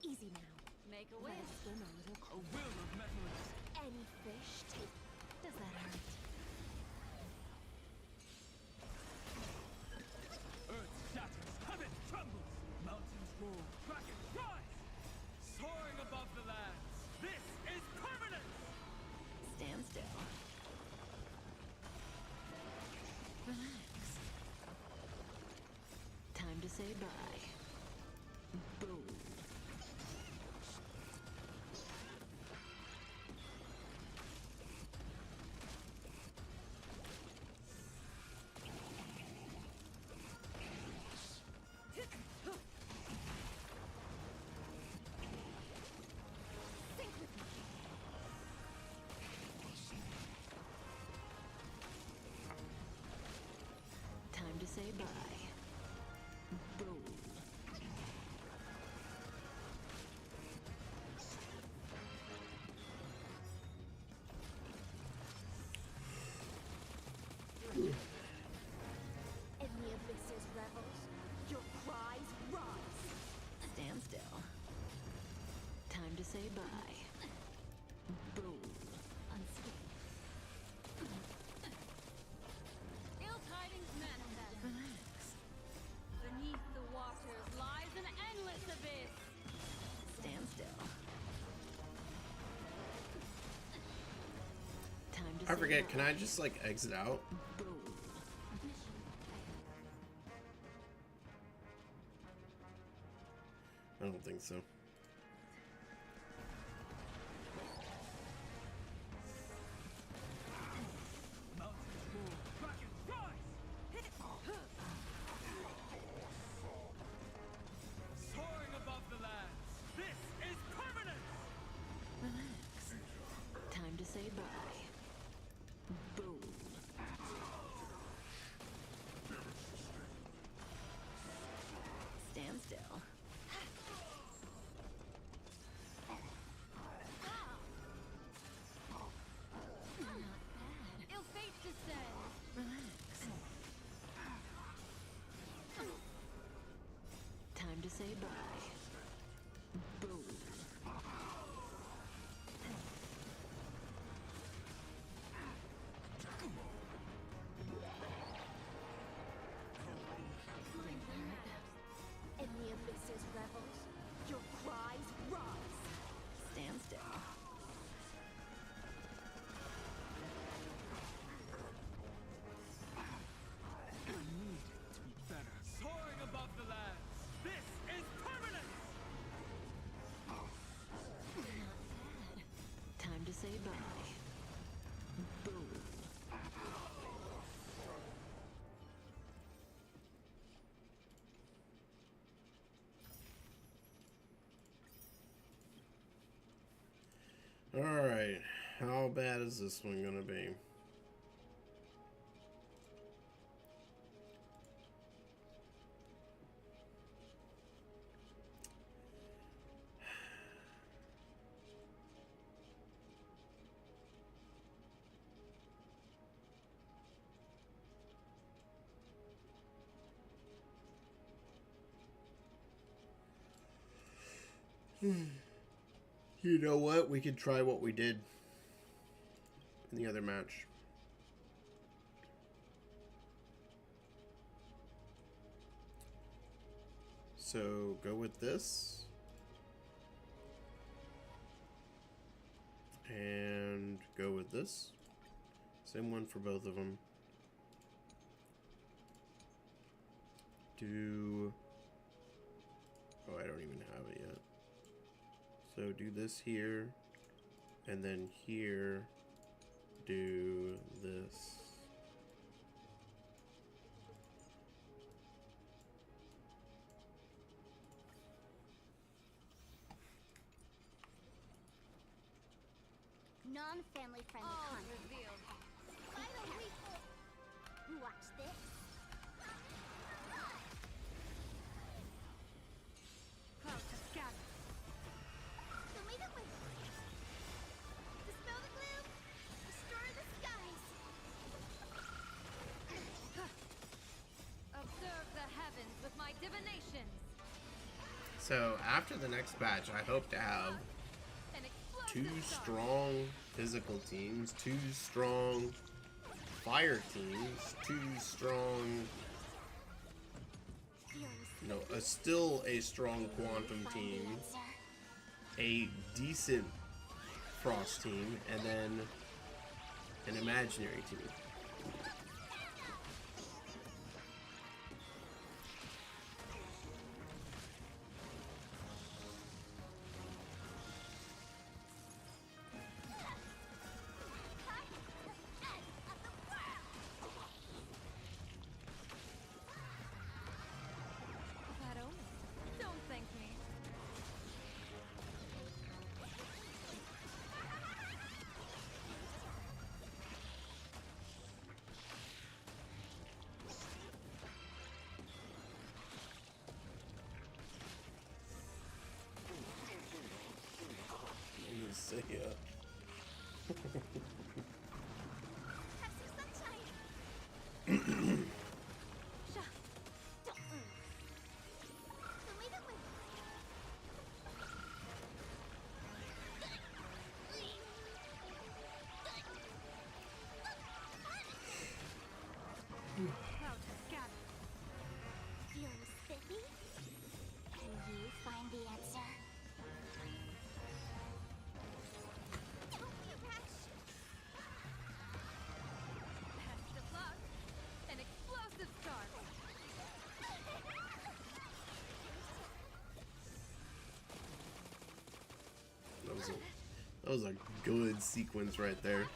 Easy now. Make a wish. Spin a little A will of metals. Any fish take. Does that hurt? Earth shatters, heaven trembles. Mountains roar, dragons rise. Soaring above the lands. This is permanence. Stand still. Relax. Time to say bye. Boom. Think with me. Time to say bye. Boom. In the abyss's revels, your cries rise. Stand still. Time to say bye. Boom. Unscathed. Ill tidings manifest. Relax. Beneath the waters lies an endless abyss. Stand still. Time to I say forget, bye. can I just like exit out? Boom. I don't think so. Mountains roar, kraken rise! Soaring above the lands, this is permanence! Relax. Time to say bye. Boom. Stand still. Ill fate descends. Relax. Time to say bye. Boom. In the abyss's revels, your cries rise. Stand still. I need to be better. Soaring above the lands, this is permanence! Time to say bye. Boom. Alright, how bad is this one gonna be? You know what? We could try what we did in the other match. So go with this. And go with this. Same one for both of them. Do... Oh, I don't even have it yet. So do this here, and then here, do this. Non-family friendly All content. revealed. By the week. Watch this. Clouds have scattered. Show me the way. Dispel the gloom. Destroy the skies. Observe the heavens with my divinations. So after the next batch, I hope to have An two explosive start. strong physical teams, two strong fire teams, two strong, no, still a strong quantum team, a decent frost team, and then an imaginary team. Bad omen. Don't thank me. See ya. Have some sunshine. That was a good sequence right there.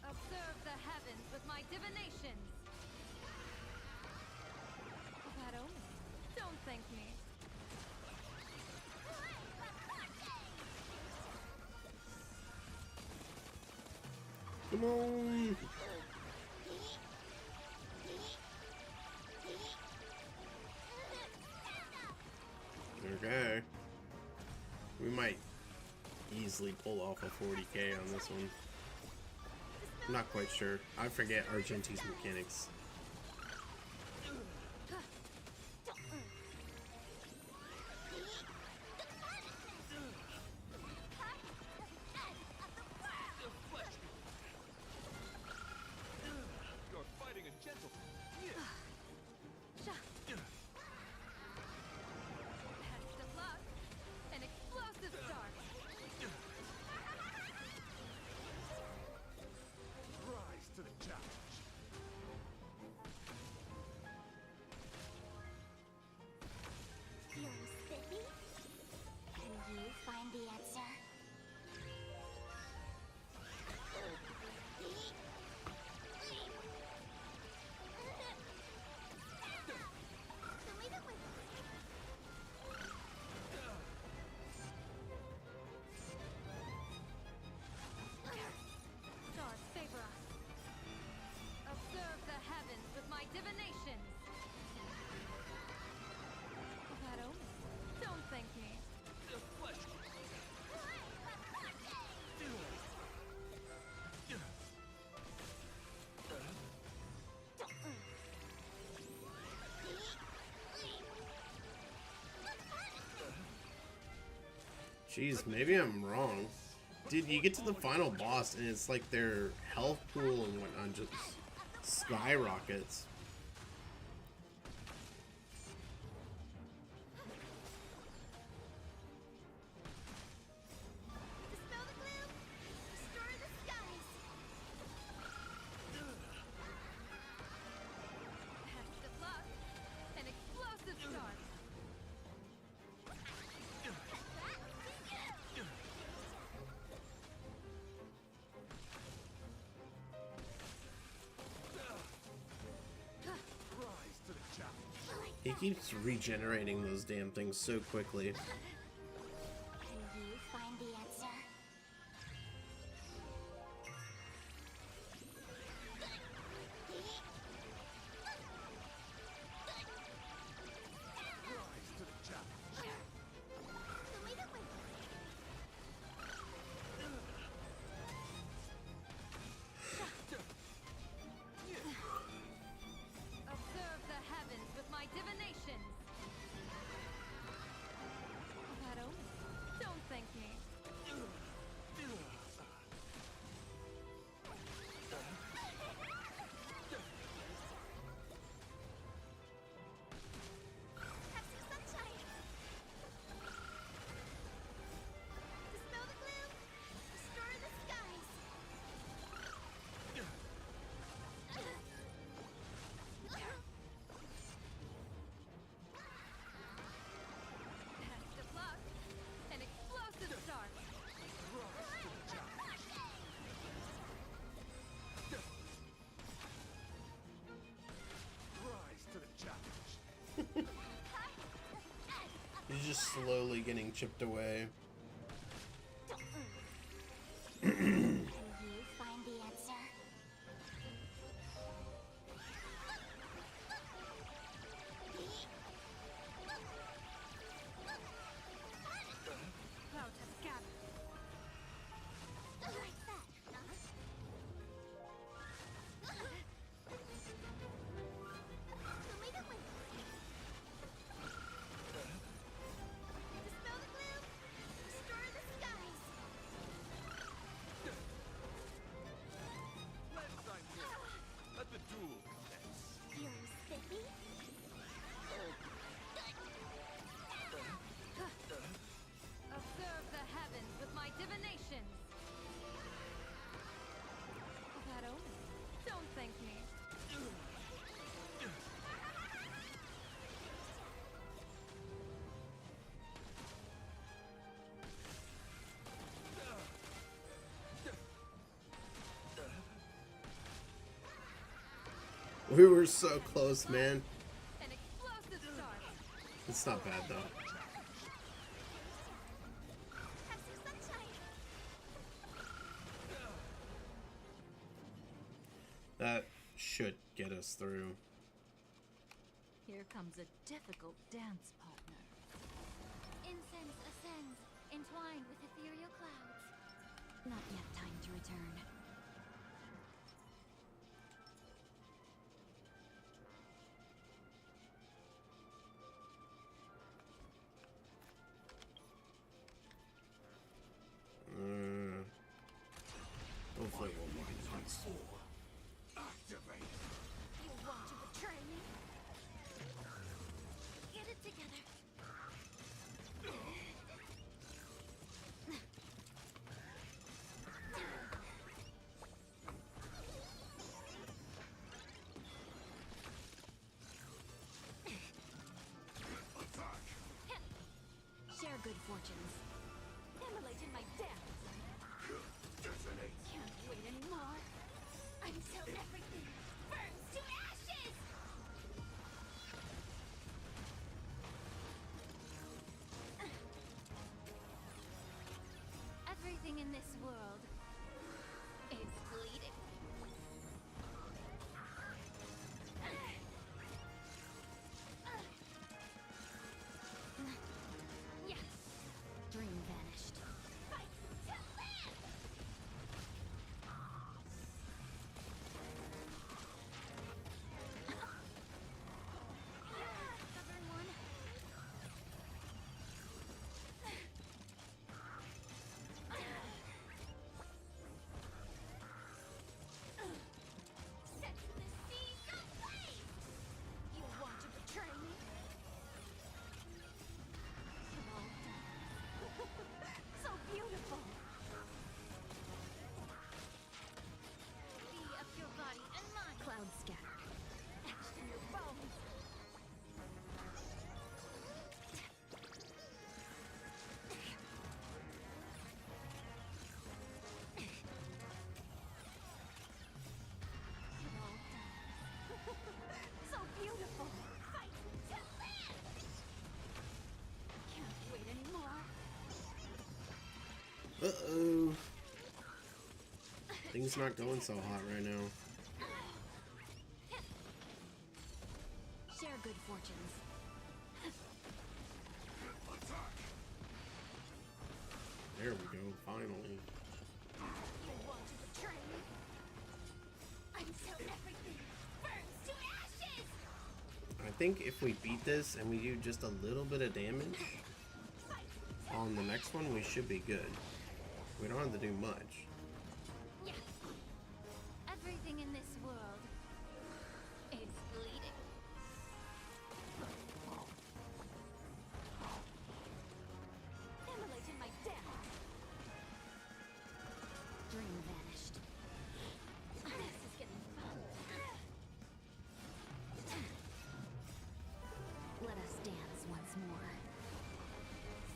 Observe the heavens with my divinations. That omen. Don't thank me. Come on. Okay. We might easily pull off a 40k on this one. I'm not quite sure. I forget Argenti's mechanics. You're fighting a gentleman. Best of luck. An explosive start. Rise to the challenge. Feeling spiffy? Can you find the answer? Stars favor us. Observe the heavens with my divinations. That omen. Don't thank me. Jeez, maybe I'm wrong. Dude, you get to the final boss and it's like their health pool and whatnot just skyrockets. Dispel the gloom, restore the skies. Best of luck. An explosive start. Rise to the challenge. He keeps regenerating those damn things so quickly. Can you find the answer? Rise to the challenge. Observe the heavens with my divinations. That omen. Don't thank me. Have some sunshine. Dispel the gloom, restore the skies. Best of luck. An explosive start. Rise to the challenge. Rise to the challenge. He's just slowly getting chipped away. Can you find the answer? Cloud has gathered. Like that, huh? Show me the way. Dispel the gloom, We were so close, man. An explosive start. It's not bad though. Have some sunshine. That should get us through. Here comes a difficult dance partner. Incense ascends, entwined with ethereal clouds. Not yet time to return. Hopefully we'll find this. Activate. You want to betray me? Get it together. Share good fortunes. Immolate in my death. Detonate. Can't wait anymore. Until everything burns to ashes. Everything in this world is bleeding. Yes. Dream vanished. Fight to live. Stubborn one. Set the seas ablaze. You want to betray me? Well done. So beautiful. Be of your body and mind. Cloud scattered. Etched in your bones. Well done. So beautiful. Fight to live. Can't wait anymore. Uh-oh. Things not going so hot right now. Share good fortunes. Attack. There we go, finally. You want to betray me? Until everything burns to ashes! I think if we beat this and we do just a little bit of damage on the next one, we should be good. We don't have to do much. Yes. Everything in this world is bleeding. Immolate in my death. Dream vanished. This is getting fun. Let us dance once more.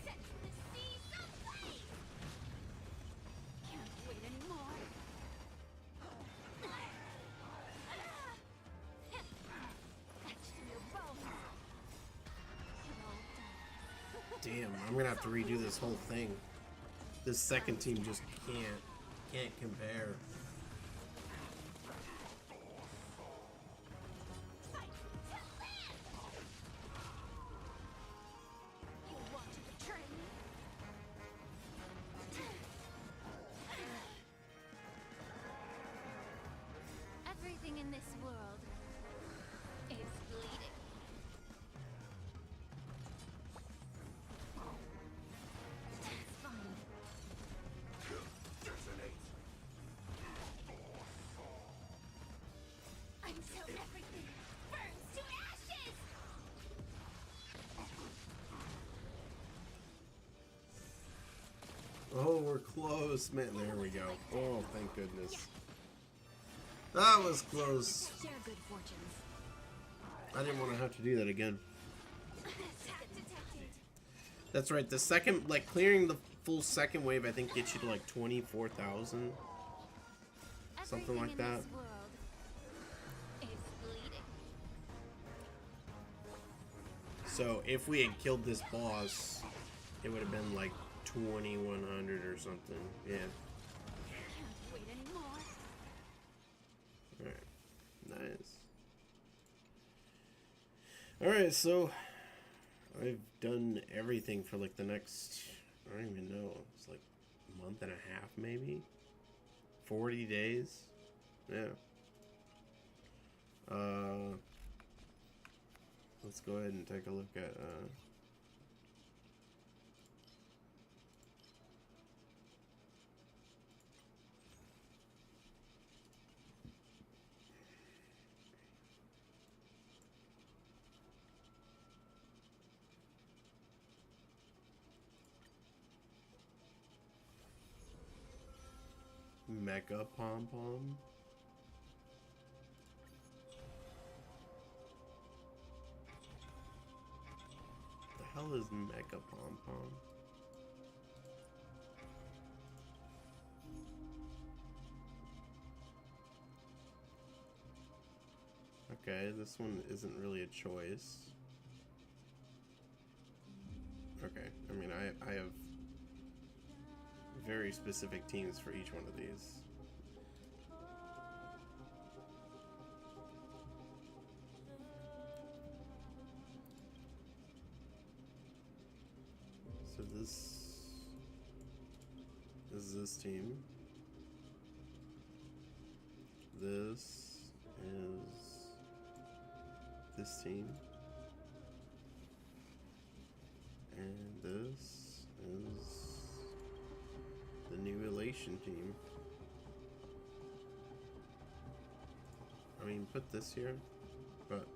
Set the seas ablaze! Can't wait anymore. Etched in your bones. Well done. Damn, I'm gonna have to redo this whole thing. This second team just can't compare. Fight to live! You want to betray me? Everything in this world is bleeding. It's fine. Detonate. Until everything burns to ashes! Oh, we're close, man. There we go. Oh, thank goodness. That was close. Share good fortunes. I didn't want to have to do that again. Attack detected. That's right. The second, like, clearing the full second wave, I think gets you to like 24,000. Something like Everything in that. this world is bleeding. So if we had killed this boss, it would have been like 2100 or something. Yeah. Can't wait anymore. Alright. Nice. Alright, so I've done everything for like the next, I don't even know, it's like a month and a half maybe? 40 days? Yeah. Let's go ahead and take a look at Mecha Pom Pom. The hell is Mecha Pom Pom? Okay, this one isn't really a choice. Okay, I mean, I have very specific teams for each one of these. So this is this team. This is this team. And this is the new Elation team. I mean, put this here, but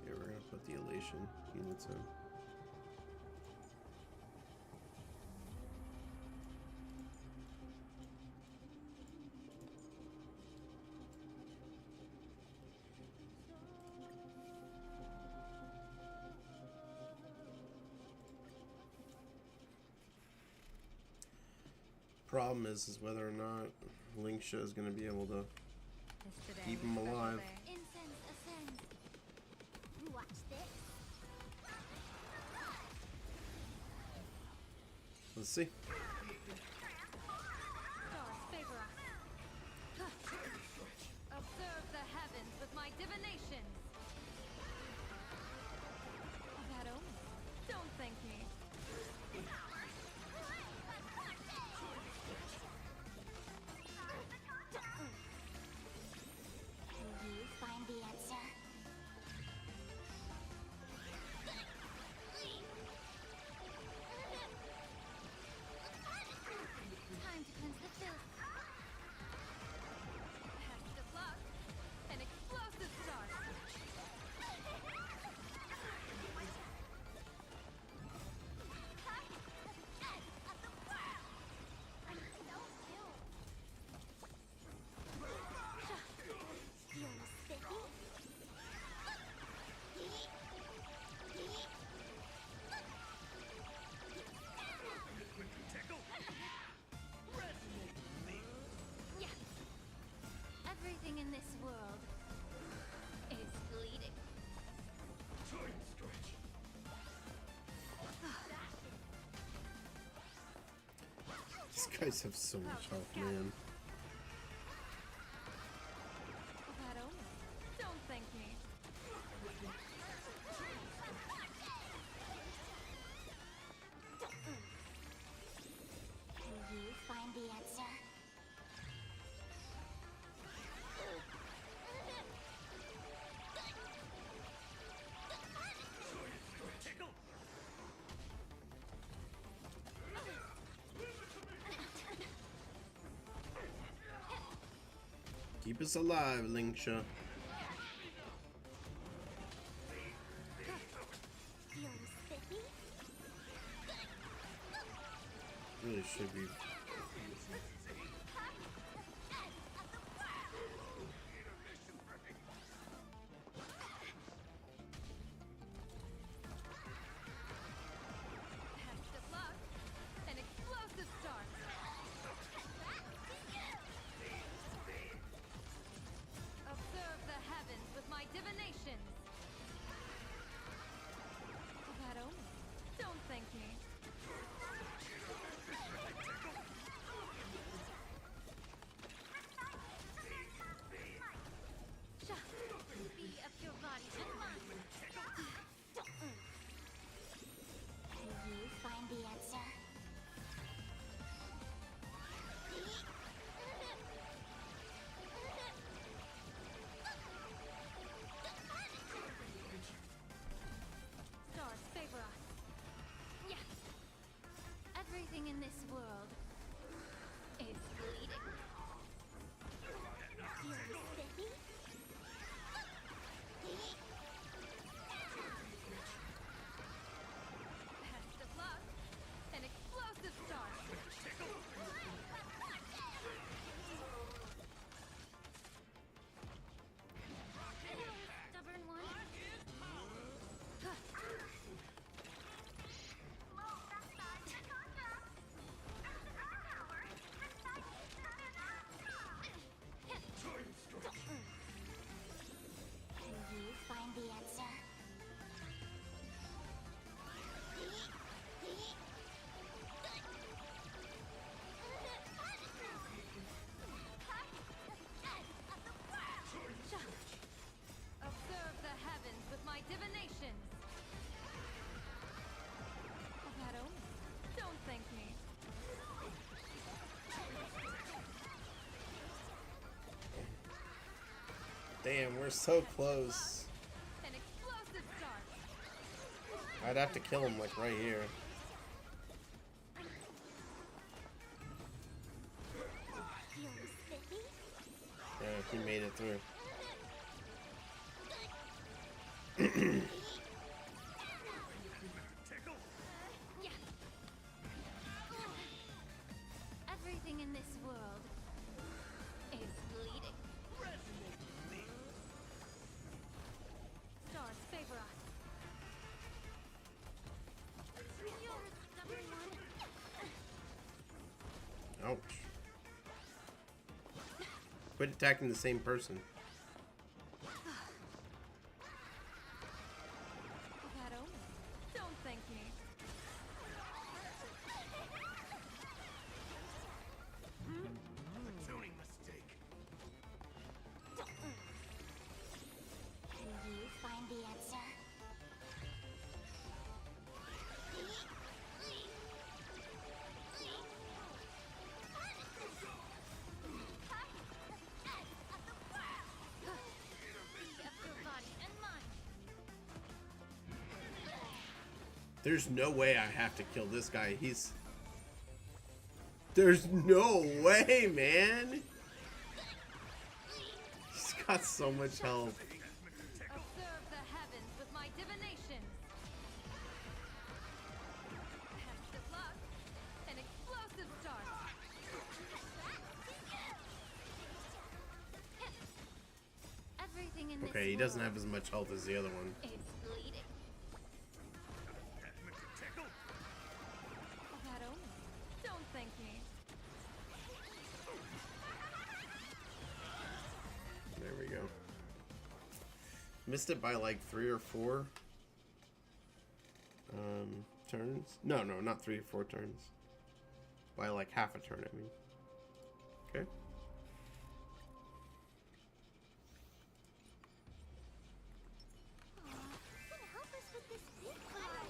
yeah, we're gonna put the Elation units in. Problem is whether or not Linksha is going to be able to keep him alive. Incense ascends. Watch this. Let's see. Stars favor us. Observe the heavens with my divinations. A bad omen. Don't thank me. Will you find the answer? Time to cleanse the filth. Pest of luck. An explosive start. Yeah. Everything in this world is bleeding. These guys have so much health, man. A bad omen. Don't thank me. Will you find the answer? Keep us alive, Linksha. Feeling spiffy? Really should be. Pest of luck. An explosive start. Observe the heavens with my divinations. Damn, we're so close. An explosive start. I'd have to kill him like right here. Yeah, he made it through. Everything in this world is bleeding. Stars favor us. Yours, everyone. Ouch. Quit attacking the same person. That omen. Don't thank me. A tuning mistake. Can you find the answer? There's no way I have to kill this guy. There's no way, man. He's got so much health. Observe the heavens with my divinations. Test of luck. An explosive start. Everything in this Okay, he doesn't world have as much health as the other one. is bleeding. That omen. Don't thank me. There we go. Missed it by like 3 or 4 turns. No, not 3 or 4 turns. By like half a turn, I mean. Okay. Help us with this big fire.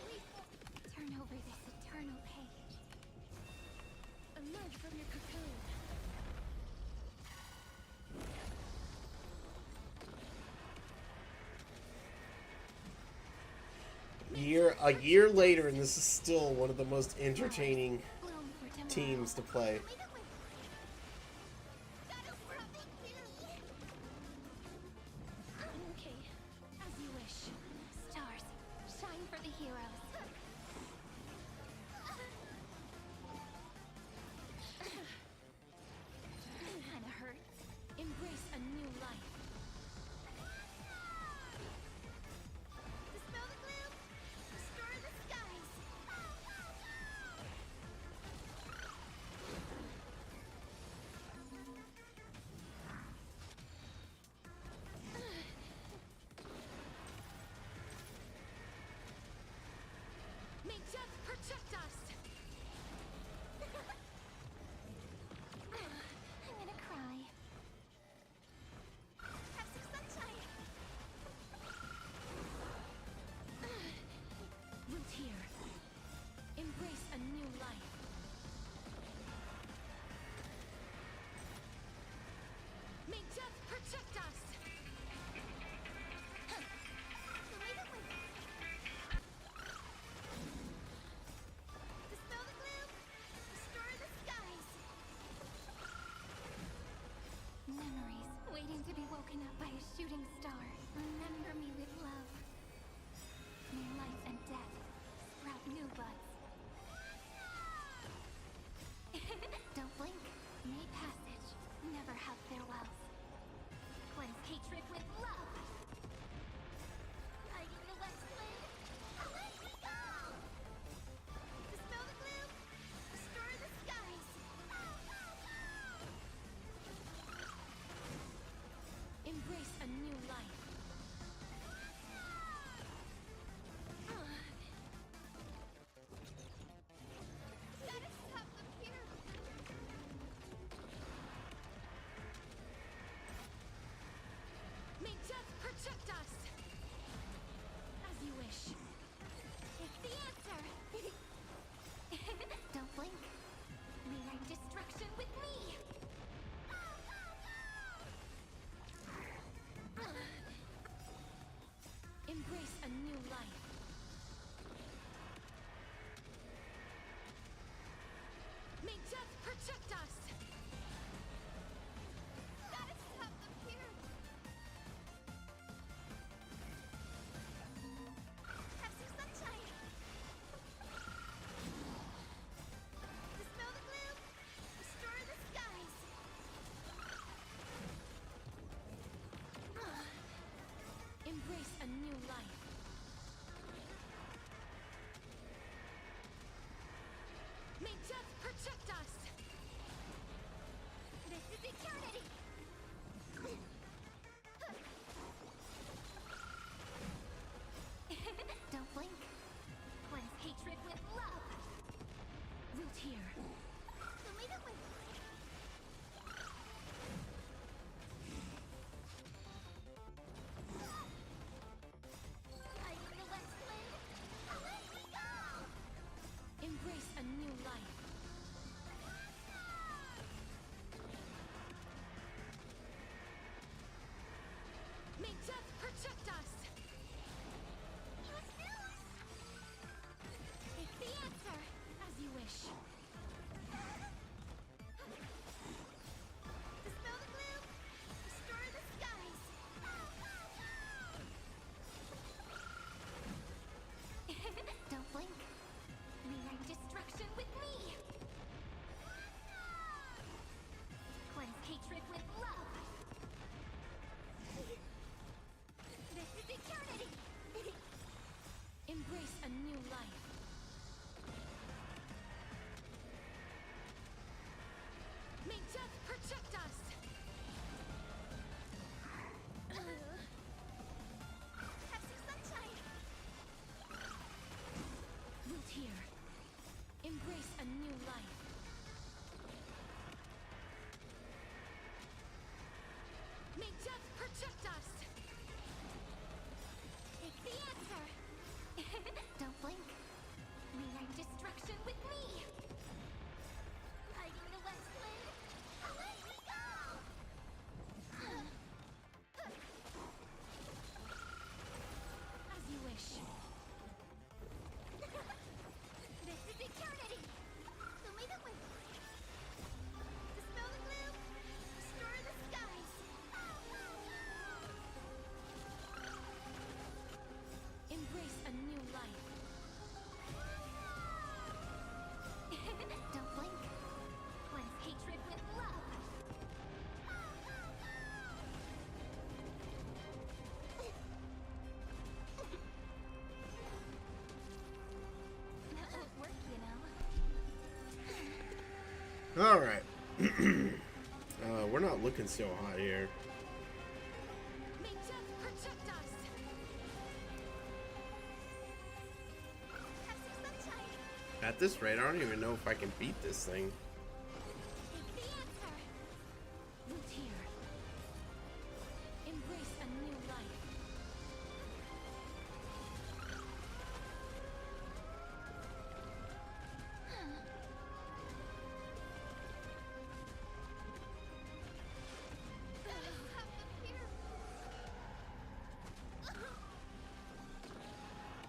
Turn over this eternal page. Emerge from your cocoon. A year later, and this is still one of the most entertaining teams to play. Okay, as you wish. Stars, shine for the heroes. Kinda hurts. Embrace a new life. Dispel the gloom. Restore the skies. here. Embrace a new life. May death protect us! Take the answer! Don't blink. Rewrite destruction with me! Riding the west wind, away we go! As you wish. This is eternity! Show me the way! Dispel the gloom! Restore the skies! Embrace a new life. Don't blink. Cleanse hatred with love. That won't work, you know. All right. We're not looking so hot here. May death protect us. Have some sunshine. At this rate, I don't even know if I can beat this thing. Take the answer. Root here. Embrace a new life.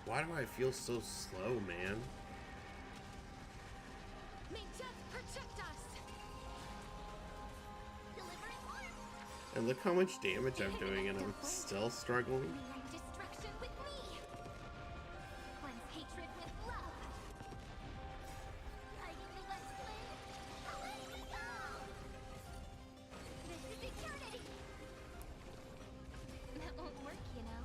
Why do I feel so slow, man? May death protect us. Delivering warmth. And look how much damage I'm doing, and I'm still struggling. Rewrite destruction with me. Cleanse hatred with love. Riding the west wind, away we go. This is eternity. That won't work, you know.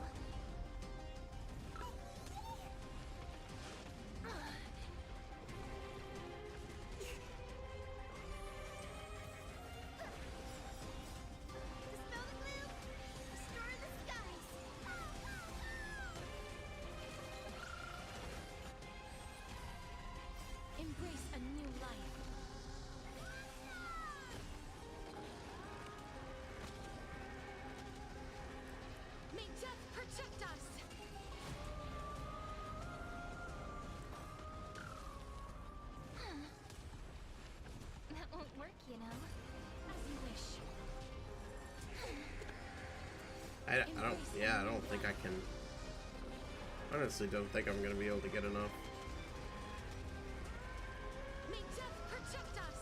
Dispel the gloom. Restore the skies. Embrace a new life. May death protect us. That won't work, you know. As you wish. I don't think I can. Honestly, don't think I'm gonna be able to get enough. May death protect us.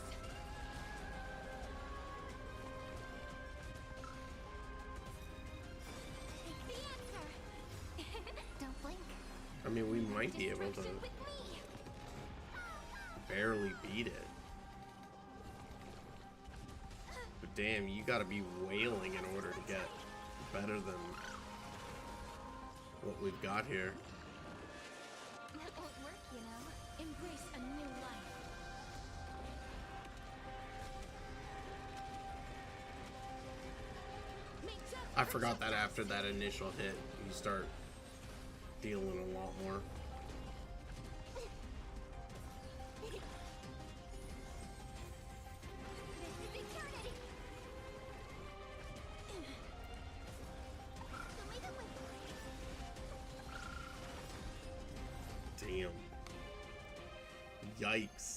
Take the answer. Don't blink. I mean, we might be able to Destruction with me. barely beat it. But damn, you gotta be wailing in order to get better than what we've got here. That won't work, you know. Embrace a new life. May death I forgot protect that us. after that initial hit, you start dealing a lot more. This is eternity. Show me the way. Damn. Yikes.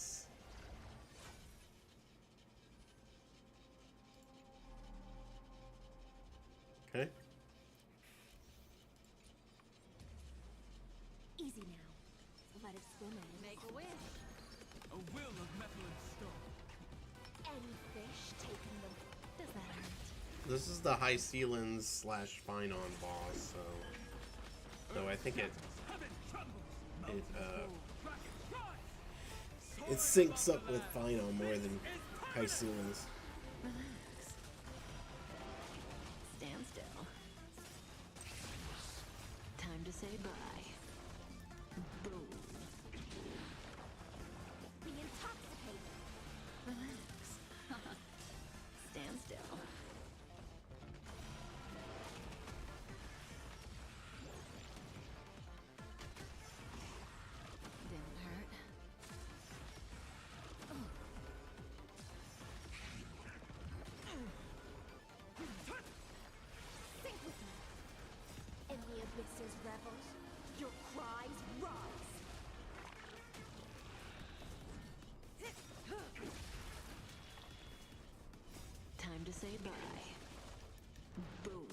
Okay. Easy now. Let it swim in. Make a wish. A will of metal and stone. Any fish taking them. Does that hurt? This is the High Ceilings / Finon boss, so I think it syncs up with Finon more than High Ceilings. Relax. Stand still. Time to say bye. Boom. Be intoxicated. Relax. Stand still. Didn't hurt. say bye. Boom.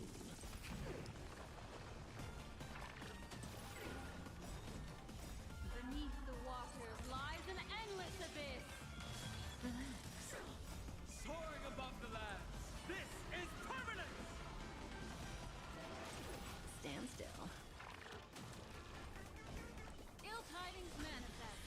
Beneath the waters lies an endless abyss. Soaring above the lands. This is permanent. Stand still. Ill tidings manifest.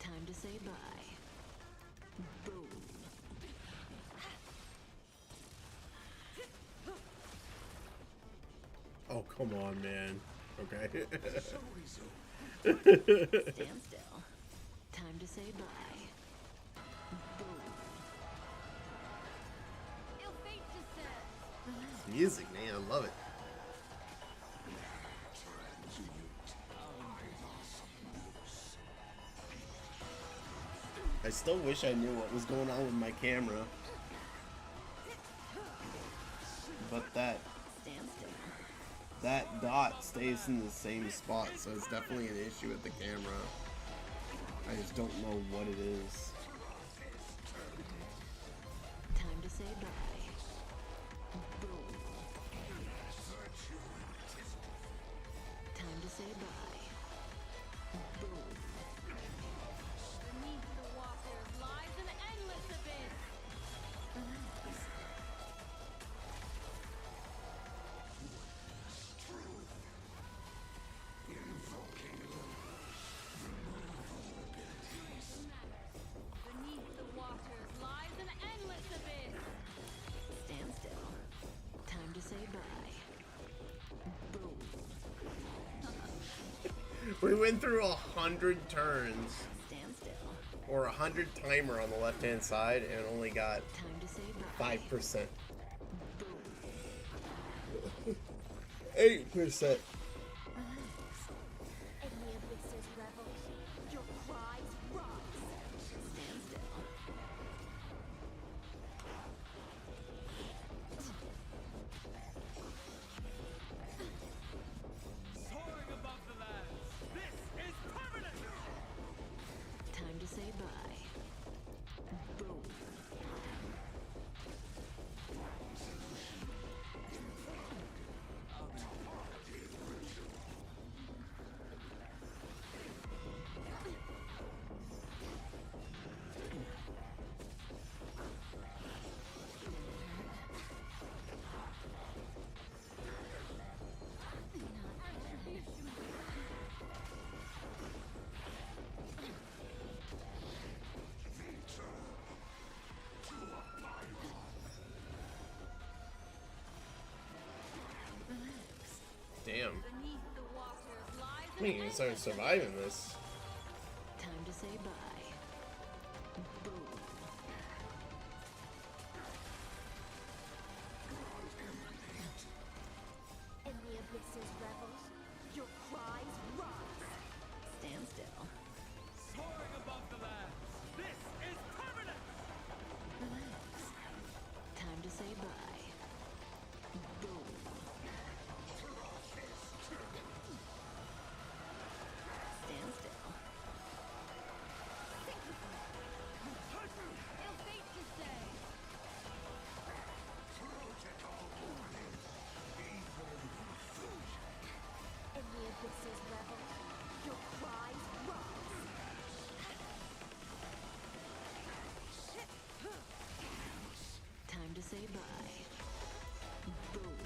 Time to say bye. Boom. Oh, come on, man. Okay. Stand still. Time to say bye. Boom. Ill fate descends. Music, man. I love it. I still wish I knew what was going on with my camera. But that dot stays in the same spot, so it's definitely an issue with the camera. I just don't know what it is. Time to say bye. Boom. Time to say bye. Boom. Beneath the waters lies an endless abyss. Beneath the waters lies an endless abyss. Stand still. Time to say bye. Boom. We went through 100 turns, Stand still. or 100 timer on the left-hand side, and only got Time to say bye. 5%. Boom. 8%. In the abyss's revels, your cries rise. Stand still. Soaring above the lands. This is permanent. Time to say bye. Boom. Damn. Beneath the waters lies I mean, you start surviving this. Time to say bye. Boom. In the abyss's revels, your cries rise. Stand still. Soaring above the lands. This is permanent. Time to say bye. Boom. Stand still. ill fate descends. In the abyss's revels, your cries rise. Time to say bye. Boom.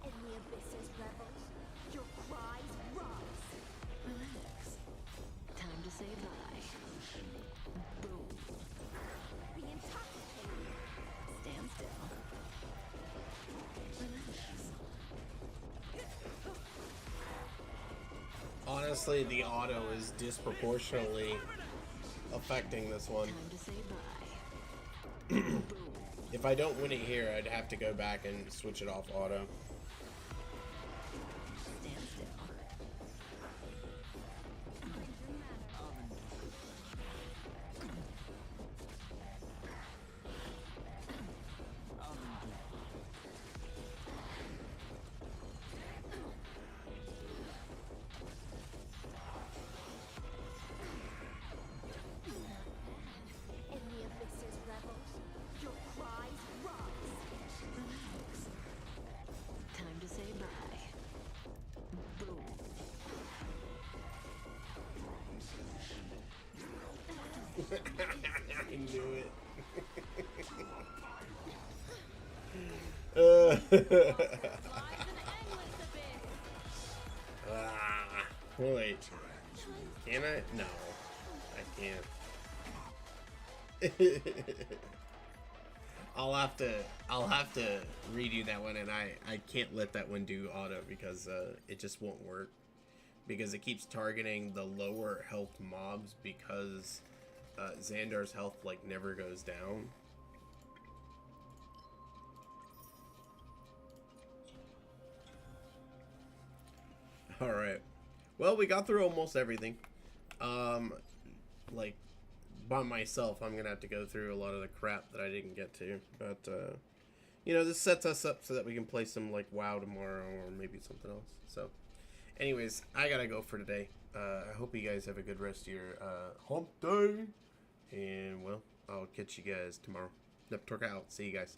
In the abyss's revels, your cries rise. Time to say bye. Boom. Be intoxicated. Stand still. Honestly, the auto is disproportionately affecting this one. Time to say bye. Boom. If I don't win it here, I'd have to go back and switch it off auto. Stand still. I knew it. Wait. Can I? No. I can't. I'll have to redo that one, and I can't let that one do auto because it just won't work. Because it keeps targeting the lower health mobs because Xandar's health like never goes down. Alright. Well, we got through almost everything. Like, by myself, I'm gonna have to go through a lot of the crap that I didn't get to. But, you know, this sets us up so that we can play some, like, WoW tomorrow or maybe something else. So, anyways, I gotta go for today. I hope you guys have a good rest of your hump day. And, well, I'll catch you guys tomorrow. Neptork out. See you guys.